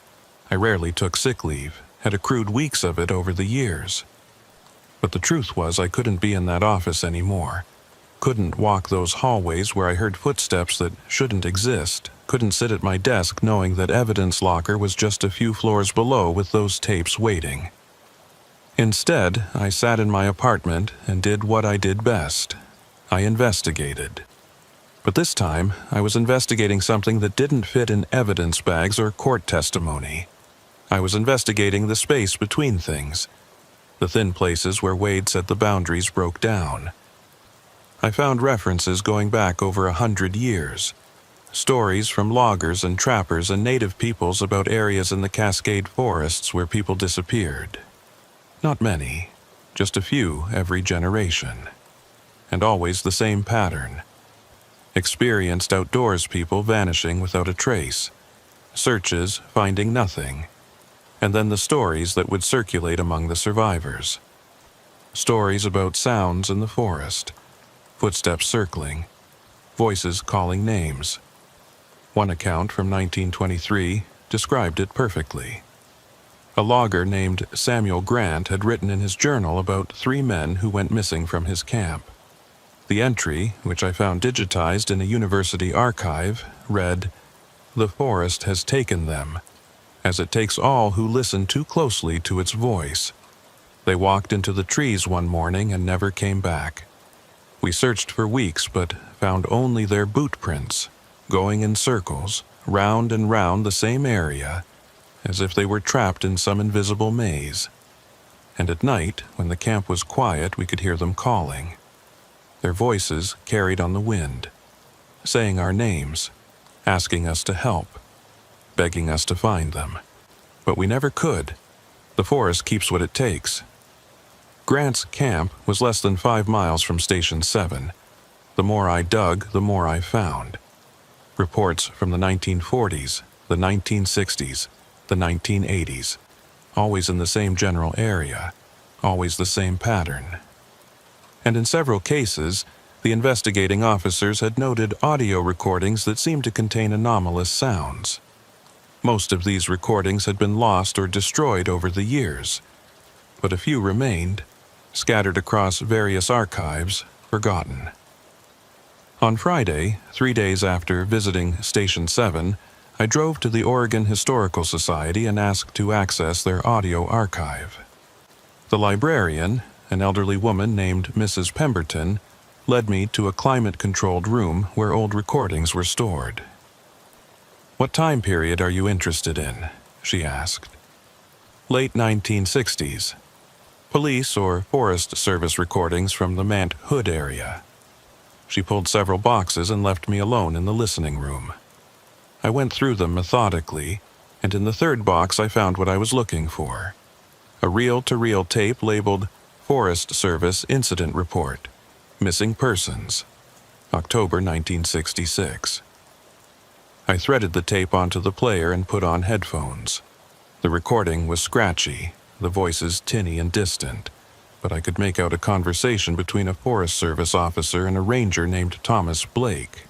I rarely took sick leave, had accrued weeks of it over the years. But the truth was I couldn't be in that office anymore. Couldn't walk those hallways where I heard footsteps that shouldn't exist. Couldn't sit at my desk knowing that evidence locker was just a few floors below with those tapes waiting. Instead, I sat in my apartment and did what I did best. I investigated. But this time, I was investigating something that didn't fit in evidence bags or court testimony. I was investigating the space between things, the thin places where Wade said the boundaries broke down. I found references going back over 100 years, stories from loggers and trappers and native peoples about areas in the Cascade forests where people disappeared. Not many, just a few every generation. And always the same pattern. Experienced outdoors people vanishing without a trace, searches finding nothing, and then the stories that would circulate among the survivors. Stories about sounds in the forest, footsteps circling, voices calling names. One account from 1923 described it perfectly. A logger named Samuel Grant had written in his journal about 3 men who went missing from his camp. The entry, which I found digitized in a university archive, read, "The forest has taken them, as it takes all who listen too closely to its voice. They walked into the trees one morning and never came back. We searched for weeks but found only their boot prints, going in circles, round and round the same area, as if they were trapped in some invisible maze. And at night, when the camp was quiet, we could hear them calling. Their voices carried on the wind, saying our names, asking us to help, begging us to find them. But we never could. The forest keeps what it takes." Grant's camp was less than 5 miles from Station 7. The more I dug, the more I found. Reports from the 1940s, the 1960s, the 1980s. always in the same general area, always the same pattern. And in several cases, the investigating officers had noted audio recordings that seemed to contain anomalous sounds. Most of these recordings had been lost or destroyed over the years, but a few remained, scattered across various archives, forgotten. On Friday, 3 days after visiting Station 7, I drove to the Oregon Historical Society and asked to access their audio archive. The librarian, an elderly woman named Mrs. Pemberton, led me to a climate-controlled room where old recordings were stored. "What time period are you interested in?" she asked. "Late 1960s. Police or Forest Service recordings from the Mount Hood area." She pulled several boxes and left me alone in the listening room. I went through them methodically, and in the third box I found what I was looking for: a reel-to-reel tape labeled Forest Service Incident Report, Missing Persons, October 1966. I threaded the tape onto the player and put on headphones. The recording was scratchy, the voices tinny and distant, but I could make out a conversation between a Forest Service officer and a ranger named Thomas Blake.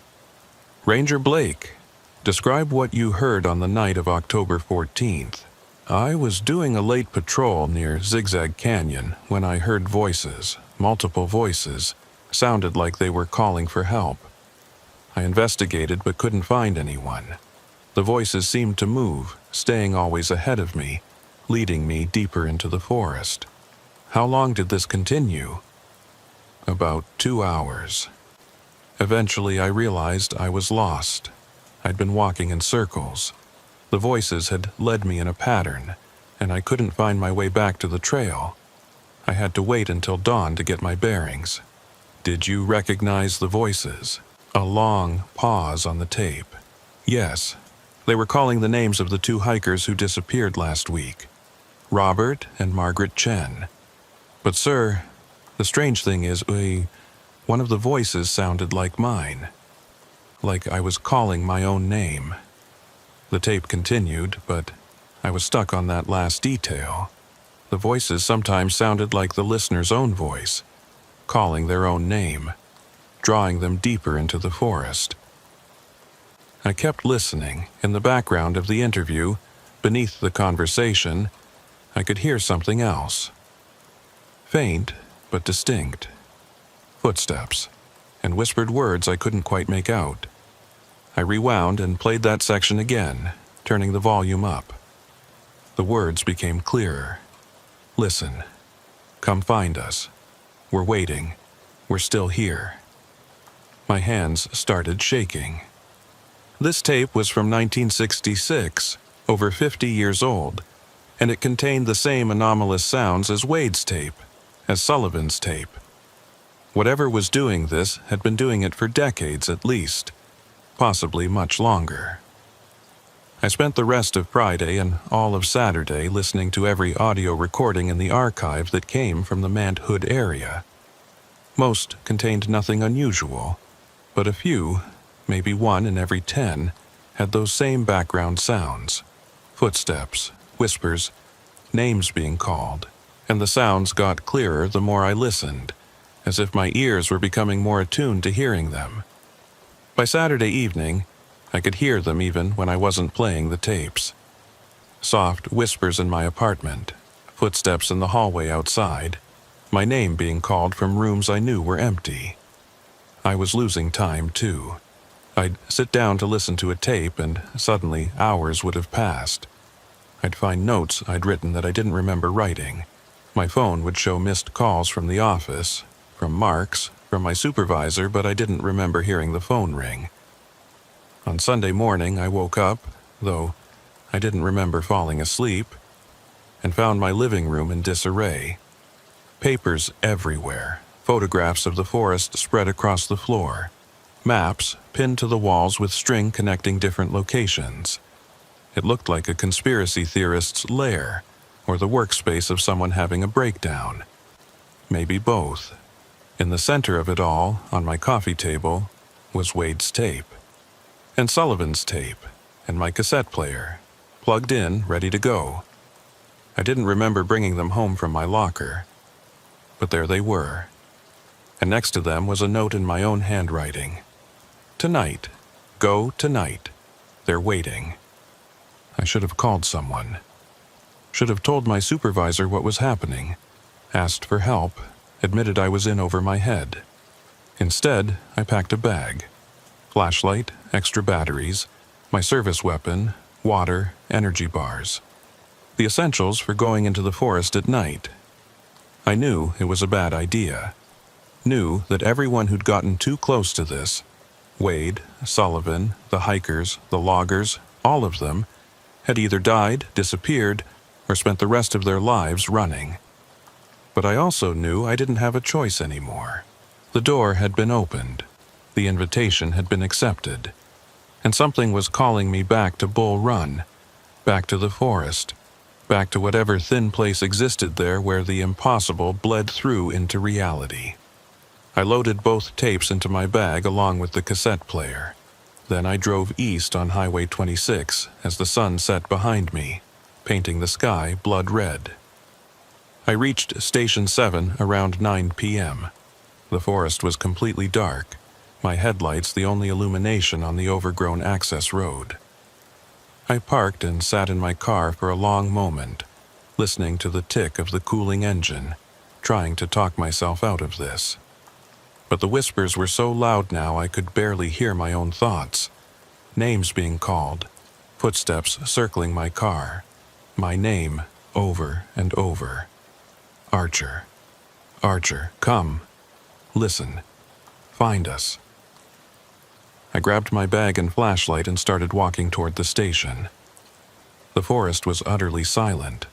"Ranger Blake, describe what you heard on the night of October 14th. "I was doing a late patrol near Zigzag Canyon when I heard voices, multiple voices, sounded like they were calling for help. I investigated but couldn't find anyone. The voices seemed to move, staying always ahead of me, leading me deeper into the forest." "How long did this continue?" "About 2 hours. Eventually I realized I was lost. I'd been walking in circles. The voices had led me in a pattern, and I couldn't find my way back to the trail. I had to wait until dawn to get my bearings." "Did you recognize the voices?" A long pause on the tape. "Yes. They were calling the names of the 2 hikers who disappeared last week, Robert and Margaret Chen. But sir, the strange thing is, one of the voices sounded like mine. Like I was calling my own name." The tape continued, but I was stuck on that last detail. The voices sometimes sounded like the listener's own voice, calling their own name, drawing them deeper into the forest. I kept listening. In the background of the interview, beneath the conversation, I could hear something else. Faint, but distinct. Footsteps, and whispered words I couldn't quite make out. I rewound and played that section again, turning the volume up. The words became clearer. "Listen. Come find us. We're waiting. We're still here." My hands started shaking. This tape was from 1966, over 50 years old, and it contained the same anomalous sounds as Wade's tape, as Sullivan's tape. Whatever was doing this had been doing it for decades at least, possibly much longer. I spent the rest of Friday and all of Saturday listening to every audio recording in the archive that came from the Mount Hood area. Most contained nothing unusual, but a few, maybe 1 in every 10, had those same background sounds: footsteps, whispers, names being called, and the sounds got clearer the more I listened, as if my ears were becoming more attuned to hearing them. By Saturday evening, I could hear them even when I wasn't playing the tapes. Soft whispers in my apartment, footsteps in the hallway outside, my name being called from rooms I knew were empty. I was losing time, too. I'd sit down to listen to a tape and suddenly hours would have passed. I'd find notes I'd written that I didn't remember writing. My phone would show missed calls from the office, from Mark's, from my supervisor, but I didn't remember hearing the phone ring. On Sunday morning, I woke up, though I didn't remember falling asleep, and found my living room in disarray. Papers everywhere, photographs of the forest spread across the floor, maps pinned to the walls with string connecting different locations. It looked like a conspiracy theorist's lair, or the workspace of someone having a breakdown. Maybe both. In the center of it all, on my coffee table, was Wade's tape, and Sullivan's tape, and my cassette player, plugged in, ready to go. I didn't remember bringing them home from my locker, but there they were. And next to them was a note in my own handwriting. Tonight. Go tonight. They're waiting. I should have called someone. Should have told my supervisor what was happening, asked for help, admitted I was in over my head. Instead, I packed a bag. Flashlight, extra batteries, my service weapon, water, energy bars. The essentials for going into the forest at night. I knew it was a bad idea. Knew that everyone who'd gotten too close to this, Wade, Sullivan, the hikers, the loggers, all of them, had either died, disappeared, or spent the rest of their lives running. But I also knew I didn't have a choice anymore. The door had been opened. The invitation had been accepted. And something was calling me back to Bull Run, back to the forest, back to whatever thin place existed there where the impossible bled through into reality. I loaded both tapes into my bag along with the cassette player. Then I drove east on Highway 26 as the sun set behind me, painting the sky blood red. I reached Station 7 around 9 p.m. The forest was completely dark, my headlights the only illumination on the overgrown access road. I parked and sat in my car for a long moment, listening to the tick of the cooling engine, trying to talk myself out of this. But the whispers were so loud now I could barely hear my own thoughts. Names being called, footsteps circling my car, my name over and over. Archer. Archer, come. Listen. Find us. I grabbed my bag and flashlight and started walking toward the station. The forest was utterly silent.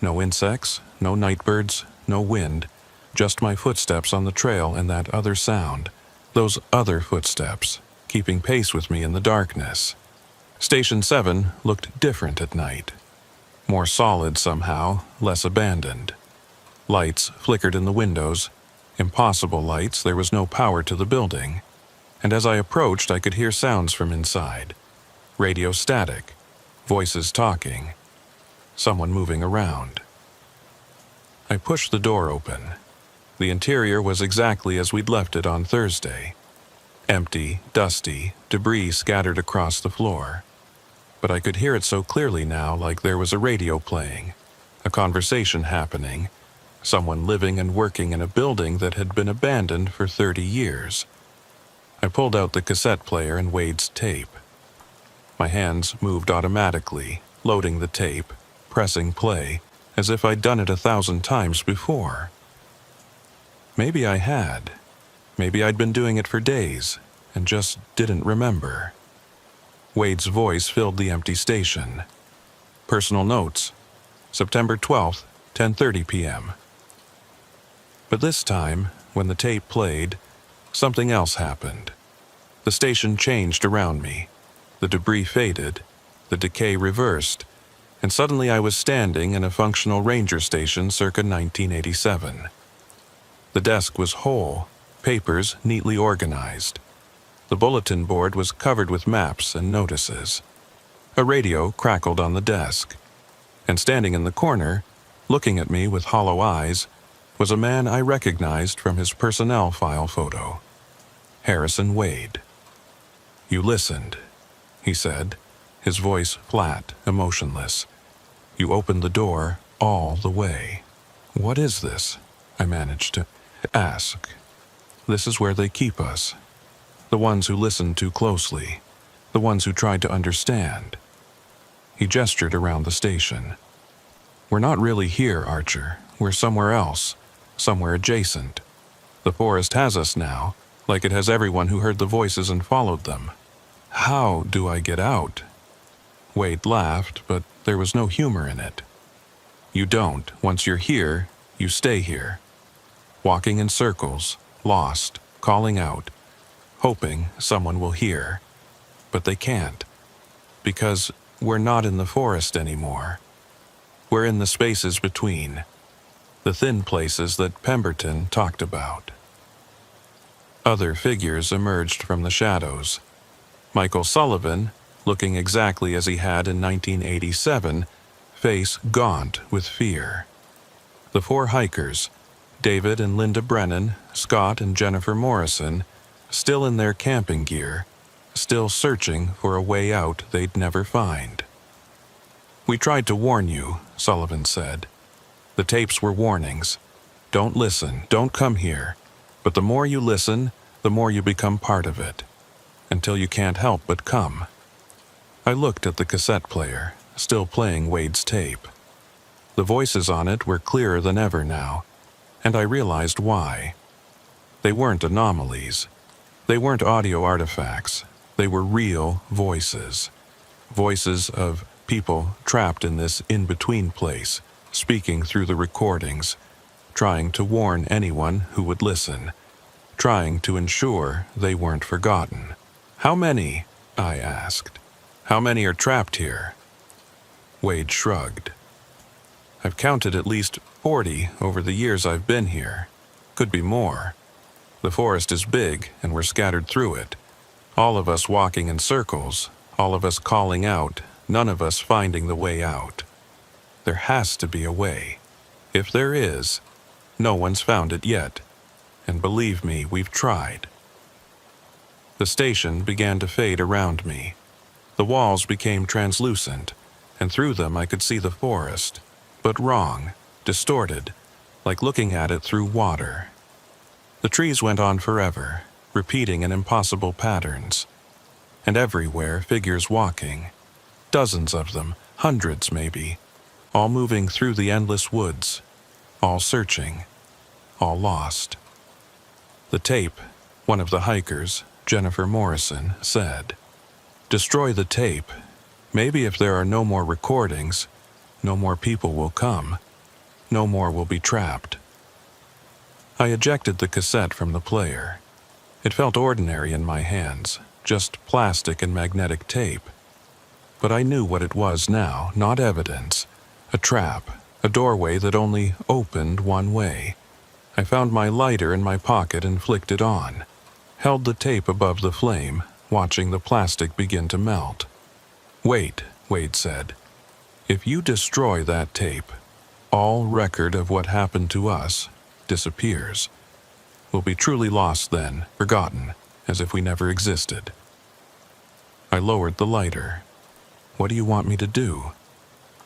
No insects, no nightbirds, no wind, just my footsteps on the trail and that other sound, those other footsteps, keeping pace with me in the darkness. Station 7 looked different at night. More solid somehow, less abandoned. Lights flickered in the windows. Impossible lights, there was no power to the building. And as I approached, I could hear sounds from inside. Radio static, voices talking, someone moving around. I pushed the door open. The interior was exactly as we'd left it on Thursday. Empty, dusty, debris scattered across the floor. But I could hear it so clearly now, like there was a radio playing, a conversation happening, someone living and working in a building that had been abandoned for 30 years. I pulled out the cassette player and Wade's tape. My hands moved automatically, loading the tape, pressing play, as if I'd done it 1,000 times before. Maybe I had. Maybe I'd been doing it for days, and just didn't remember. Wade's voice filled the empty station. Personal notes. September 12th, 10:30 p.m. But this time, when the tape played, something else happened. The station changed around me. The debris faded, the decay reversed, and suddenly I was standing in a functional ranger station circa 1987. The desk was whole, papers neatly organized. The bulletin board was covered with maps and notices. A radio crackled on the desk. And standing in the corner, looking at me with hollow eyes, was a man I recognized from his personnel file photo. Harrison Wade. "You listened," he said, his voice flat, emotionless. "You opened the door all the way." "What is this?" I managed to ask. "This is where they keep us. The ones who listened too closely. The ones who tried to understand." He gestured around the station. "We're not really here, Archer. We're somewhere else. Somewhere adjacent. The forest has us now, like it has everyone who heard the voices and followed them. How do I get out?" Wade laughed, but there was no humor in it. "You don't. Once you're here, you stay here. Walking in circles, lost, calling out, hoping someone will hear. But they can't. Because we're not in the forest anymore. We're in the spaces between. The thin places that Pemberton talked about." Other figures emerged from the shadows. Michael Sullivan, looking exactly as he had in 1987, face gaunt with fear. The four hikers, David and Linda Brennan, Scott and Jennifer Morrison, still in their camping gear, still searching for a way out they'd never find. "We tried to warn you," Sullivan said. "The tapes were warnings. Don't listen, don't come here. But the more you listen, the more you become part of it. Until you can't help but come." I looked at the cassette player, still playing Wade's tape. The voices on it were clearer than ever now, and I realized why. They weren't anomalies. They weren't audio artifacts. They were real voices. Voices of people trapped in this in-between place, speaking through the recordings, trying to warn anyone who would listen, trying to ensure they weren't forgotten. "How many?" I asked. "How many are trapped here?" Wade shrugged. "I've counted at least 40 over the years I've been here. Could be more. The forest is big, and we're scattered through it. All of us walking in circles, all of us calling out, none of us finding the way out. There has to be a way. If there is, no one's found it yet. And believe me, we've tried." The station began to fade around me. The walls became translucent, and through them I could see the forest, but wrong, distorted, like looking at it through water. The trees went on forever, repeating in impossible patterns. And everywhere figures walking. Dozens of them, hundreds maybe, all moving through the endless woods, all searching, all lost. The tape, one of the hikers, Jennifer Morrison, said, "Destroy the tape. Maybe if there are no more recordings, no more people will come. No more will be trapped." I ejected the cassette from the player. It felt ordinary in my hands, just plastic and magnetic tape. But I knew what it was now, not evidence. A trap, a doorway that only opened one way. I found my lighter in my pocket and flicked it on. Held the tape above the flame, watching the plastic begin to melt. "Wait," Wade said. "If you destroy that tape, all record of what happened to us disappears. We'll be truly lost then, forgotten, as if we never existed." I lowered the lighter. "What do you want me to do?"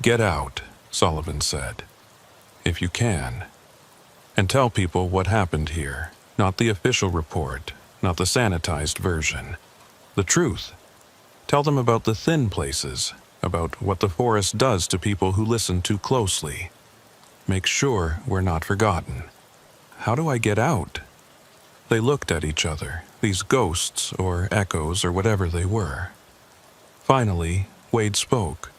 "Get out," Sullivan said. "If you can. And tell people what happened here, not the official report, not the sanitized version. The truth. Tell them about the thin places, about what the forest does to people who listen too closely. Make sure we're not forgotten." "How do I get out?" They looked at each other, these ghosts or echoes or whatever they were. Finally, Wade spoke.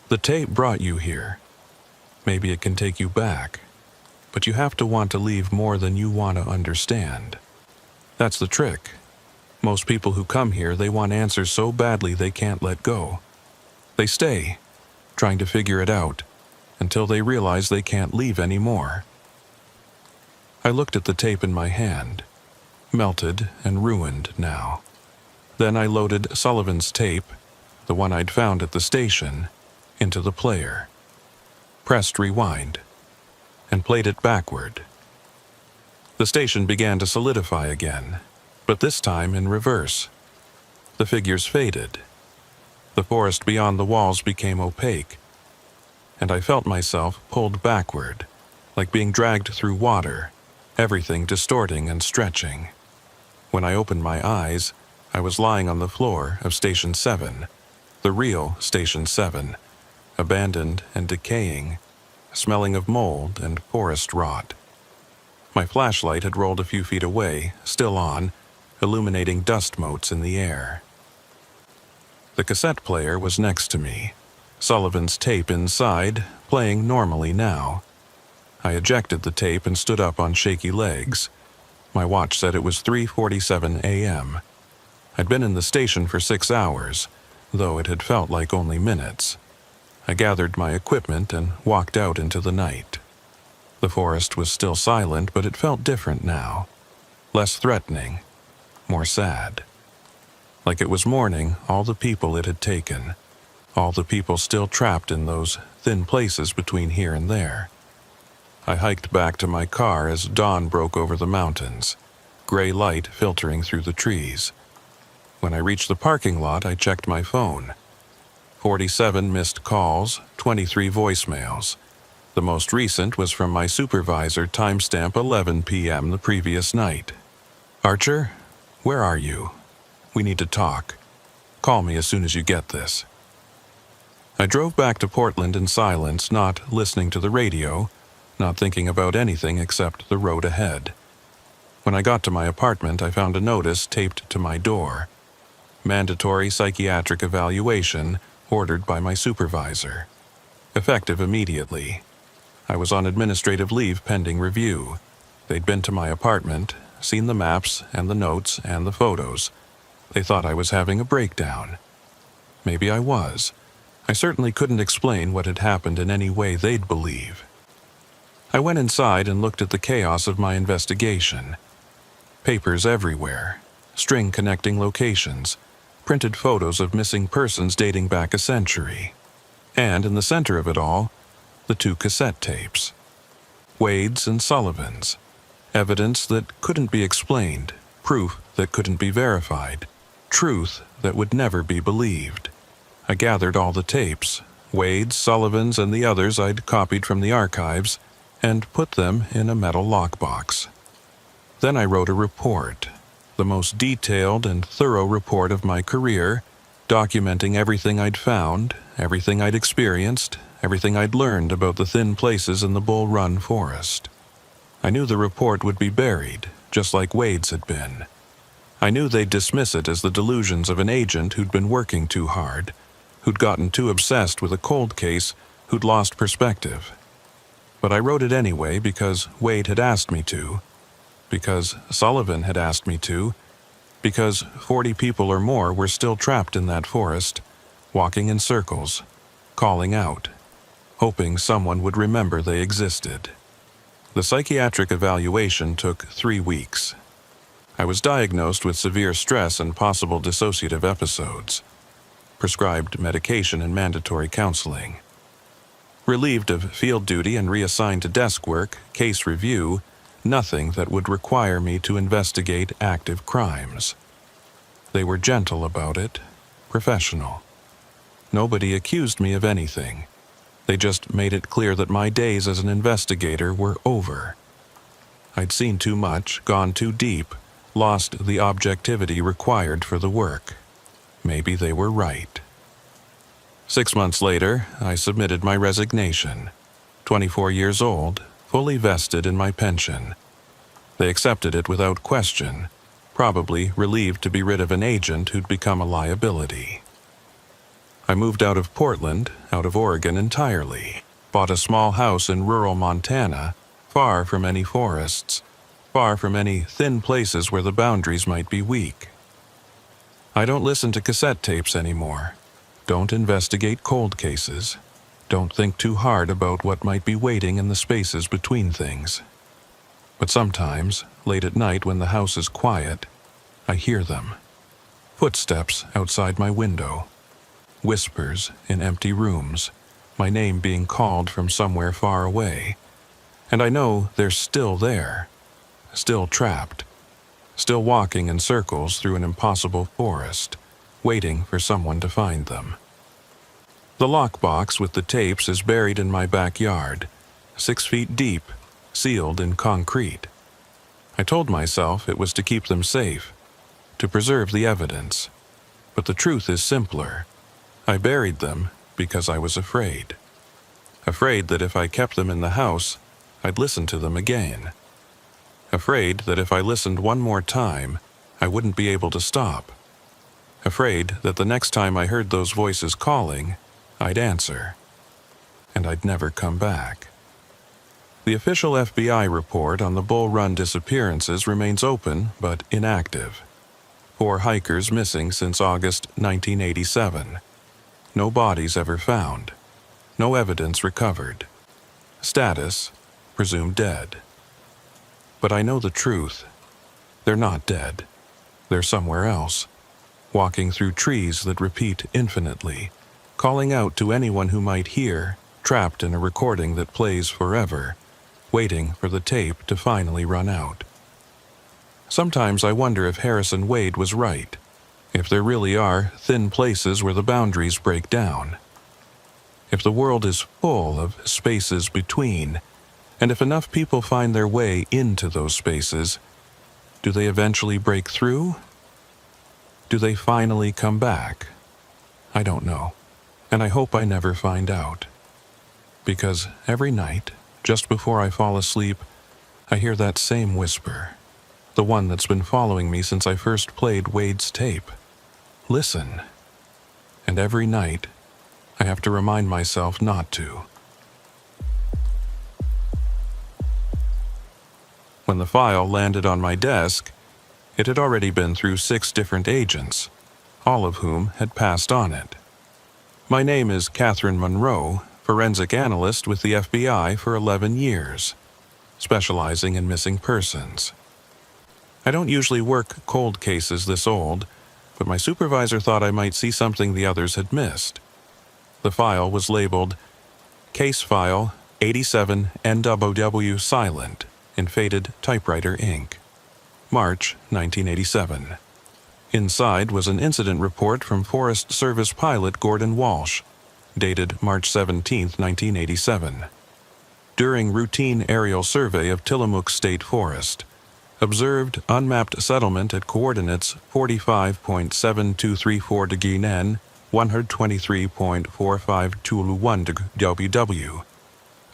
"The tape brought you here. Maybe it can take you back. But you have to want to leave more than you want to understand. That's the trick. Most people who come here, they want answers so badly they can't let go. They stay, trying to figure it out, until they realize they can't leave anymore." I looked at the tape in my hand, melted and ruined now. Then I loaded Sullivan's tape, the one I'd found at the station, into the player, pressed rewind, and played it backward. The station began to solidify again, but this time in reverse. The figures faded. The forest beyond the walls became opaque, and I felt myself pulled backward, like being dragged through water, everything distorting and stretching. When I opened my eyes, I was lying on the floor of Station 7, the real Station 7, abandoned and decaying, smelling of mold and forest rot. My flashlight had rolled a few feet away, still on, illuminating dust motes in the air. The cassette player was next to me, Sullivan's tape inside, playing normally now. I ejected the tape and stood up on shaky legs. My watch said it was 3:47 a.m. I'd been in the station for 6 hours, though it had felt like only minutes. I gathered my equipment and walked out into the night. The forest was still silent, but it felt different now. Less threatening, more sad. Like it was mourning all the people it had taken, All the people still trapped in those thin places between here and there. I hiked back to my car as dawn broke over the mountains, gray light filtering through the trees. When I reached the parking lot, I checked my phone. 47 missed calls, 23 voicemails. The most recent was from my supervisor, timestamp 11 p.m. the previous night. "Archer, where are you? We need to talk. Call me as soon as you get this." I drove back to Portland in silence, not listening to the radio, not thinking about anything except the road ahead. When I got to my apartment, I found a notice taped to my door. Mandatory psychiatric evaluation ordered by my supervisor. Effective immediately. I was on administrative leave pending review. They'd been to my apartment, seen the maps and the notes and the photos. They thought I was having a breakdown. Maybe I was. I certainly couldn't explain what had happened in any way they'd believe. I went inside and looked at the chaos of my investigation. Papers everywhere, string connecting locations, printed photos of missing persons dating back a century. And in the center of it all, the 2 cassette tapes. Wade's and Sullivan's. Evidence that couldn't be explained, proof that couldn't be verified, truth that would never be believed. I gathered all the tapes, Wade's, Sullivan's, and the others I'd copied from the archives, and put them in a metal lockbox. Then I wrote a report, the most detailed and thorough report of my career, documenting everything I'd found, everything I'd experienced, everything I'd learned about the thin places in the Bull Run forest. I knew the report would be buried, just like Wade's had been. I knew they'd dismiss it as the delusions of an agent who'd been working too hard, who'd gotten too obsessed with a cold case, who'd lost perspective. But I wrote it anyway because Wade had asked me to, because Sullivan had asked me to, because 40 people or more were still trapped in that forest, walking in circles, calling out, hoping someone would remember they existed. The psychiatric evaluation took 3 weeks. I was diagnosed with severe stress and possible dissociative episodes, prescribed medication and mandatory counseling. Relieved of field duty and reassigned to desk work, case review, nothing that would require me to investigate active crimes. They were gentle about it, professional. Nobody accused me of anything. They just made it clear that my days as an investigator were over. I'd seen too much, gone too deep, lost the objectivity required for the work. Maybe they were right. 6 months later, I submitted my resignation. 24 years old, fully vested in my pension. They accepted it without question, probably relieved to be rid of an agent who'd become a liability. I moved out of Portland, out of Oregon entirely, bought a small house in rural Montana, far from any forests, far from any thin places where the boundaries might be weak. I don't listen to cassette tapes anymore. Don't investigate cold cases. Don't think too hard about what might be waiting in the spaces between things. But sometimes, late at night when the house is quiet, I hear them. Footsteps outside my window. Whispers in empty rooms, my name being called from somewhere far away. And I know they're still there, still trapped, still walking in circles through an impossible forest, waiting for someone to find them. The lockbox with the tapes is buried in my backyard, 6 feet deep, sealed in concrete. I told myself it was to keep them safe, to preserve the evidence. But the truth is simpler. I buried them because I was afraid. Afraid that if I kept them in the house, I'd listen to them again. Afraid that if I listened one more time, I wouldn't be able to stop. Afraid that the next time I heard those voices calling, I'd answer. And I'd never come back. The official FBI report on the Bull Run disappearances remains open but inactive. 4 hikers missing since August 1987. No bodies ever found. No evidence recovered. Status, presumed dead. But I know the truth. They're not dead. They're somewhere else, walking through trees that repeat infinitely, calling out to anyone who might hear, trapped in a recording that plays forever, waiting for the tape to finally run out. Sometimes I wonder if Harrison Wade was right, if there really are thin places where the boundaries break down, if the world is full of spaces between, and if enough people find their way into those spaces, do they eventually break through? Do they finally come back? I don't know, and I hope I never find out. Because every night, just before I fall asleep, I hear that same whisper, the one that's been following me since I first played Wade's tape. Listen. And every night, I have to remind myself not to. When the file landed on my desk, it had already been through 6 different agents, all of whom had passed on it. My name is Catherine Monroe, forensic analyst with the FBI for 11 years, specializing in missing persons. I don't usually work cold cases this old, but my supervisor thought I might see something the others had missed. The file was labeled Case File 87 NWW Silent in faded typewriter ink. March 1987. Inside was an incident report from Forest Service pilot Gordon Walsh, dated March 17, 1987. During routine aerial survey of Tillamook State Forest, observed unmapped settlement at coordinates 45.7234 degree N, 123.4521 WW.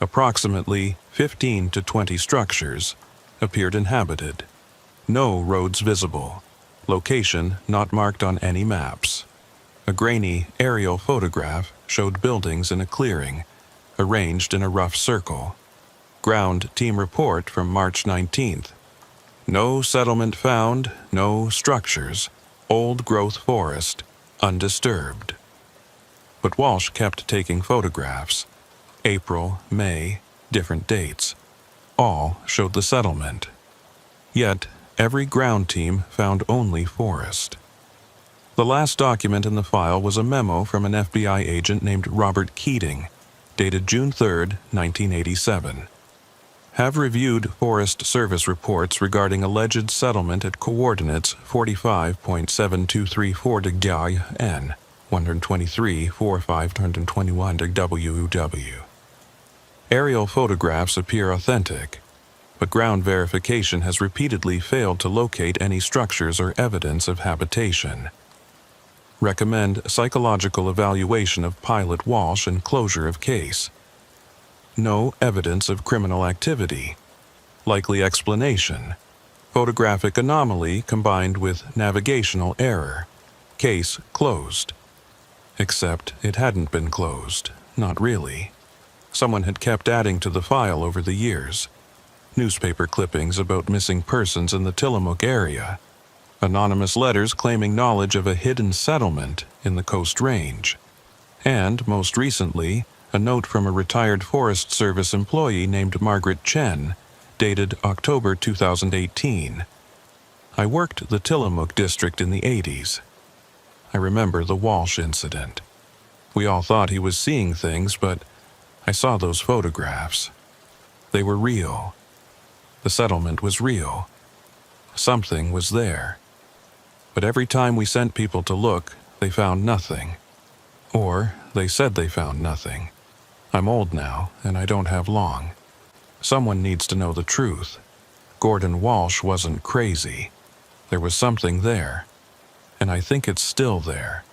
Approximately 15 to 20 structures appeared inhabited. No roads visible. Location not marked on any maps. A grainy aerial photograph showed buildings in a clearing, arranged in a rough circle. Ground team report from March 19th. No settlement found, no structures. Old growth forest, undisturbed. But Walsh kept taking photographs. April, May, different dates. All showed the settlement. Yet, every ground team found only forest. The last document in the file was a memo from an FBI agent named Robert Keating, dated June 3, 1987. Have reviewed Forest Service reports regarding alleged settlement at coordinates 45.7234 degree N, 123.4521 WW. Aerial photographs appear authentic, but ground verification has repeatedly failed to locate any structures or evidence of habitation. Recommend psychological evaluation of Pilot Walsh and closure of case. No evidence of criminal activity. Likely explanation: photographic anomaly combined with navigational error. Case closed. Except it hadn't been closed. Not really. Someone had kept adding to the file over the years. Newspaper clippings about missing persons in the Tillamook area. Anonymous letters claiming knowledge of a hidden settlement in the Coast Range. And, most recently, a note from a retired Forest Service employee named Margaret Chen, dated October 2018. I worked the Tillamook district in the 80s. I remember the Walsh incident. We all thought he was seeing things, but I saw those photographs. They were real. The settlement was real. Something was there. But every time we sent people to look, they found nothing. Or they said they found nothing. I'm old now, and I don't have long. Someone needs to know the truth. Gordon Walsh wasn't crazy. There was something there. And I think it's still there.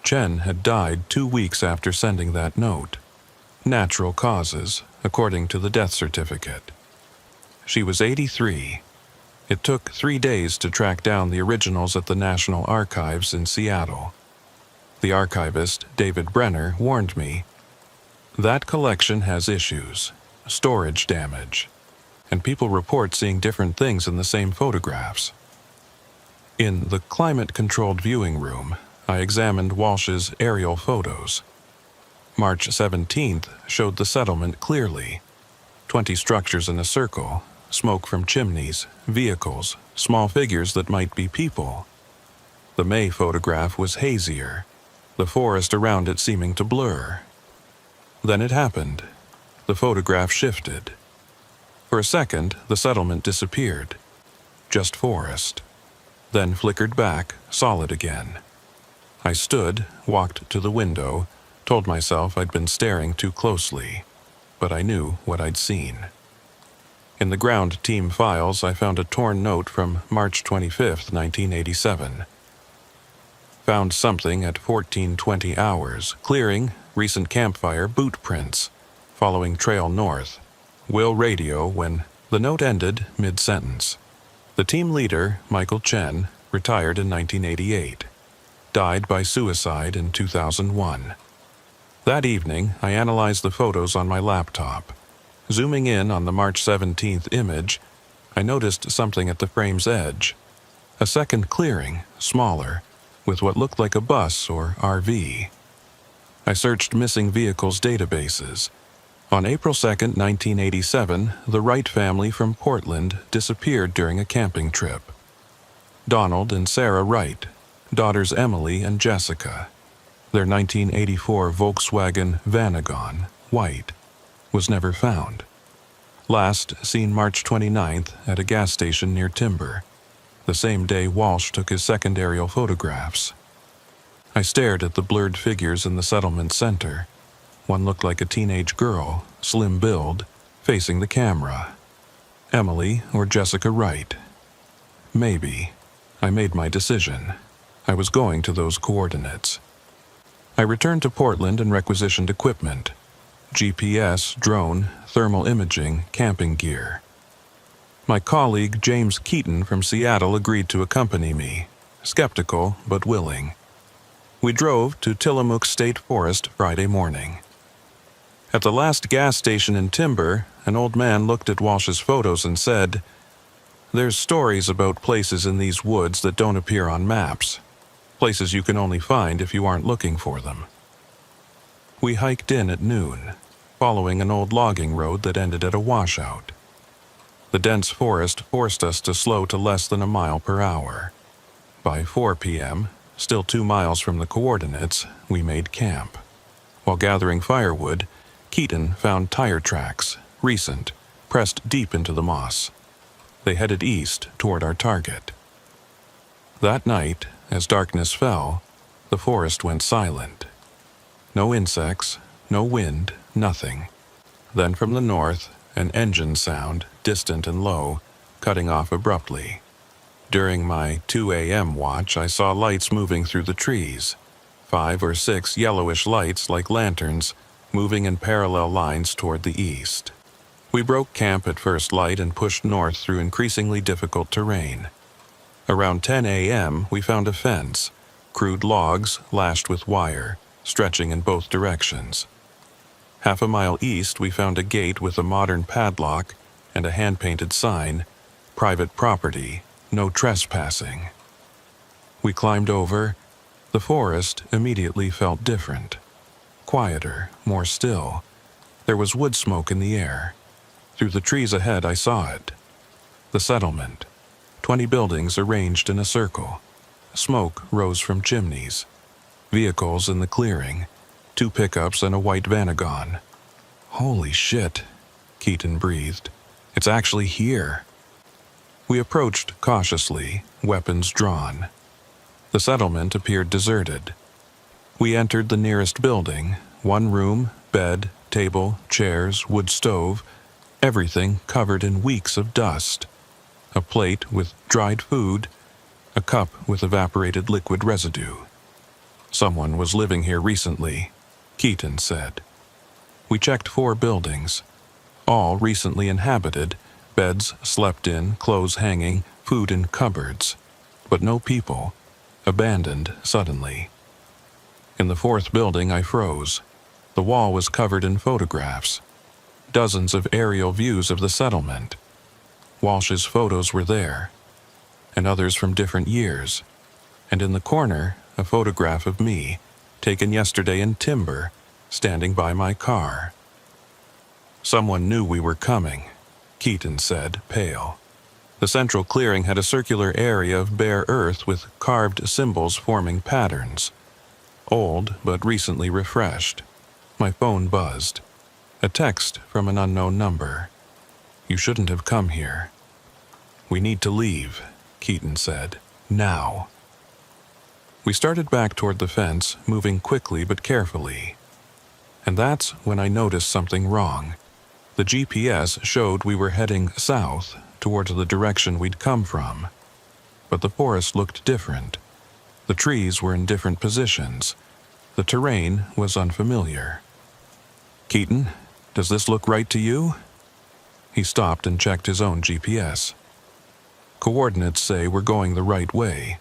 Chen had died 2 weeks after sending that note. Natural causes, according to the death certificate. She was 83. It took 3 days to track down the originals at the National Archives in Seattle. The archivist, David Brenner, warned me, "That collection has issues, storage damage, and people report seeing different things in the same photographs." In the climate-controlled viewing room, I examined Walsh's aerial photos. March 17th showed the settlement clearly. 20 structures in a circle, smoke from chimneys, vehicles, small figures that might be people. The May photograph was hazier. the forest around it seeming to blur. Then it happened. The photograph shifted. For a second, the settlement disappeared. Just forest. Then flickered back, solid again. I stood, walked to the window, told myself I'd been staring too closely, but I knew what I'd seen. In the ground team files, I found a torn note from March 25, 1987. Found something at 14:20 hours, clearing, recent campfire, boot prints, following trail north. Will radio when the note ended mid-sentence. The team leader, Michael Chen, retired in 1988. Died by suicide in 2001. That evening, I analyzed the photos on my laptop. Zooming in on the March 17th image, I noticed something at the frame's edge. A second clearing, smaller, with what looked like a bus or RV. I searched missing vehicles databases. On April 2, 1987, the Wright family from Portland disappeared during a camping trip. Donald and Sarah Wright, daughters Emily and Jessica. Their 1984 Volkswagen Vanagon, white, was never found. Last seen March 29th at a gas station near Timber, the same day Walsh took his second aerial photographs. I stared at the blurred figures in the settlement center. One looked like a teenage girl, slim build, facing the camera. Emily or Jessica Wright. Maybe. I made my decision. I was going to those coordinates. I returned to Portland and requisitioned equipment. GPS, drone, thermal imaging, camping gear. My colleague James Keaton from Seattle agreed to accompany me, skeptical but willing. We drove to Tillamook State Forest Friday morning. At the last gas station in Timber, an old man looked at Walsh's photos and said, "There's stories about places in these woods that don't appear on maps. Places you can only find if you aren't looking for them." We hiked in at noon, following an old logging road that ended at a washout. The dense forest forced us to slow to less than a mile per hour. By 4 p.m., still 2 miles from the coordinates, we made camp. While gathering firewood, Keaton found tire tracks, recent, pressed deep into the moss. They headed east toward our target. That night, as darkness fell, the forest went silent. No insects, no wind, nothing. Then from the north, an engine sound, distant and low, cutting off abruptly. During my 2 a.m. watch, I saw lights moving through the trees. 5 or 6 yellowish lights like lanterns, moving in parallel lines toward the east. We broke camp at first light and pushed north through increasingly difficult terrain. Around 10 a.m., we found a fence, crude logs lashed with wire, stretching in both directions. Half a mile east, we found a gate with a modern padlock and a hand-painted sign, "Private property, no trespassing." We climbed over. The forest immediately felt different. Quieter, more still. There was wood smoke in the air. Through the trees ahead, I saw it. The settlement. 20 buildings arranged in a circle. Smoke rose from chimneys. Vehicles in the clearing. 2 pickups and a white Vanagon. "Holy shit," Keaton breathed. "It's actually here." We approached cautiously, weapons drawn. The settlement appeared deserted. We entered the nearest building, 1 room, bed, table, chairs, wood stove, everything covered in weeks of dust. A plate with dried food, a cup with evaporated liquid residue. "Someone was living here recently," Keaton said. We checked 4 buildings, all recently inhabited, beds slept in, clothes hanging, food in cupboards, but no people, abandoned suddenly. In the 4th building, I froze. The wall was covered in photographs. Dozens of aerial views of the settlement. Walsh's photos were there, and others from different years. And in the corner, a photograph of me, taken yesterday in Timber, standing by my car. "Someone knew we were coming," Keaton said, pale. The central clearing had a circular area of bare earth with carved symbols forming patterns. Old, but recently refreshed. My phone buzzed. A text from an unknown number. "You shouldn't have come here." "We need to leave," Keaton said. "Now." We started back toward the fence, moving quickly but carefully. And that's when I noticed something wrong. The GPS showed we were heading south, towards the direction we'd come from. But the forest looked different. The trees were in different positions. The terrain was unfamiliar. "Keaton, does this look right to you?" He stopped and checked his own GPS. "Coordinates say we're going the right way.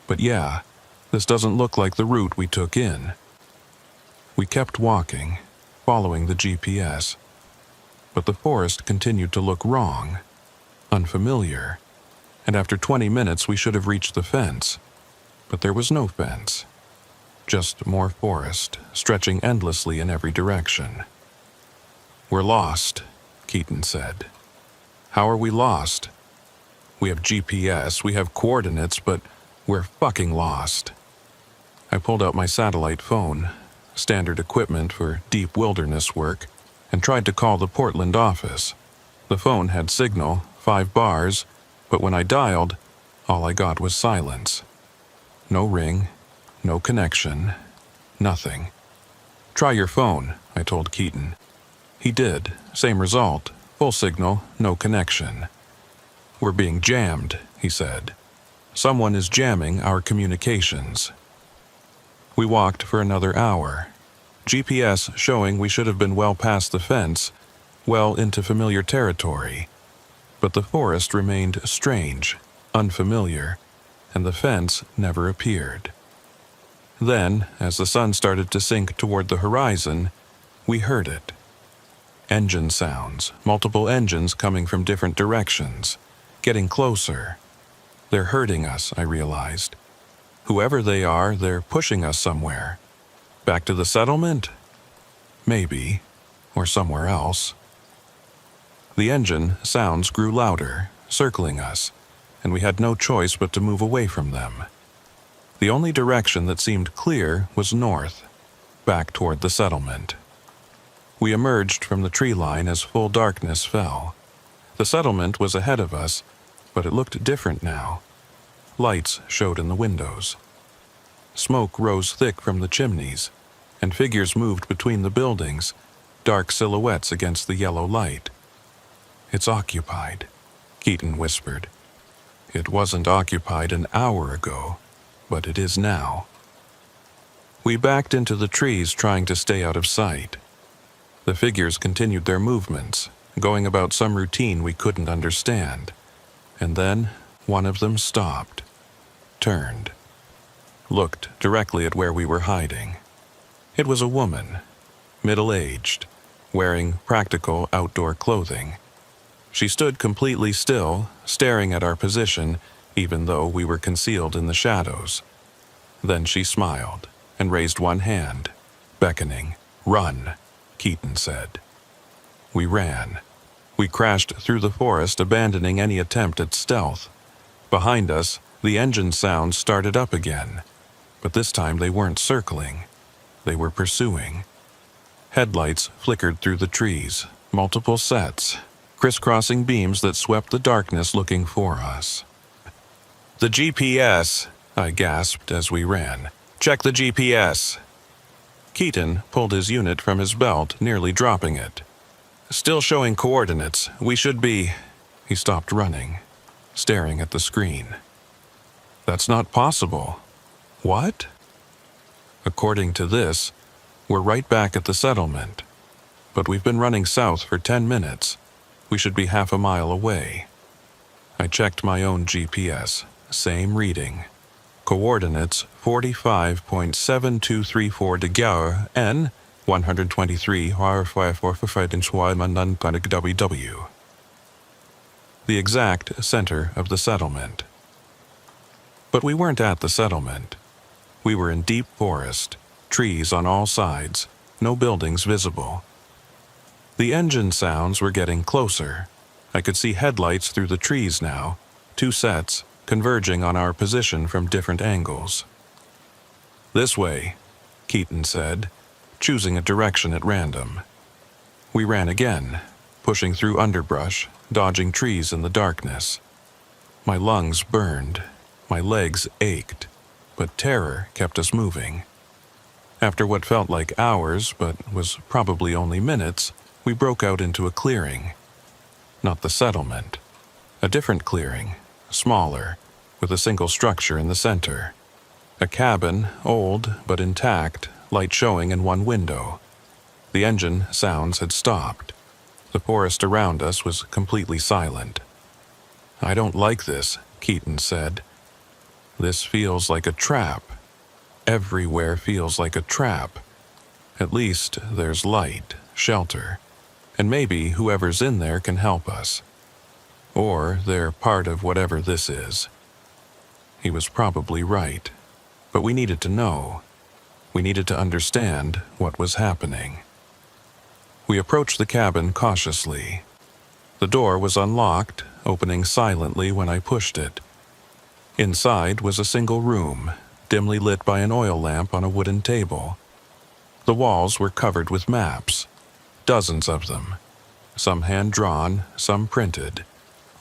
But yeah, this doesn't look like the route we took in." We kept walking, following the GPS. But the forest continued to look wrong, unfamiliar, and after 20 minutes we should have reached the fence. But there was no fence. Just more forest, stretching endlessly in every direction. "We're lost," Keaton said. "How are we lost? We have GPS, we have coordinates, but we're fucking lost." I pulled out my satellite phone, standard equipment for deep wilderness work, and tried to call the Portland office. The phone had signal, 5 bars, but when I dialed, all I got was silence. No ring, no connection, nothing. "Try your phone," I told Keaton. He did, same result, full signal, no connection. "We're being jammed," he said. "Someone is jamming our communications." We walked for another hour. GPS showing we should have been well past the fence, well into familiar territory. But the forest remained strange, unfamiliar, and the fence never appeared. Then, as the sun started to sink toward the horizon, we heard it. Engine sounds, multiple engines coming from different directions, getting closer. They're hurting us, I realized. Whoever they are, they're pushing us somewhere. Back to the settlement? Maybe. Or somewhere else. The engine sounds grew louder, circling us, and we had no choice but to move away from them. The only direction that seemed clear was north, back toward the settlement. We emerged from the tree line as full darkness fell. The settlement was ahead of us, but it looked different now. Lights showed in the windows. Smoke rose thick from the chimneys, and figures moved between the buildings, dark silhouettes against the yellow light. "It's occupied," Keaton whispered. "It wasn't occupied an hour ago, but it is now." We backed into the trees, trying to stay out of sight. The figures continued their movements, going about some routine we couldn't understand. And then one of them stopped, turned, looked directly at where we were hiding. It was a woman, middle-aged, wearing practical outdoor clothing. She stood completely still, staring at our position, even though we were concealed in the shadows. Then she smiled and raised one hand, beckoning. "Run," Keaton said. We ran. We crashed through the forest, abandoning any attempt at stealth. Behind us, the engine sounds started up again, but this time they weren't circling. They were pursuing. Headlights flickered through the trees, multiple sets, crisscrossing beams that swept the darkness looking for us. "The GPS," I gasped as we ran. "Check the GPS." Keaton pulled his unit from his belt, nearly dropping it. "Still showing coordinates. We should be—" He stopped running, staring at the screen. "That's not possible." "What?" "According to this, we're right back at the settlement. But we've been running south for 10 minutes. We should be half a mile away." I checked my own GPS. Same reading. Coordinates 45.7234 degrés N 123 WW. The exact center of the settlement. But we weren't at the settlement. We were in deep forest, trees on all sides, no buildings visible. The engine sounds were getting closer. I could see headlights through the trees now, 2 sets, converging on our position from different angles. "This way," Keaton said, choosing a direction at random. We ran again, pushing through underbrush, dodging trees in the darkness. My lungs burned, my legs ached, but terror kept us moving. After what felt like hours, but was probably only minutes, we broke out into a clearing. Not the settlement. A different clearing, smaller, with a single structure in the center. A cabin, old but intact, light showing in one window. The engine sounds had stopped. The forest around us was completely silent. "I don't like this," Keaton said. "This feels like a trap. Everywhere feels like a trap. At least there's light, shelter, and maybe whoever's in there can help us. Or they're part of whatever this is." He was probably right, but we needed to know. We needed to understand what was happening. We approached the cabin cautiously. The door was unlocked, opening silently when I pushed it. Inside was a single room, dimly lit by an oil lamp on a wooden table. The walls were covered with maps, dozens of them, some hand-drawn, some printed,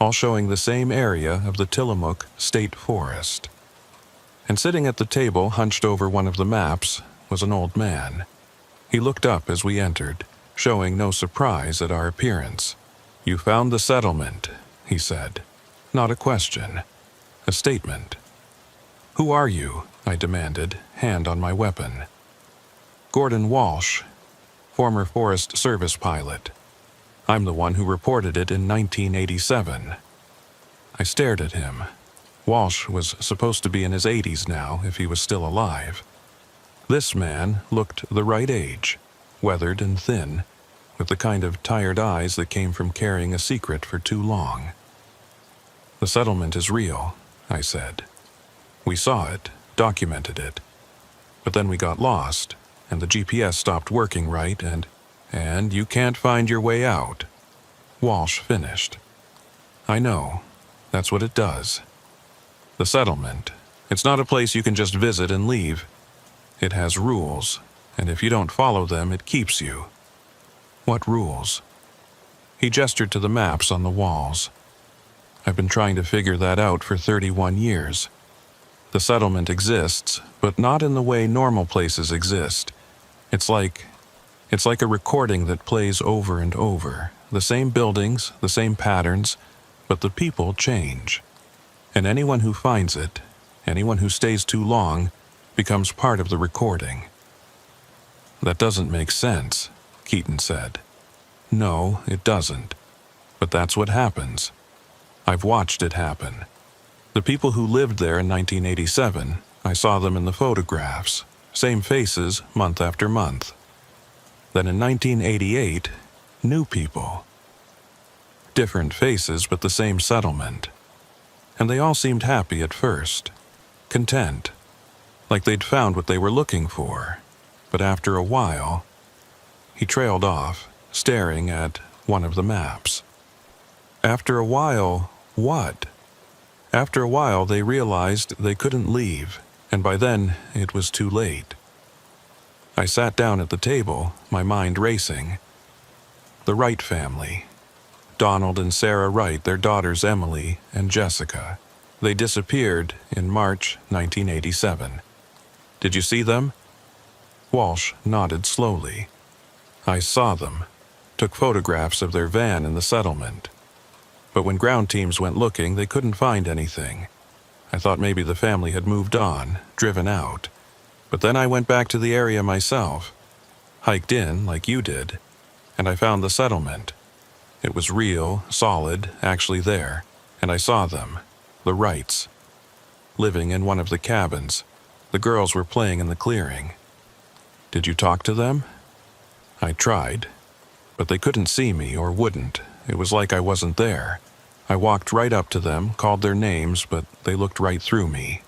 all showing the same area of the Tillamook State Forest. And sitting at the table hunched over one of the maps was an old man. He looked up as we entered, showing no surprise at our appearance. "You found the settlement," he said. Not a question, a statement. "Who are you?" I demanded, hand on my weapon. "Gordon Walsh, former Forest Service pilot. I'm the one who reported it in 1987. I stared at him. Walsh was supposed to be in his 80s now if he was still alive. This man looked the right age, weathered and thin, with the kind of tired eyes that came from carrying a secret for too long. "The settlement is real," I said. "We saw it, documented it. But then we got lost, and the GPS stopped working right, and you can't find your way out." Walsh finished. "I know. That's what it does. The settlement. It's not a place you can just visit and leave. It has rules, and if you don't follow them, it keeps you." "What rules?" He gestured to the maps on the walls. "I've been trying to figure that out for 31 years. The settlement exists, but not in the way normal places exist. It's like a recording that plays over and over. The same buildings, the same patterns, but the people change. And anyone who finds it, anyone who stays too long, becomes part of the recording." "That doesn't make sense," Keaton said. "No, it doesn't. But that's what happens. I've watched it happen. The people who lived there in 1987, I saw them in the photographs, same faces month after month. Then in 1988, new people. Different faces, but the same settlement. And they all seemed happy at first, content, like they'd found what they were looking for. But after a while..." He trailed off, staring at one of the maps. "After a while, what?" "After a while, they realized they couldn't leave, and by then it was too late." I sat down at the table, my mind racing. The Wright family. Donald and Sarah Wright, their daughters Emily and Jessica. They disappeared in March 1987. "Did you see them?" Walsh nodded slowly. "I saw them. Took photographs of their van in the settlement. But when ground teams went looking, they couldn't find anything. I thought maybe the family had moved on, driven out. But then I went back to the area myself, hiked in like you did, and I found the settlement. It was real, solid, actually there, and I saw them, the Wrights, living in one of the cabins. The girls were playing in the clearing." "Did you talk to them?" "I tried, but they couldn't see me or wouldn't. It was like I wasn't there. I walked right up to them, called their names, but they looked right through me."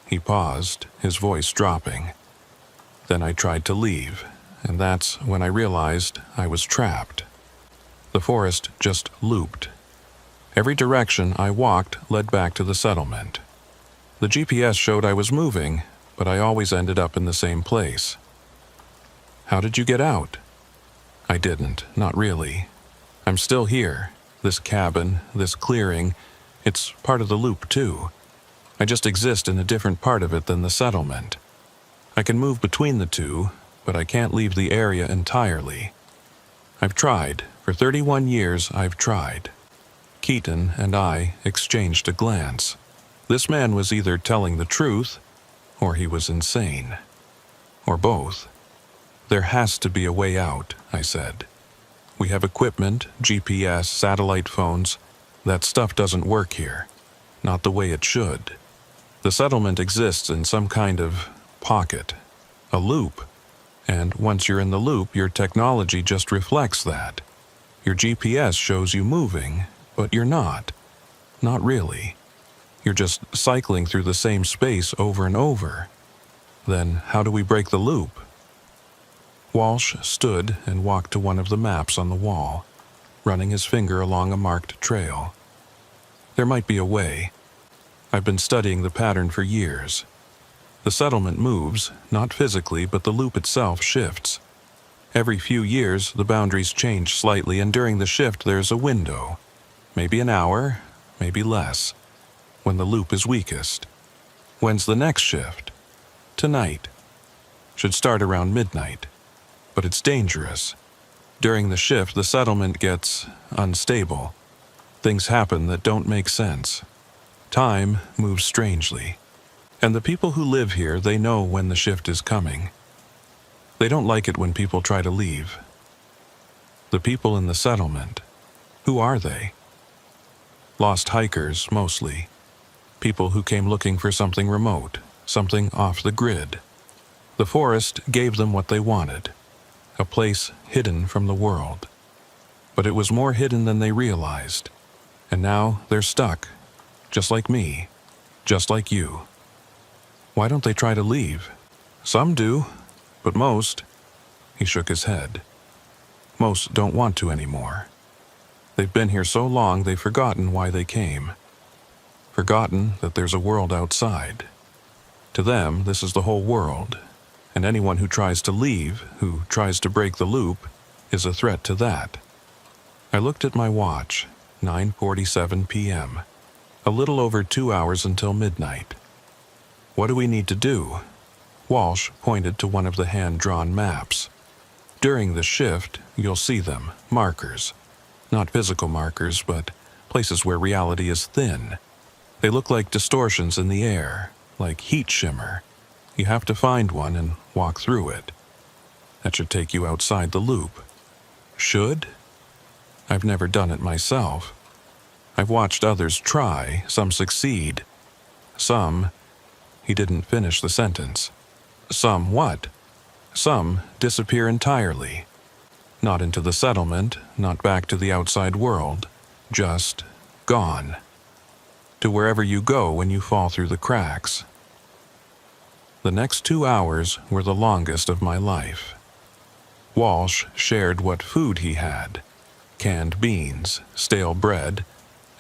He paused, his voice dropping. "Then I tried to leave, and that's when I realized I was trapped. The forest just looped. Every direction I walked led back to the settlement. The GPS showed I was moving, but I always ended up in the same place. How did you get out? I didn't, not really. I'm still here. This cabin, this clearing, it's part of the loop too. I just exist in a different part of it than the settlement. I can move between the two, but I can't leave the area entirely. I've tried. For 31 years, I've tried. Keaton and I exchanged a glance. This man was either telling the truth, or he was insane. Or both. There has to be a way out, I said. We have equipment, GPS, satellite phones. That stuff doesn't work here. Not the way it should. The settlement exists in some kind of pocket, a loop. And once you're in the loop, your technology just reflects that. Your GPS shows you moving, but you're not. Not really. You're just cycling through the same space over and over. Then how do we break the loop? Walsh stood and walked to one of the maps on the wall, running his finger along a marked trail. There might be a way. I've been studying the pattern for years. The settlement moves, not physically, but the loop itself shifts. Every few years, the boundaries change slightly, and during the shift there's a window. Maybe an hour, maybe less, when the loop is weakest. When's the next shift? Tonight. Should start around midnight. But it's dangerous. During the shift, the settlement gets unstable. Things happen that don't make sense. Time moves strangely. And the people who live here, they know when the shift is coming. They don't like it when people try to leave. The people in the settlement, who are they? Lost hikers, mostly. People who came looking for something remote, something off the grid. The forest gave them what they wanted, a place hidden from the world. But it was more hidden than they realized. And now they're stuck, just like me, just like you. Why don't they try to leave? Some do, but most, he shook his head. Most don't want to anymore. They've been here so long they've forgotten why they came. Forgotten that there's a world outside. To them, this is the whole world, and anyone who tries to leave, who tries to break the loop, is a threat to that. I looked at my watch, 9:47 p.m., a little over 2 hours until midnight. What do we need to do? Walsh pointed to one of the hand-drawn maps. During the shift, you'll see them, markers. Not physical markers, but places where reality is thin. They look like distortions in the air, like heat shimmer. You have to find one and walk through it. That should take you outside the loop. Should? I've never done it myself. I've watched others try, some succeed. Some... He didn't finish the sentence. Some what? Some disappear entirely. Not into the settlement, not back to the outside world. Just gone. To wherever you go when you fall through the cracks. The next 2 hours were the longest of my life. Walsh shared what food he had. Canned beans, stale bread,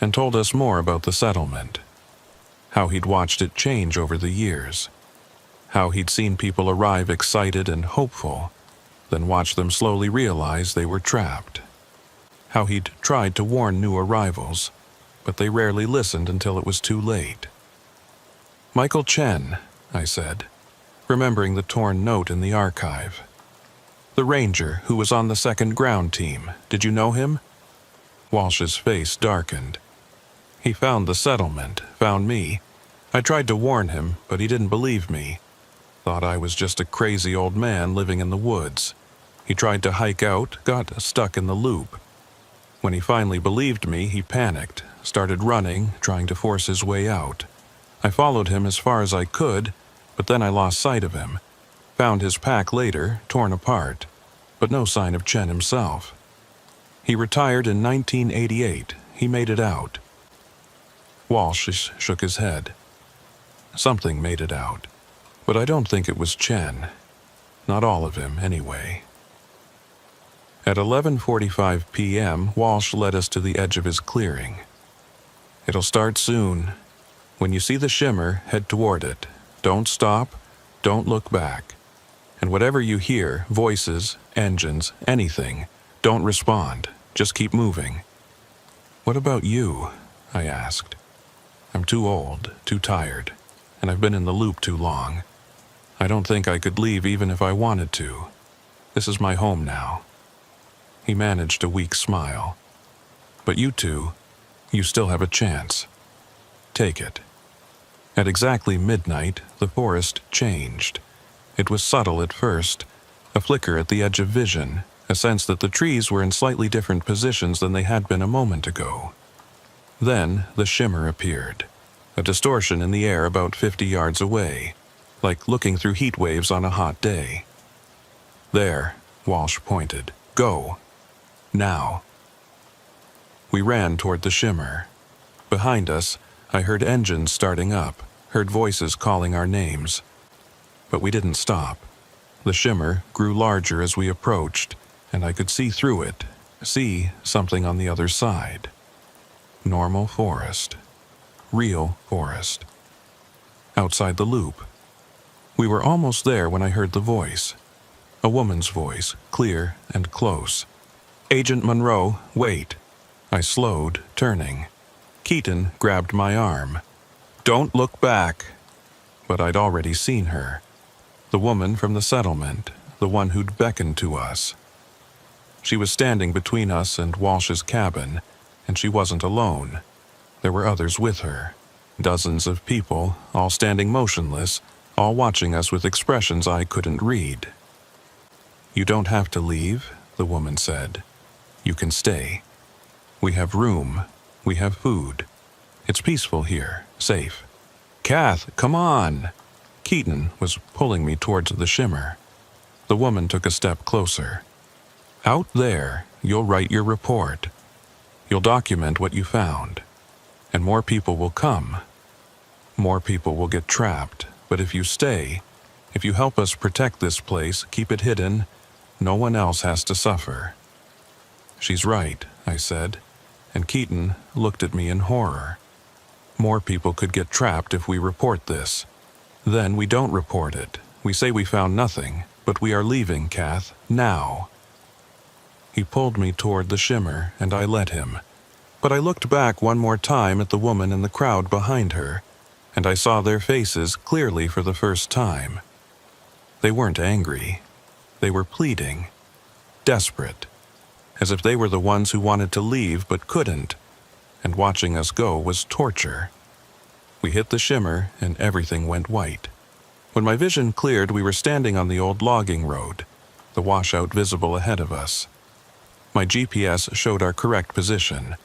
and told us more about the settlement. How he'd watched it change over the years. How he'd seen people arrive excited and hopeful, then watch them slowly realize they were trapped. How he'd tried to warn new arrivals, but they rarely listened until it was too late. Michael Chen, I said, remembering the torn note in the archive. The ranger who was on the second ground team, did you know him? Walsh's face darkened. He found the settlement, found me. I tried to warn him, but he didn't believe me. Thought I was just a crazy old man living in the woods. He tried to hike out, got stuck in the loop. When he finally believed me, he panicked, started running, trying to force his way out. I followed him as far as I could, but then I lost sight of him. Found his pack later, torn apart, but no sign of Chen himself. He retired in 1988. He made it out. Walsh shook his head. Something made it out, but I don't think it was Chen. Not all of him, anyway. At 11:45 p.m., Walsh led us to the edge of his clearing. It'll start soon. When you see the shimmer, head toward it. Don't stop. Don't look back. And whatever you hear, voices, engines, anything, don't respond. Just keep moving." "What about you?" I asked. "I'm too old, too tired, and I've been in the loop too long. I don't think I could leave even if I wanted to. This is my home now." He managed a weak smile. "But you two, you still have a chance. Take it." At exactly midnight, the forest changed. It was subtle at first, a flicker at the edge of vision, a sense that the trees were in slightly different positions than they had been a moment ago. Then the shimmer appeared, a distortion in the air about 50 yards away, like looking through heat waves on a hot day. "There," Walsh pointed. "Go. Now." We ran toward the shimmer. Behind us, I heard engines starting up, heard voices calling our names. But we didn't stop. The shimmer grew larger as we approached, and I could see through it, see something on the other side. Normal forest. Real forest. Outside the loop. We were almost there when I heard the voice. A woman's voice, clear and close. "Agent Monroe, wait." I slowed, turning. Keaton grabbed my arm. "Don't look back." But I'd already seen her. The woman from the settlement, the one who'd beckoned to us. She was standing between us and Walsh's cabin, and she wasn't alone. There were others with her. Dozens of people, all standing motionless, all watching us with expressions I couldn't read. "You don't have to leave," the woman said. "You can stay. We have room. We have food. It's peaceful here, safe." "Kath, come on!" Keaton was pulling me towards the shimmer. The woman took a step closer. "Out there, you'll write your report. You'll document what you found. And more people will come. More people will get trapped, but if you stay, if you help us protect this place, keep it hidden, no one else has to suffer." "She's right," I said, and Keaton looked at me in horror. "More people could get trapped if we report this. Then we don't report it. We say we found nothing, but we are leaving, Kath, now." He pulled me toward the shimmer, and I let him. But I looked back one more time at the woman and the crowd behind her, and I saw their faces clearly for the first time. They weren't angry. They were pleading. Desperate. As if they were the ones who wanted to leave but couldn't, and watching us go was torture. We hit the shimmer, and everything went white. When my vision cleared, we were standing on the old logging road, the washout visible ahead of us. My GPS showed our correct position,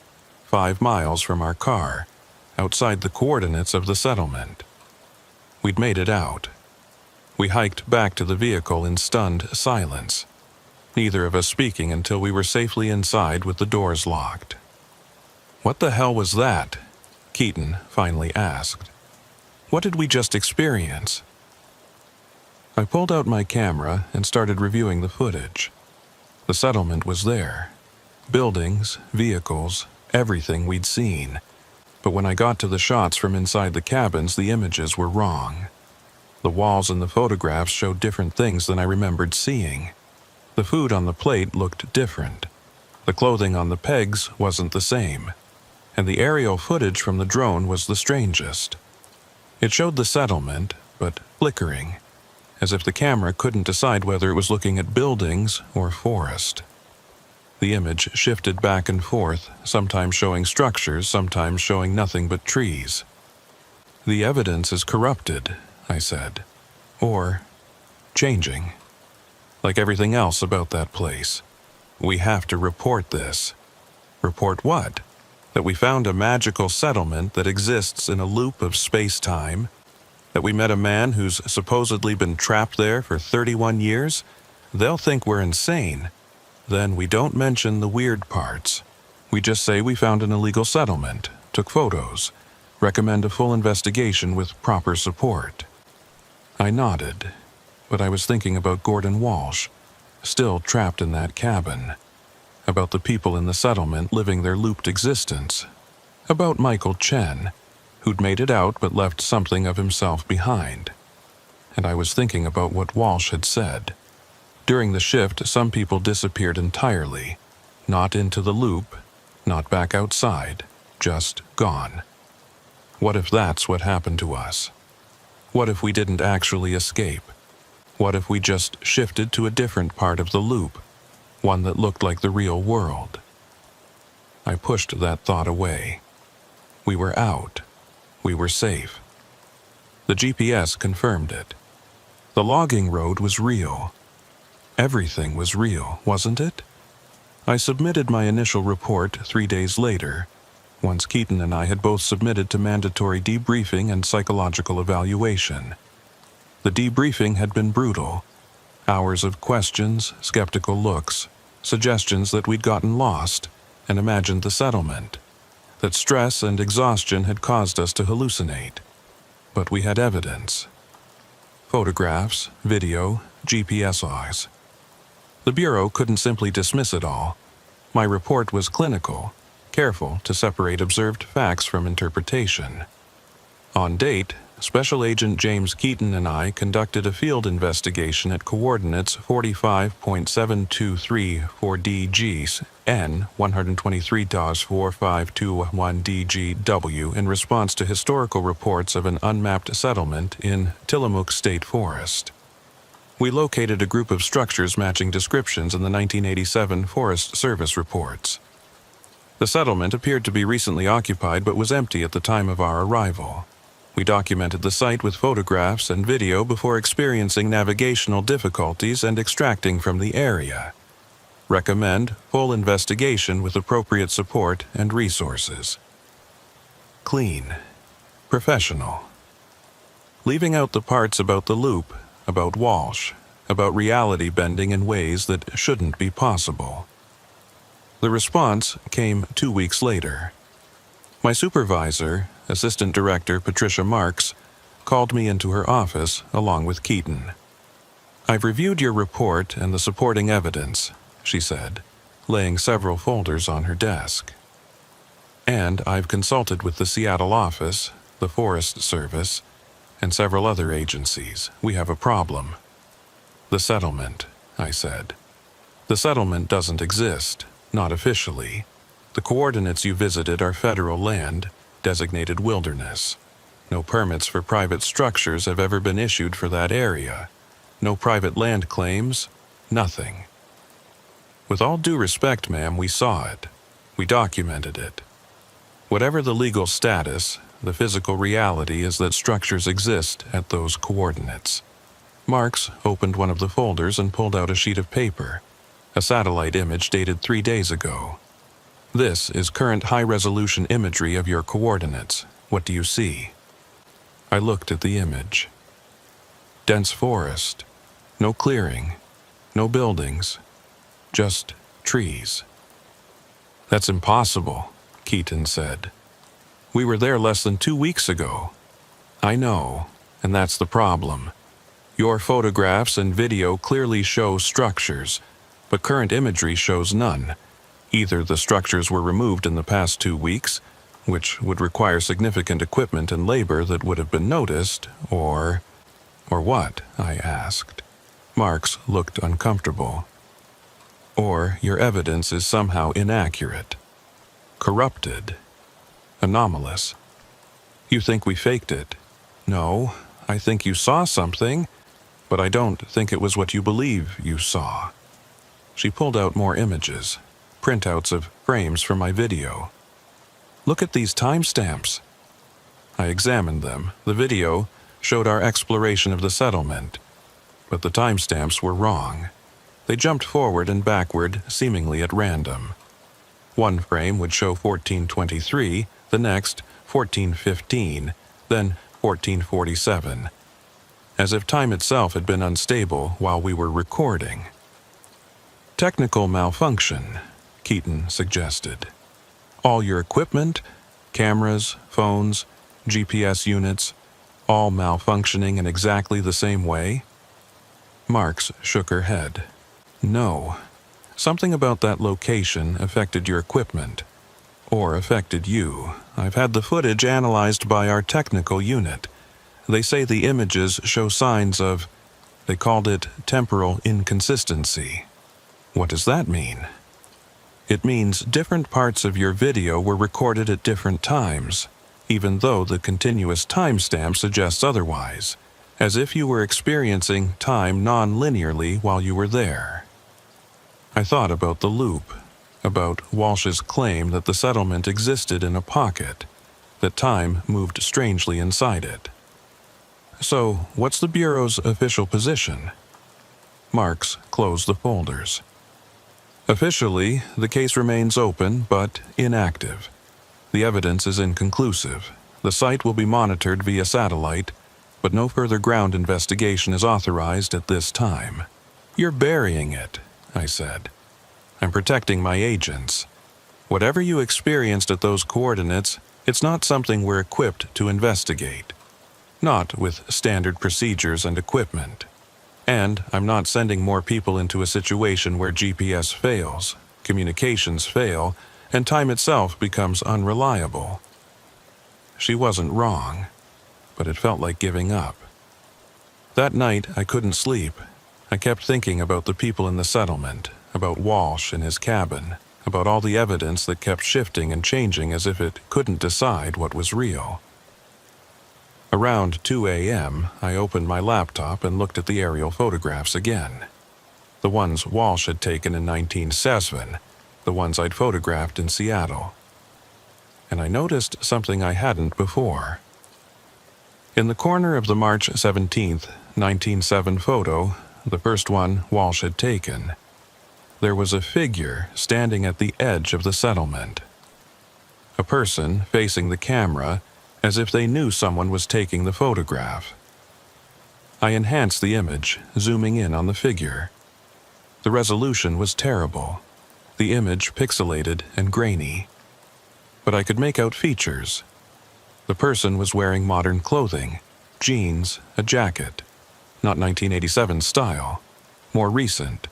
5 miles from our car, outside the coordinates of the settlement. We'd made it out. We hiked back to the vehicle in stunned silence, neither of us speaking until we were safely inside with the doors locked. "What the hell was that?" Keaton finally asked. "What did we just experience?" I pulled out my camera and started reviewing the footage. The settlement was there. Buildings, vehicles, everything we'd seen. But when I got to the shots from inside the cabins, the images were wrong. The walls in the photographs showed different things than I remembered seeing. The food on the plate looked different. The clothing on the pegs wasn't the same. And the aerial footage from the drone was the strangest. It showed the settlement, but flickering, as if the camera couldn't decide whether it was looking at buildings or forest. The image shifted back and forth, sometimes showing structures, sometimes showing nothing but trees. "The evidence is corrupted," I said. "Or changing. Like everything else about that place. We have to report this." "Report what?" "That we found a magical settlement that exists in a loop of space-time, that we met a man who's supposedly been trapped there for 31 years. They'll think we're insane. Then we don't mention the weird parts. We just say we found an illegal settlement, took photos, recommend a full investigation with proper support." I nodded, but I was thinking about Gordon Walsh, still trapped in that cabin. About the people in the settlement living their looped existence. About Michael Chen, who'd made it out but left something of himself behind. and I was thinking about what Walsh had said. During the shift, some people disappeared entirely, not into the loop, not back outside, just gone. What if that's what happened to us? What if we didn't actually escape? What if we just shifted to a different part of the loop, one that looked like the real world? I pushed that thought away. We were out. We were safe. The GPS confirmed it. The logging road was real. Everything was real, wasn't it? I submitted my initial report 3 days later, once Keaton and I had both submitted to mandatory debriefing and psychological evaluation. The debriefing had been brutal. Hours of questions, skeptical looks, suggestions that we'd gotten lost and imagined the settlement, that stress and exhaustion had caused us to hallucinate. But we had evidence. Photographs, video, GPS logs. The Bureau couldn't simply dismiss it all. My report was clinical, careful to separate observed facts from interpretation. On date, Special Agent James Keaton and I conducted a field investigation at coordinates 45.723 for DGs N 123.4521 DGW in response to historical reports of an unmapped settlement in Tillamook State Forest. We located a group of structures matching descriptions in the 1987 Forest Service reports. The settlement appeared to be recently occupied but was empty at the time of our arrival. We documented the site with photographs and video before experiencing navigational difficulties and extracting from the area. Recommend full investigation with appropriate support and resources. Clean. Professional. Leaving out the parts about the loop, about Walsh, about reality bending in ways that shouldn't be possible. The response came 2 weeks later. My supervisor, Assistant Director Patricia Marks, called me into her office along with Keaton. "I've reviewed your report and the supporting evidence," she said, laying several folders on her desk. "And I've consulted with the Seattle office, the Forest Service, and several other agencies. We have a problem." "The settlement," I said. "The settlement doesn't exist, not officially. The coordinates you visited are federal land, designated wilderness. No permits for private structures have ever been issued for that area. No private land claims, nothing. With all due respect, ma'am, we saw it. We documented it. Whatever the legal status, the physical reality is that structures exist at those coordinates." Marks opened one of the folders and pulled out a sheet of paper, a satellite image dated 3 days ago. "This is current high-resolution imagery of your coordinates. What do you see?" I looked at the image. Dense forest. No clearing. No buildings. Just trees. "That's impossible," Keaton said. "We were there less than 2 weeks ago." "I know, and that's the problem. Your photographs and video clearly show structures, but current imagery shows none. Either the structures were removed in the past 2 weeks, which would require significant equipment and labor that would have been noticed, or what?" I asked. Marks looked uncomfortable. "Or your evidence is somehow inaccurate. Corrupted. Anomalous. You think we faked it? No, I think you saw something, but I don't think it was what you believe you saw." She pulled out more images, printouts of frames from my video. "Look at these timestamps." I examined them. The video showed our exploration of the settlement, but the timestamps were wrong. They jumped forward and backward, seemingly at random. One frame would show 1423, the next 1415, then 1447, as if time itself had been unstable while we were recording. "Technical malfunction," Keaton suggested. "All your equipment, cameras, phones, GPS units, all malfunctioning in exactly the same way?" Marks shook her head. "No. Something about that location affected your equipment. Or affected you. I've had the footage analyzed by our technical unit. They say the images show signs of, they called it temporal inconsistency. What does that mean? It means different parts of your video were recorded at different times, even though the continuous timestamp suggests otherwise, as if you were experiencing time non-linearly while you were there. I thought about the loop, about Walsh's claim that the settlement existed in a pocket, that time moved strangely inside it. So, what's the Bureau's official position? Marks closed the folders. Officially, the case remains open but inactive. The evidence is inconclusive. The site will be monitored via satellite, but no further ground investigation is authorized at this time. You're burying it, I said. I'm protecting my agents. Whatever you experienced at those coordinates, it's not something we're equipped to investigate. Not with standard procedures and equipment. And I'm not sending more people into a situation where GPS fails, communications fail, and time itself becomes unreliable. She wasn't wrong, but it felt like giving up. That night, I couldn't sleep. I kept thinking about the people in the settlement, about Walsh in his cabin, about all the evidence that kept shifting and changing as if it couldn't decide what was real. Around 2 a.m., I opened my laptop and looked at the aerial photographs again. The ones Walsh had taken in 1907, the ones I'd photographed in Seattle. And I noticed something I hadn't before. In the corner of the March 17, 1907 photo, the first one Walsh had taken, there was a figure standing at the edge of the settlement. A person facing the camera as if they knew someone was taking the photograph. I enhanced the image, zooming in on the figure. The resolution was terrible, the image pixelated and grainy. But I could make out features. The person was wearing modern clothing, jeans, a jacket, not 1987 style, more recent.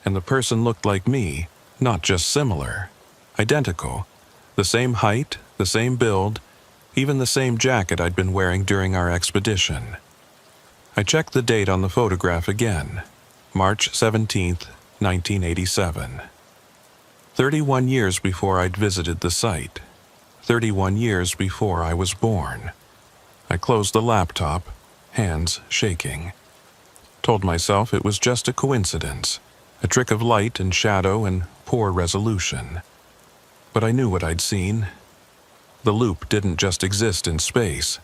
And the person looked like me, not just similar, identical, the same height, the same build, even the same jacket I'd been wearing during our expedition. I checked the date on the photograph again, March 17, 1987. 31 years before I'd visited the site. 31 years before I was born. I closed the laptop, hands shaking. Told myself it was just a coincidence, a trick of light and shadow and poor resolution. But I knew what I'd seen. The loop didn't just exist in space.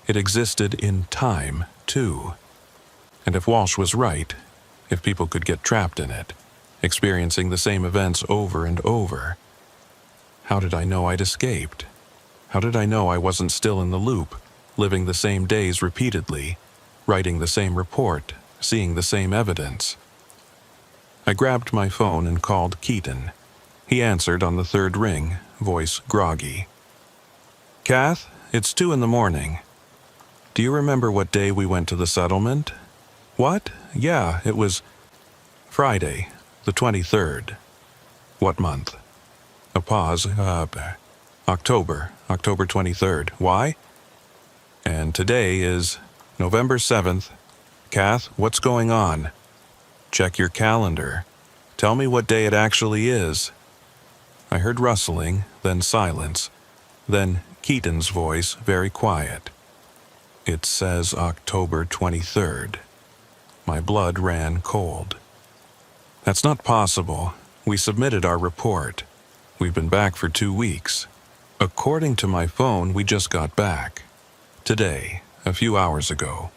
It existed in time, too. And if Walsh was right, if people could get trapped in it, experiencing the same events over and over, how did I know I'd escaped? How did I know I wasn't still in the loop, living the same days repeatedly, writing the same report, seeing the same evidence? I grabbed my phone and called Keaton. He answered on the third ring, voice groggy. Kath, it's 2 a.m. Do you remember what day we went to the settlement? What? Yeah, it was Friday, the 23rd. What month? A pause. October 23rd. Why? And today is November 7th. Kath, what's going on? Check your calendar. Tell me what day it actually is. I heard rustling, then silence, then Keaton's voice, very quiet. It says October 23rd. My blood ran cold. That's not possible. We submitted our report. We've been back for 2 weeks. According to my phone, we just got back. Today, a few hours ago.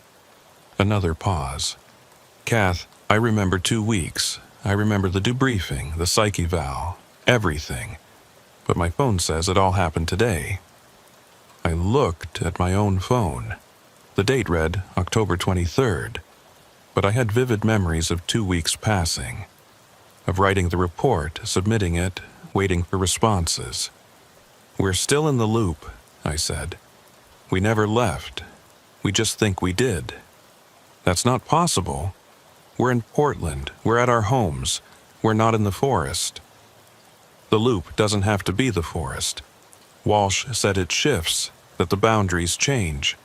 Another pause. Kath, I remember 2 weeks. I remember the debriefing, the psych eval, everything. But my phone says it all happened today. I looked at my own phone. The date read October 23rd, but I had vivid memories of 2 weeks passing, of writing the report, submitting it, waiting for responses. We're still in the loop, I said. We never left. We just think we did. That's not possible. We're in Portland. We're at our homes. We're not in the forest. The loop doesn't have to be the forest. Walsh said it shifts, that the boundaries change.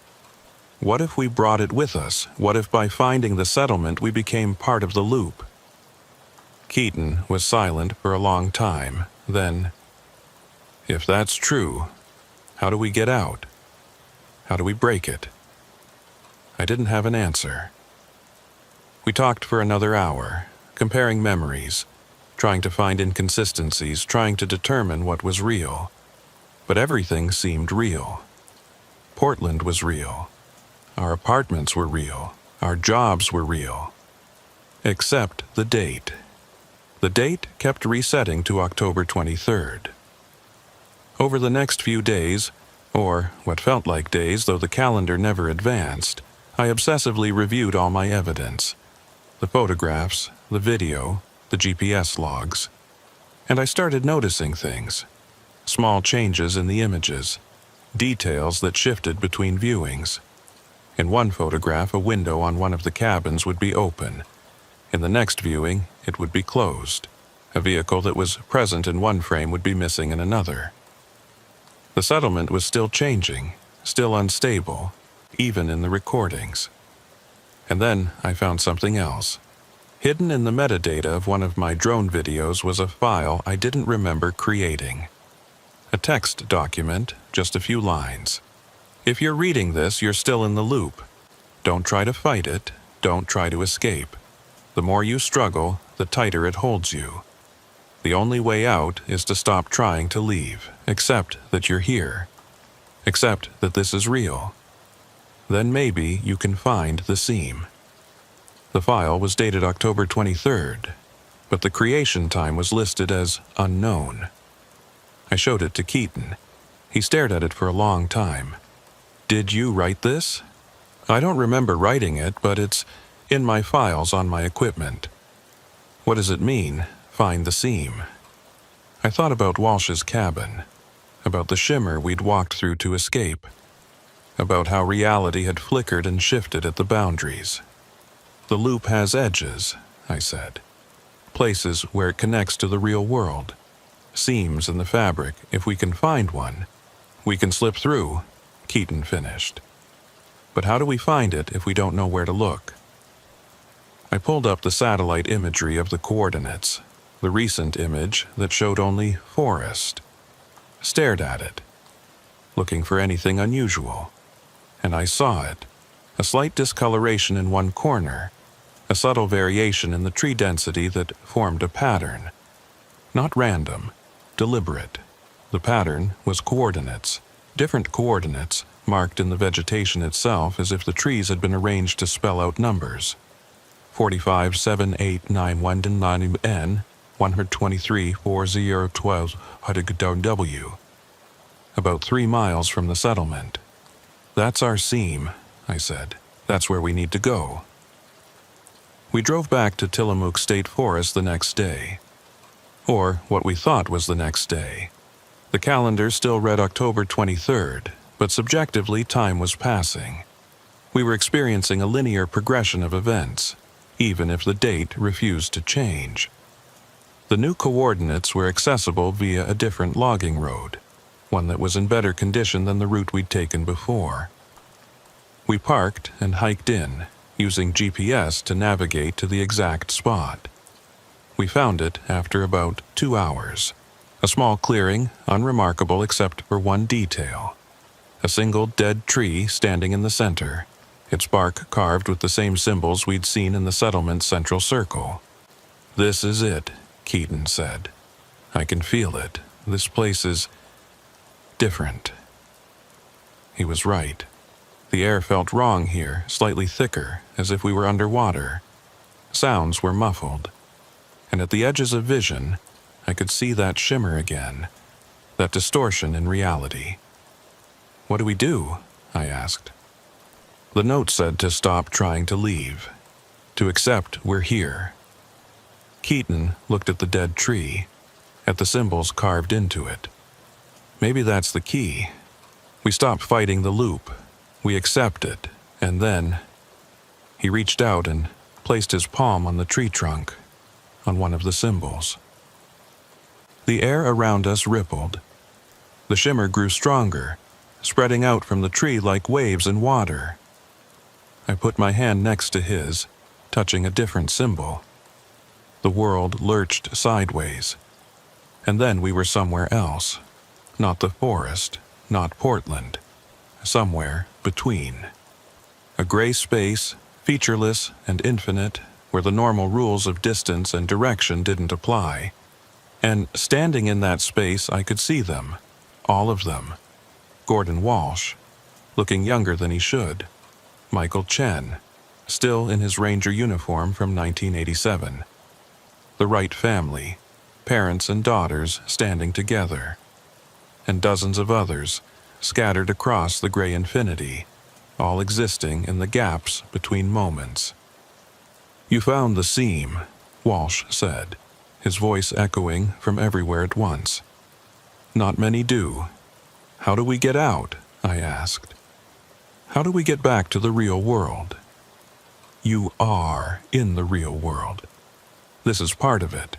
What if we brought it with us? What if by finding the settlement we became part of the loop? Keaton was silent for a long time. Then, if that's true, how do we get out? How do we break it? I didn't have an answer. We talked for another hour, comparing memories, trying to find inconsistencies, trying to determine what was real. But everything seemed real. Portland was real. Our apartments were real. Our jobs were real. Except the date. The date kept resetting to October 23rd. Over the next few days, or what felt like days though the calendar never advanced, I obsessively reviewed all my evidence. The photographs, the video, the GPS logs. And I started noticing things. Small changes in the images. Details that shifted between viewings. In one photograph, a window on one of the cabins would be open. In the next viewing, it would be closed. A vehicle that was present in one frame would be missing in another. The settlement was still changing, still unstable, even in the recordings. And then I found something else. Hidden in the metadata of one of my drone videos was a file I didn't remember creating. A text document, just a few lines. If you're reading this, you're still in the loop. Don't try to fight it. Don't try to escape. The more you struggle, the tighter it holds you. The only way out is to stop trying to leave. Accept that you're here. Accept that this is real. Then maybe you can find the seam. The file was dated October 23rd, but the creation time was listed as unknown. I showed it to Keaton. He stared at it for a long time. Did you write this? I don't remember writing it, but it's in my files on my equipment. What does it mean, find the seam? I thought about Walsh's cabin, about the shimmer we'd walked through to escape, about how reality had flickered and shifted at the boundaries. The loop has edges, I said, places where it connects to the real world, seams in the fabric. If we can find one, we can slip through, Keaton finished. But how do we find it if we don't know where to look? I pulled up the satellite imagery of the coordinates, the recent image that showed only forest. Stared at it, looking for anything unusual. And I saw it. A slight discoloration in one corner, a subtle variation in the tree density that formed a pattern. Not random, deliberate. The pattern was coordinates, different coordinates, marked in the vegetation itself as if the trees had been arranged to spell out numbers. 45, 7, 8, 9, 1, 9, N, 123, 4, 0, 12, W. About 3 miles from the settlement. That's our seam, I said. That's where we need to go. We drove back to Tillamook State Forest the next day. Or what we thought was the next day. The calendar still read October 23rd, but subjectively time was passing. We were experiencing a linear progression of events, even if the date refused to change. The new coordinates were accessible via a different logging road, one that was in better condition than the route we'd taken before. We parked and hiked in, using GPS to navigate to the exact spot. We found it after about 2 hours. A small clearing, unremarkable except for one detail. A single dead tree standing in the center, its bark carved with the same symbols we'd seen in the settlement's central circle. This is it, Keaton said. I can feel it. This place is different. He was right. The air felt wrong here, slightly thicker, as if we were underwater. Sounds were muffled. And at the edges of vision, I could see that shimmer again, that distortion in reality. What do we do? I asked. The note said to stop trying to leave, to accept we're here. Keaton looked at the dead tree, at the symbols carved into it. Maybe that's the key. We stop fighting the loop. We accept it, and then... He reached out and placed his palm on the tree trunk, on one of the symbols. The air around us rippled. The shimmer grew stronger, spreading out from the tree like waves in water. I put my hand next to his, touching a different symbol. The world lurched sideways. And then we were somewhere else. Not the forest, not Portland. Somewhere between. A gray space, featureless and infinite, where the normal rules of distance and direction didn't apply. And standing in that space, I could see them. All of them. Gordon Walsh, looking younger than he should. Michael Chen, still in his Ranger uniform from 1987. The Wright family, parents and daughters standing together. And dozens of others, scattered across the gray infinity, all existing in the gaps between moments. "You found the seam," Walsh said, his voice echoing from everywhere at once. "Not many do. How do we get out?" I asked. "How do we get back to the real world?" "You are in the real world. This is part of it.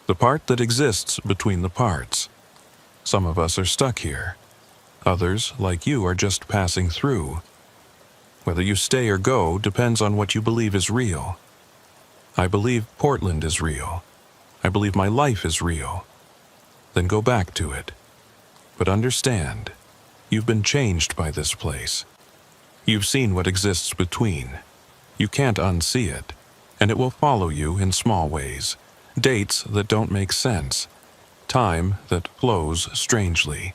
The part that exists between the parts. Some of us are stuck here. Others, like you, are just passing through. Whether you stay or go depends on what you believe is real. I believe Portland is real. I believe my life is real. Then go back to it. But understand, you've been changed by this place. You've seen what exists between. You can't unsee it, and it will follow you in small ways. Dates that don't make sense. Time that flows strangely.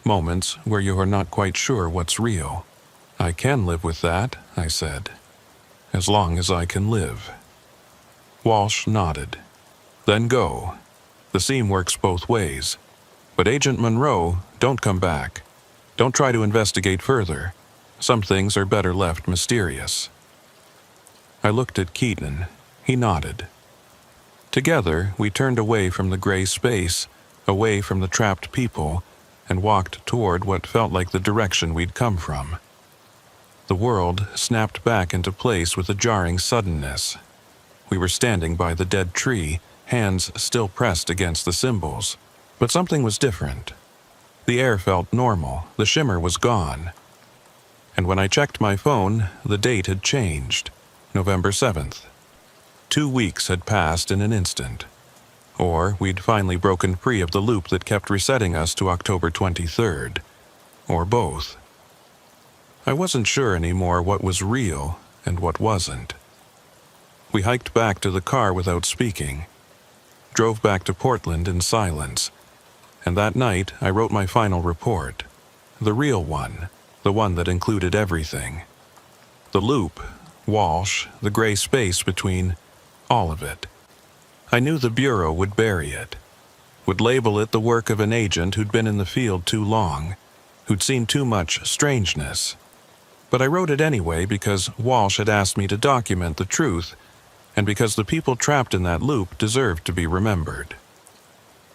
Moments where you are not quite sure what's real. I can live with that, I said. As long as I can live. Walsh nodded. Then go. The seam works both ways. But Agent Monroe, don't come back. Don't try to investigate further. Some things are better left mysterious. I looked at Keaton. He nodded. Together, we turned away from the gray space, away from the trapped people, and walked toward what felt like the direction we'd come from. The world snapped back into place with a jarring suddenness. We were standing by the dead tree, hands still pressed against the symbols. But something was different. The air felt normal, the shimmer was gone. And when I checked my phone, the date had changed. November 7th. 2 weeks had passed in an instant. Or we'd finally broken free of the loop that kept resetting us to October 23rd. Or both. I wasn't sure anymore what was real and what wasn't. We hiked back to the car without speaking. Drove back to Portland in silence. And that night, I wrote my final report. The real one. The one that included everything. The loop, Walsh, the gray space between, all of it. I knew the Bureau would bury it. Would label it the work of an agent who'd been in the field too long. Who'd seen too much strangeness. But I wrote it anyway because Walsh had asked me to document the truth, and because the people trapped in that loop deserved to be remembered.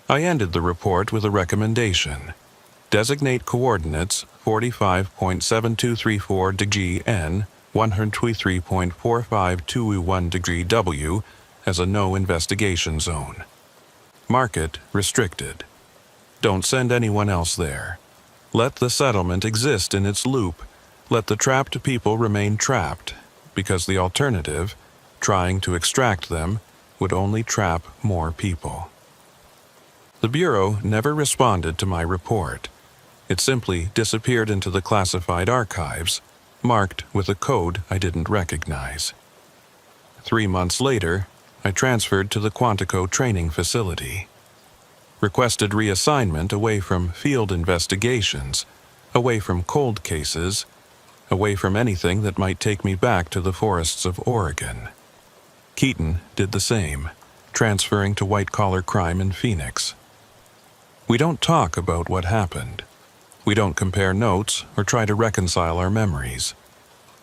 I ended the report with a recommendation. Designate coordinates 45.7234 degree N, 123.4521 degree W as a no investigation zone. Mark it restricted. Don't send anyone else there. Let the settlement exist in its loop. Let the trapped people remain trapped, because the alternative, trying to extract them, would only trap more people. The Bureau never responded to my report. It simply disappeared into the classified archives, marked with a code I didn't recognize. 3 months later, I transferred to the Quantico training facility. Requested reassignment away from field investigations, away from cold cases, away from anything that might take me back to the forests of Oregon. Keaton did the same, transferring to white-collar crime in Phoenix. We don't talk about what happened. We don't compare notes or try to reconcile our memories.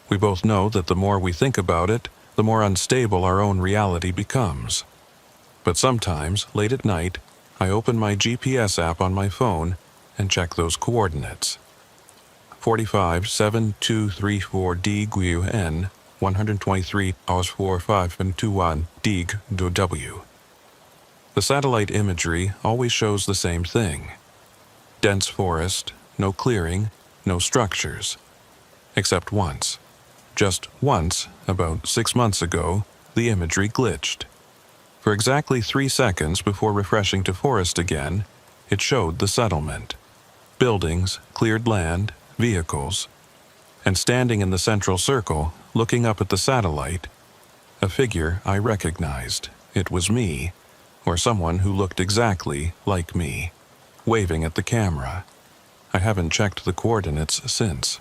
We both know that the more we think about it, the more unstable our own reality becomes. But sometimes, late at night, I open my GPS app on my phone and check those coordinates. 457234 degree N, 123 hours 4521 dig do W. The satellite imagery always shows the same thing. Dense forest, no clearing, no structures. Except once. Just once, about 6 months ago, the imagery glitched. For exactly 3 seconds before refreshing to forest again, it showed the settlement. Buildings, cleared land, vehicles. And standing in the central circle, looking up at the satellite, a figure I recognized. It was me, or someone who looked exactly like me, waving at the camera. I haven't checked the coordinates since.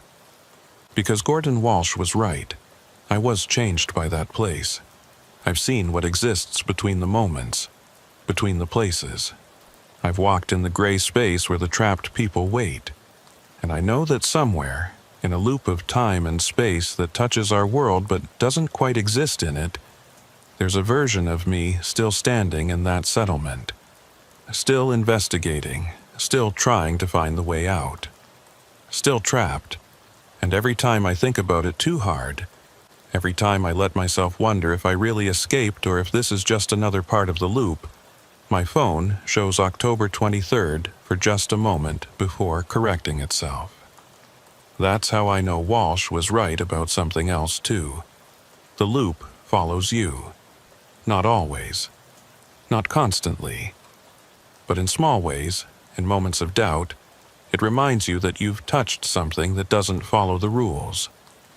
Because Gordon Walsh was right. I was changed by that place. I've seen what exists between the moments, between the places. I've walked in the gray space where the trapped people wait. And I know that somewhere, in a loop of time and space that touches our world but doesn't quite exist in it, there's a version of me still standing in that settlement. Still investigating, still trying to find the way out. Still trapped. And every time I think about it too hard, every time I let myself wonder if I really escaped or if this is just another part of the loop, my phone shows October 23rd for just a moment before correcting itself. That's how I know Walsh was right about something else too. The loop follows you. Not always. Not constantly. But in small ways, in moments of doubt, it reminds you that you've touched something that doesn't follow the rules.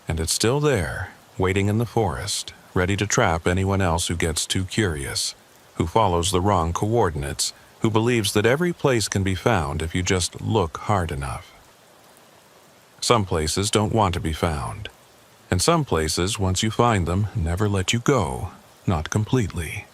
And it's still there, waiting in the forest, ready to trap anyone else who gets too curious, who follows the wrong coordinates, who believes that every place can be found if you just look hard enough. Some places don't want to be found. And some places, once you find them, never let you go, not completely.